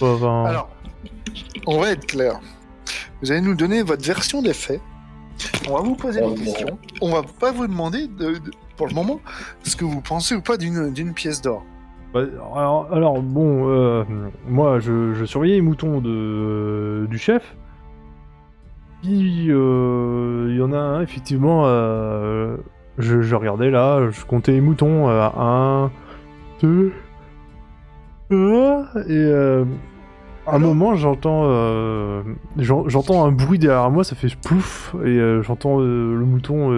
Enfin... Alors, on va être clair. Vous allez nous donner votre version des faits. On va vous poser des questions. On va pas vous demander, pour le moment, ce que vous pensez ou pas d'une pièce d'or. Alors bon, moi je surveillais les moutons du chef. Puis il y en a un, effectivement, je regardais là, je comptais les moutons, 1, 2, et à un moment j'entends un bruit derrière moi, ça fait plouf, et j'entends le mouton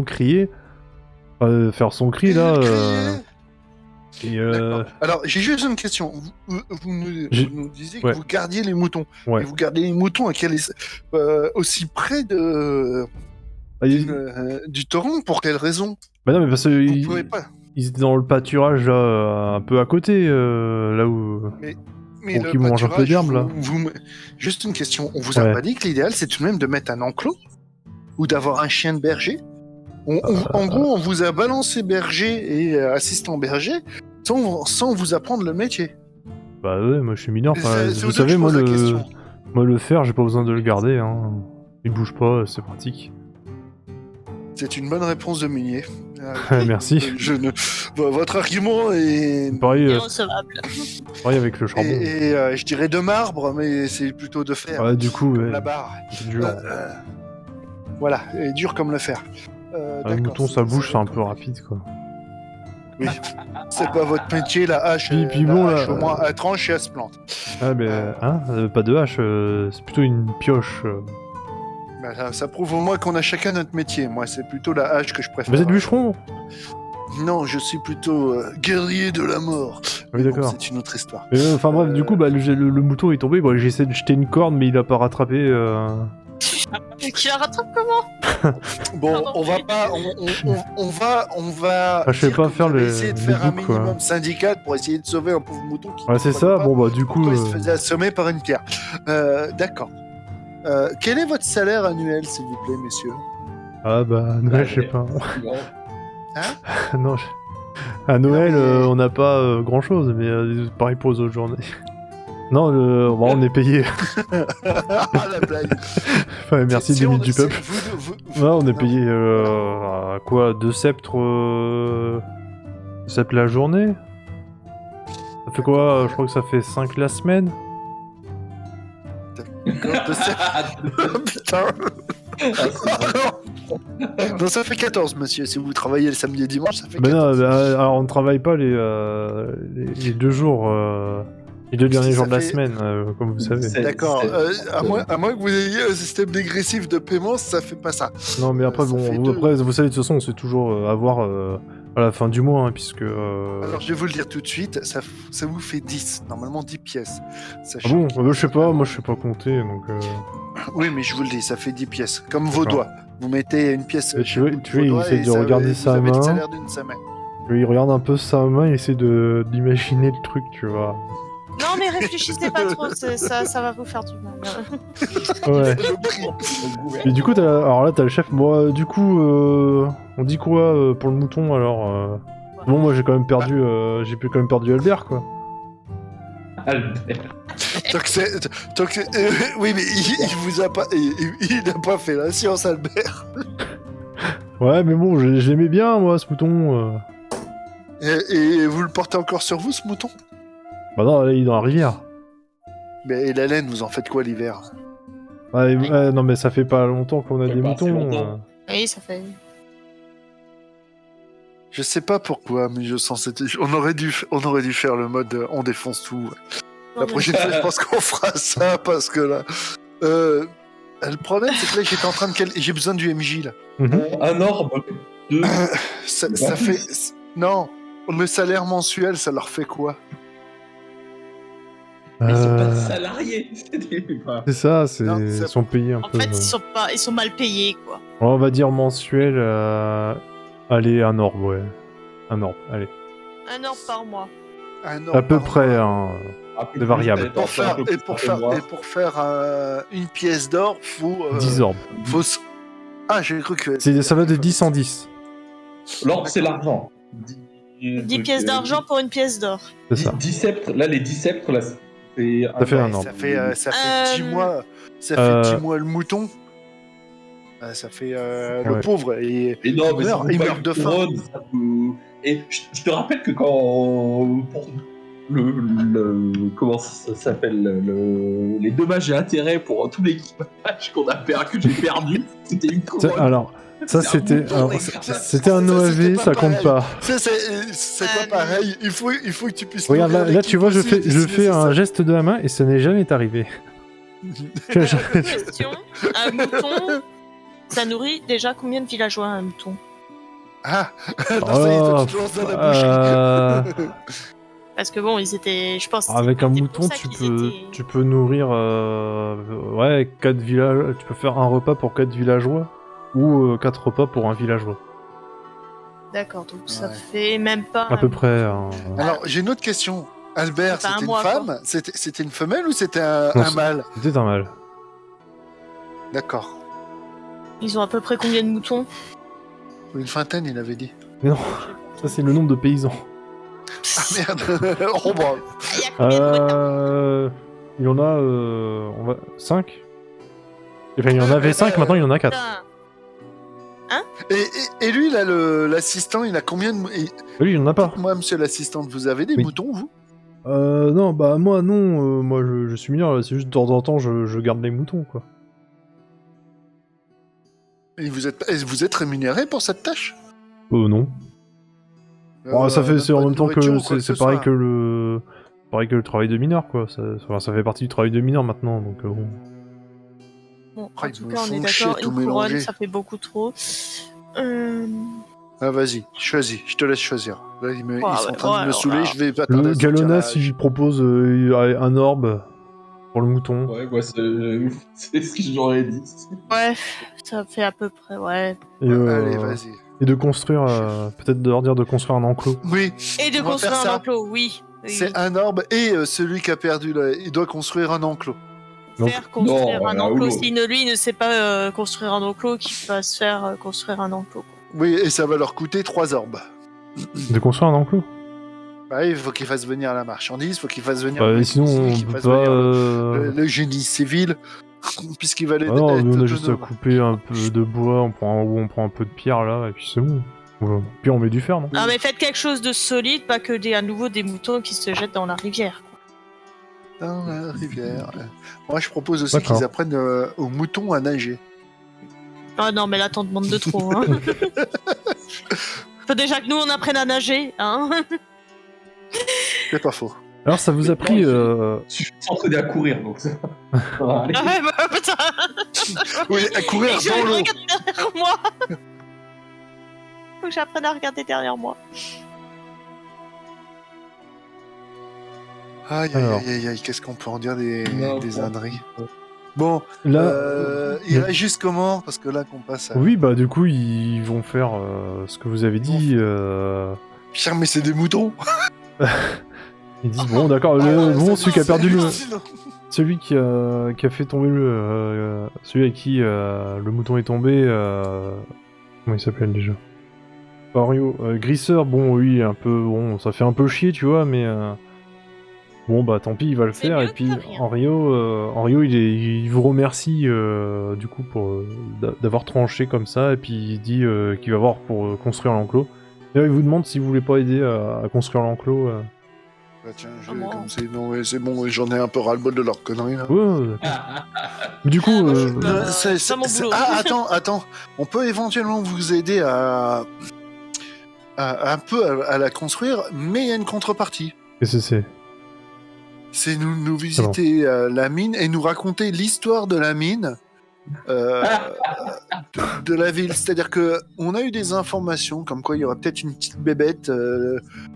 crier, faire son cri là. Alors, j'ai juste une question. Vous nous disiez que vous gardiez les moutons. Ouais. Et vous gardiez les moutons aussi près du torrent, pour quelle raison? Bah non, mais parce que vous pouvez pas. Ils étaient dans le pâturage là, un peu à côté, là où... Mais pour qu'ils mangent un peu d'herbe là. Juste une question. On vous a pas dit que l'idéal c'est tout de même de mettre un enclos? Ou d'avoir un chien de berger? En gros, on vous a balancé berger et assistant berger sans vous apprendre le métier. Bah ouais, moi je suis mineur. Vous savez, moi le fer, j'ai pas besoin de le garder. Hein. Il bouge pas, c'est pratique. C'est une bonne réponse de Meunier. Merci. Votre argument est irrecevable. Pareil avec le charbon. Et je dirais de marbre, mais c'est plutôt de fer. Ouais, du coup, la barre. C'est dur. Voilà, et dur comme le fer. Un mouton, ça bouge, c'est un peu rapide, quoi. Oui, c'est pas votre métier, la hache. Puis bon, hache, au moins, elle tranche et elle se plante. Ah, mais pas de hache, c'est plutôt une pioche. Ça prouve au moins qu'on a chacun notre métier. Moi, c'est plutôt la hache que je préfère. Vous êtes bûcheron? Non, je suis plutôt guerrier de la mort. Oui, d'accord. C'est une autre histoire. Enfin bref, du coup, le mouton est tombé. Bon, j'ai essayé de jeter une corde, mais il a pas rattrapé. Qui la rattrape comment? Bon, Pardon, on va pas, on va. Je sais pas faire le. Essayer de faire un minimum quoi. syndical pour essayer de sauver un pauvre mouton qui. Ouais, c'est ça. Bon bah du coup. Il se faisait assommer par une pierre. D'accord. Quel est votre salaire annuel, s'il vous plaît, messieurs? Ah bah Noël, je sais pas. Hein? Non. À Noël, on n'a pas grand chose, mais pareil pour les autres journées. Non, on est payé. La blague. Enfin, merci du peuple. On est payé à quoi? 2 sceptres la journée? Ça fait quoi? Je crois que ça fait 5 la semaine. Putain. Non, ça fait 14, monsieur. Si vous travaillez le samedi et dimanche, ça fait 14. Non, alors on ne travaille pas les 2 jours. Les 2 derniers jours de la semaine, comme vous savez. D'accord. À moins que vous ayez un système dégressif de paiement, ça fait pas ça. Non, mais après, vous savez, de toute façon, c'est toujours à voir à la fin du mois, hein, puisque... Alors, je vais vous le dire tout de suite, ça vous fait 10. Normalement, 10 pièces. Ah bon? Je sais pas, moi je sais pas compter, donc... Oui, mais je vous le dis, ça fait 10 pièces. Comme vos doigts. Vous mettez une pièce. Mais tu vois, chaque bout de il vos doigts essaie et de regarder vous sa avez le main. salaire d'une semaine. Il regarde un peu sa main, il essaie d'imaginer le truc, tu vois. Non, mais réfléchissez pas trop, ça va vous faire du mal. Ouais. Le prix. Et du coup, alors là, t'as le chef. Moi, du coup, on dit quoi pour le mouton alors Bon, moi j'ai quand même perdu, quand même perdu Albert, quoi. Albert. Oui, mais il vous a pas. Il n'a pas fait la science, Albert. Ouais, mais bon, je l'aimais bien, moi, ce mouton. Et vous le portez encore sur vous, ce mouton? Bah non, là, il est dans la rivière. Mais et la laine, vous en faites quoi l'hiver? Ouais, non, mais ça fait pas longtemps qu'on a Ça des fait pas assez moutons. longtemps. Oui, ça fait. Je sais pas pourquoi, mais je sens cette. On aurait dû faire le mode on défonce tout. La prochaine fois, je pense qu'on fera ça parce que là. Le problème, c'est que là, j'étais en train de. J'ai besoin du MJ là. Mhm. Un orbe. Deux. Ça Bah, fait. Non, le salaire mensuel, ça leur fait quoi? Ils sont pas salariés. C'est ça, Non, ils sont payés un En peu. fait, ils sont mal payés, quoi. On va dire mensuel. Allez, un orbe, ouais. Un orbe, allez. Un ordre par mois. Un an À peu par près, mois. hein. Un peu C'est plus, variable. peut-être, Pour un faire, peu et, plus, pour un peu faire, moins. et pour faire une pièce d'or, faut. 10 orbes. faut... Ah, j'ai cru que. Ça va de 10 en 10. L'orbe, c'est l'argent. 10 pièces d'argent pour une pièce d'or. C'est ça. 10 sceptres, là, les 10 sceptres, là, c'est Ça fait Ouais, un orbe. ça fait 10 mois. Ça Euh, fait 10 mois le mouton. Ça fait le Ouais. pauvre. Et Et non, mais il meurt de faim. Ça peut... Et je te rappelle que quand pour comment ça s'appelle les dommages et intérêts pour tout l'équipage que j'ai perdu, c'était une couronne. Alors, ça C'est un c'était. mouton, alors, les c'est- gars. C'était un Ça, OAV, c'était pas ça compte pareil. pas. C'est pas pareil. Il faut que tu puisses. Regarde, nourrir là tu vois, je l'équipe aussi, fais si un nécessaire. geste de la main et ça n'est jamais arrivé. Question, un mouton, ça nourrit déjà combien de villageois, un mouton? Ah, non, ça y est, toi, tu te lances dans la boucherie. Parce que bon, ils étaient... Je pense que Avec un c'était mouton, pour ça qu'ils étaient- tu peux nourrir. Ouais, 4 villages. Tu peux faire un repas pour 4 villageois ou 4 repas pour un villageois. D'accord, donc ça Ouais. fait même pas... À peu près. Alors, j'ai une autre question. Albert, C'est pas un c'était une mois, femme? C'était une femelle ou c'était un Non, mâle? C'était un mal. D'accord. Ils ont à peu près combien de moutons? Une vingtaine, il avait dit. Mais non, ça c'est le nombre de paysans. Ah merde. Oh, bah. Il y a combien de moutons? Il y en a 5. Enfin, il y en avait 5, maintenant il y en a 4. Putain. Et lui, là, l'assistant, il a combien de. Lui, il y en a pas. Moi, monsieur l'assistant, vous avez des Oui. moutons, vous? Non, bah moi non, moi je suis mineur, c'est juste de temps en temps je garde les moutons quoi. Et vous êtes rémunéré pour cette tâche? Non. Bon, ça fait, c'est en pas même de temps que nourriture ou quoi c'est ce pareil soit. que le travail de mineur quoi. Ça fait partie du travail de mineur maintenant donc bon. Bon, Ah, en ils tout me cas, on font est chier d'accord, tout une couronne, mélanger. ça fait beaucoup trop. Ah, vas-y, choisis, je te laisse choisir. Là, ils sont en ouais, train de me ouais, saouler, ouais. je vais pas tarder Le à sortir Galonas la- il propose un orbe pour le mouton. Ouais, moi, c'est ce que j'aurais dit. Ouais, ça fait à peu près, ouais. Et, Allez, vas-y. et de construire, peut-être de leur dire de construire un enclos. Oui, Et de On va construire faire un ça. enclos, oui. Oui, c'est oui. un orbe et celui qui a perdu, là, il doit construire un enclos. Donc- Faire construire Non, un là, enclos. ou Si lui ne sait pas construire un enclos, qu'il fasse faire construire un enclos. Quoi. Oui, et ça va leur coûter 3 orbes. De construire un enclos. Bah, il faut qu'il fasse venir la marchandise, il faut qu'il fasse venir Bah, le sinon mécanicien, on qu'il peut fasse pas. venir le génie civil, puisqu'il va les Ah non, être mais on a juste à autonome. couper un peu de bois, on prend un peu de pierre là, et puis c'est bon. Puis on met du fer, non? Ah, mais faites quelque chose de solide, pas que à nouveau des moutons qui se jettent dans la rivière. Quoi. Dans la rivière. Moi, je propose aussi D'accord. qu'ils apprennent aux moutons à nager. Ah non, mais là, t'en demandes de trop. Hein. Faut déjà que nous, on apprenne à nager. Hein. C'est pas faux. Alors ça vous a pris. Je suis s'entraîner à courir, donc ça. Allez. Ah ouais, bah, putain. Oui, à courir Et je dans l'eau. regarde derrière moi. Faut que j'apprenne à regarder derrière moi. Aïe, Alors. aïe, aïe, aïe, qu'est-ce qu'on peut en dire des Non, âneries? Bon, Là, il réagissent comment? Parce que là qu'on passe à... oui, bah du coup, ils vont faire ce que vous avez dit. Putain, mais c'est des moutons. Ils disent bon, d'accord, celui qui a perdu celui qui a fait tomber celui à qui le mouton est tombé. Comment il s'appelle déjà? Rio. Grisseur, bon, oui, un peu, bon, ça fait un peu chier, tu vois, mais bon, bah tant pis, il va le C'est faire. mieux Et puis que rien. Henrio, il vous remercie du coup pour d'avoir tranché comme ça, et puis il dit qu'il va voir pour construire l'enclos. D'ailleurs, il vous demande si vous voulez pas aider à construire l'enclos. Bah tiens, moi. comme c'est... Non, ouais, c'est bon, j'en ai un peu ras-le-bol de leur connerie, là. Ouais, d'accord. Mais du coup, moi, je peux- Non, c'est mon boulot. Ah, attends. On peut éventuellement vous aider à un peu à la construire, mais il y a une contrepartie. qu'est-ce que c'est? C'est nous visiter la mine et nous raconter l'histoire de la mine de la ville. C'est-à-dire que on a eu des informations comme quoi il y aurait peut-être une petite bébête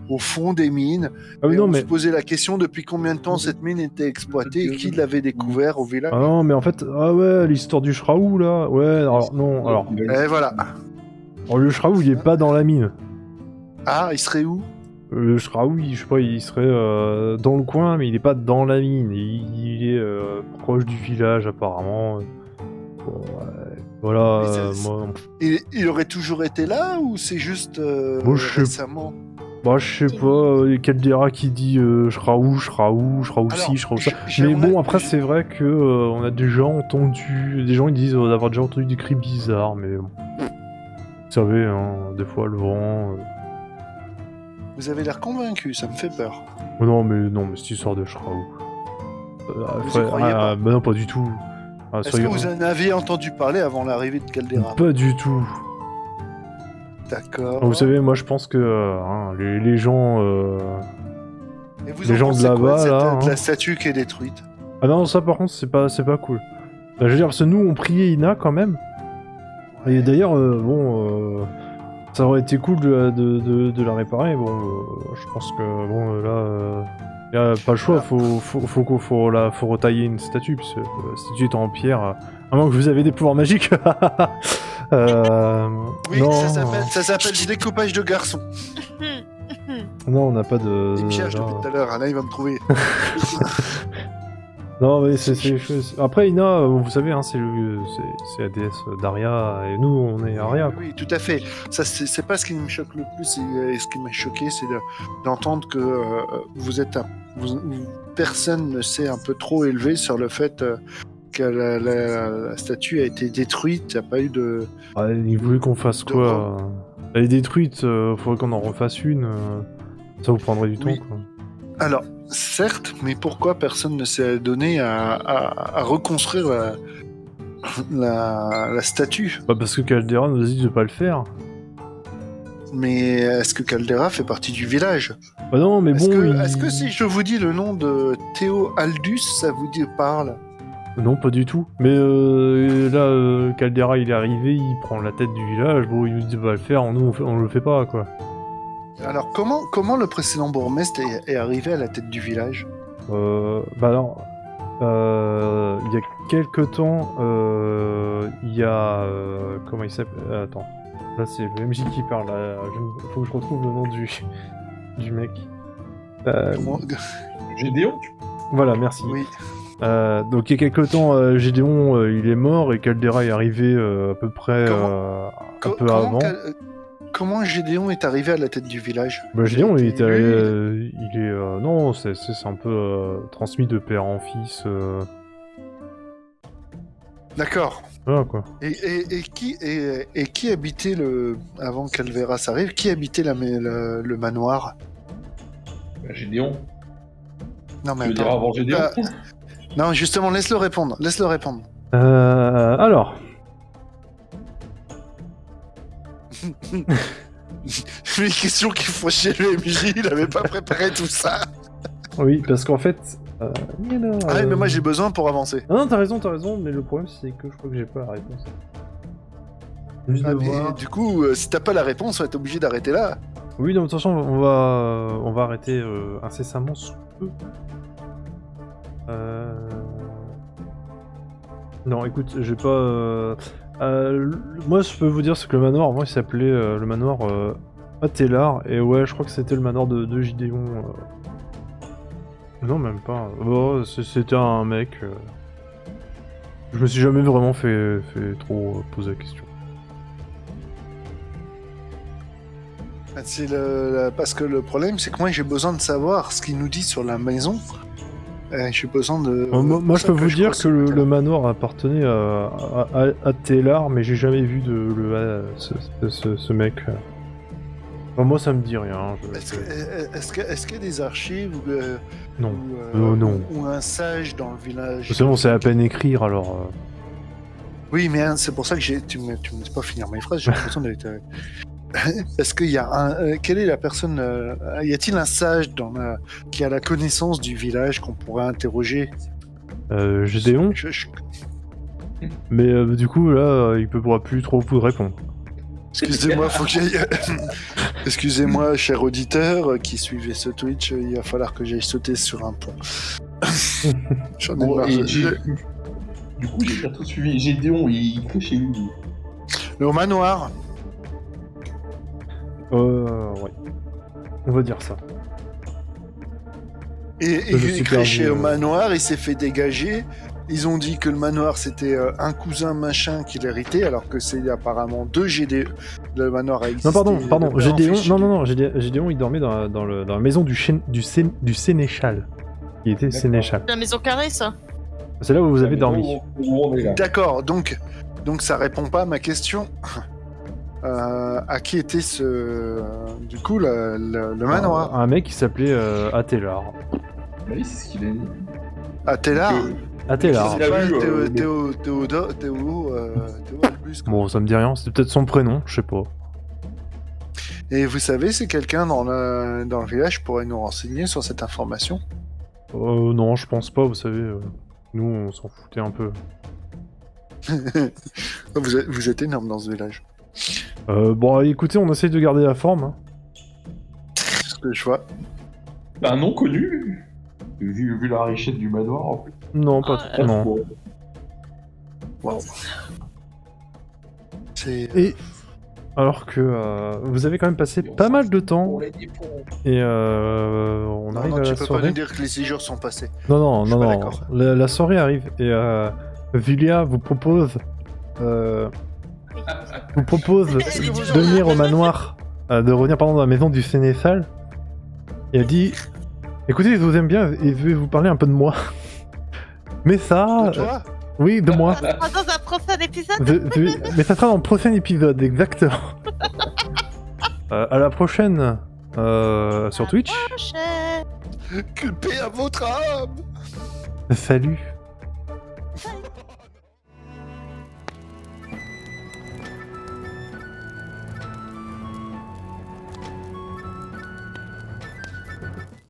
au fond des mines. Ah, mais Et non, on mais. se posait la question depuis combien de temps cette mine était exploitée et qui l'avait découvert au village. Ah non, mais en fait, ah ouais, l'histoire du Shraou là. Ouais, alors non, alors. Et voilà. Alors, le Shraou, il est pas dans la mine. Ah, il serait où? Le Shraou, je sais pas, il serait dans le coin, mais il est pas dans la mine. Il est proche du village, apparemment. Bon, voilà, Mais moi. il aurait toujours été là ou c'est juste Moi, je sais récemment? Bah, je sais pas, Caldera qui dit Shraou ci, Shraou ça. Mais bon, après, c'est vrai que on a déjà entendu. Des gens ils disent d'avoir déjà entendu des cris bizarres, mais bon. Vous savez, hein, des fois le vent. Vous avez l'air convaincu, ça me fait peur. Oh non, mais cette histoire de Shraou. Vous y croyez pas? Bah non, pas du tout. Ah, Est-ce que vous en aviez entendu parler avant l'arrivée de Caldera? Pas du tout. D'accord. Vous savez, moi je pense que hein, les gens. Et vous les en gens de pensez quoi là-bas, là, de hein. la statue qui est détruite? Ah non, ça par contre, c'est pas cool. Je veux dire, parce que nous on priait Ina quand même. Et d'ailleurs, ça aurait été cool de la réparer. Bon, je pense que bon, là, y a pas le choix. Faut retailler une statue, puisque la statue est en pierre. À moins que vous avez des pouvoirs magiques. Oui, non, ça s'appelle du découpage de garçons. non, on n'a pas de. Il me cherche depuis tout à l'heure, là il va me trouver. Non, mais c'est après Ina, vous savez, hein, c'est la déesse d'Aria, et nous on est Aria. Oui, tout à fait. Ça, c'est pas ce qui me choque le plus. Et ce qui m'a choqué, c'est d'entendre que personne ne s'est un peu trop élevé sur le fait que la statue a été détruite. Il n'y a pas eu de. Ah, il voulait qu'on fasse De quoi Elle est détruite, faudrait qu'on en refasse une. Ça vous prendrait du Oui. temps, quoi. Alors, certes, mais pourquoi personne ne s'est donné à reconstruire la statue? Bah parce que Caldera nous a dit de pas le faire. Mais est-ce que Caldera fait partie du village? Bah non, mais Est-ce bon. est-ce que si je vous dis le nom de Théo Aldus, ça vous parle? Non, pas du tout. Mais là, Caldera il est arrivé, il prend la tête du village, bon, il nous dit de pas le faire, nous on le fait pas, quoi. Alors, comment le précédent bourgmestre est arrivé à la tête du village? Bah alors, il y a quelques temps, il y a... comment il s'appelle? Attends, là c'est le MJ qui parle, là. Faut que je retrouve le nom du mec. Comment- Gédéon, Voilà, merci. Oui. Donc il y a quelques temps, Gédéon il est mort et Caldera est arrivé à peu près un peu avant. Comment Gédéon est arrivé à la tête du village? Bah, Gédéon il était était, élu, il est non, c'est un peu transmis de père en fils. D'accord. Voilà quoi. Et qui habitait avant qu'Alveras arrive, qui habitait le manoir? Gédéon. Non Tu mais veux dire attends. avant Gédéon Non, justement, laisse-le répondre. Alors. Les questions qu'il faut chez le MJ, il avait pas préparé tout ça. Oui, parce qu'en fait. Ah oui, mais moi j'ai besoin pour avancer. Ah non, t'as raison, mais le problème c'est que je crois que j'ai pas la réponse. Juste Ah, de mais voir. du coup, si t'as pas la réponse, on va être obligé d'arrêter là. Oui, non, de toute façon, on va arrêter incessamment sous peu. Non, écoute, j'ai pas. Moi, je peux vous dire ce que le manoir, avant, il s'appelait le manoir Atelar, et ouais, je crois que c'était le manoir de Gideon. Non, même pas. Oh, c'était un mec. Je me suis jamais vraiment fait trop poser la question. Parce que le problème, c'est que moi j'ai besoin de savoir ce qu'il nous dit sur la maison. J'ai besoin de. Moi, je peux vous dire que le manoir appartenait à Télar, mais j'ai jamais vu ce mec. Enfin, moi, ça me dit rien. Est-ce qu'il y a des archives Non. non. Ou un sage dans le village? C'est bon, c'est à peine écrire alors. Oui, mais c'est pour ça que tu me laisses pas finir mes phrases. J'ai l'impression d'être. Est-ce qu'il y a quelle est la personne y a-t-il un sage qui a la connaissance du village qu'on pourrait interroger? Gédéon. Mais du coup là, il pourra plus trop vous répondre. Excusez-moi, faut que j'aille. Excusez-moi, cher auditeur qui suivait ce Twitch, il va falloir que j'aille sauter sur un pont. J'en ai marre. Du coup, j'ai pas tout suivi. Gédéon, il crée chez lui. Le manoir. Ouais. On va dire ça. Et il crée chez au manoir, il s'est fait dégager. Ils ont dit que le manoir c'était un cousin machin qui l'héritait, alors que c'est apparemment deux Gédéon. Le manoir a existé. Non, pardon. Gédéon, non. Gédéon, il dormait dans la maison du sénéchal. Il était sénéchal. La maison carrée, ça. C'est là où vous avez dormi. D'accord, donc ça répond pas à ma question. À qui était du coup le manoir? Un mec qui s'appelait Atelar. Oui, c'est ce qu'il a dit. Atelar. Atelar. C'est pas Théo Albus. Bon, ça me dit rien, c'est peut-être son prénom, je sais pas. Et vous savez, c'est quelqu'un dans le village pourrait nous renseigner sur cette information? Non, je pense pas, vous savez, nous on s'en foutait un peu. Vous êtes énorme dans ce village. Bon, écoutez, on essaye de garder la forme. Hein. C'est ce que je vois. Un nom connu vu la richesse du manoir en plus. Non, pas trop, non. Wow. Et alors que vous avez quand même passé pas mal de temps et on arrive à la tu peux soirée. pas nous dire que les 6 jours sont passés. Non. d'accord. La soirée arrive et Vilia vous propose de venir au manoir, de revenir dans la maison du sénéchal. Et elle dit, écoutez, je vous aime bien et je vais vous parler un peu de moi. Mais ça... De toi oui, de moi. Dans un prochain épisode. Mais ça sera dans le prochain épisode, exactement. À la prochaine sur Twitch. Prochaine. Que paix à votre âme. Salut.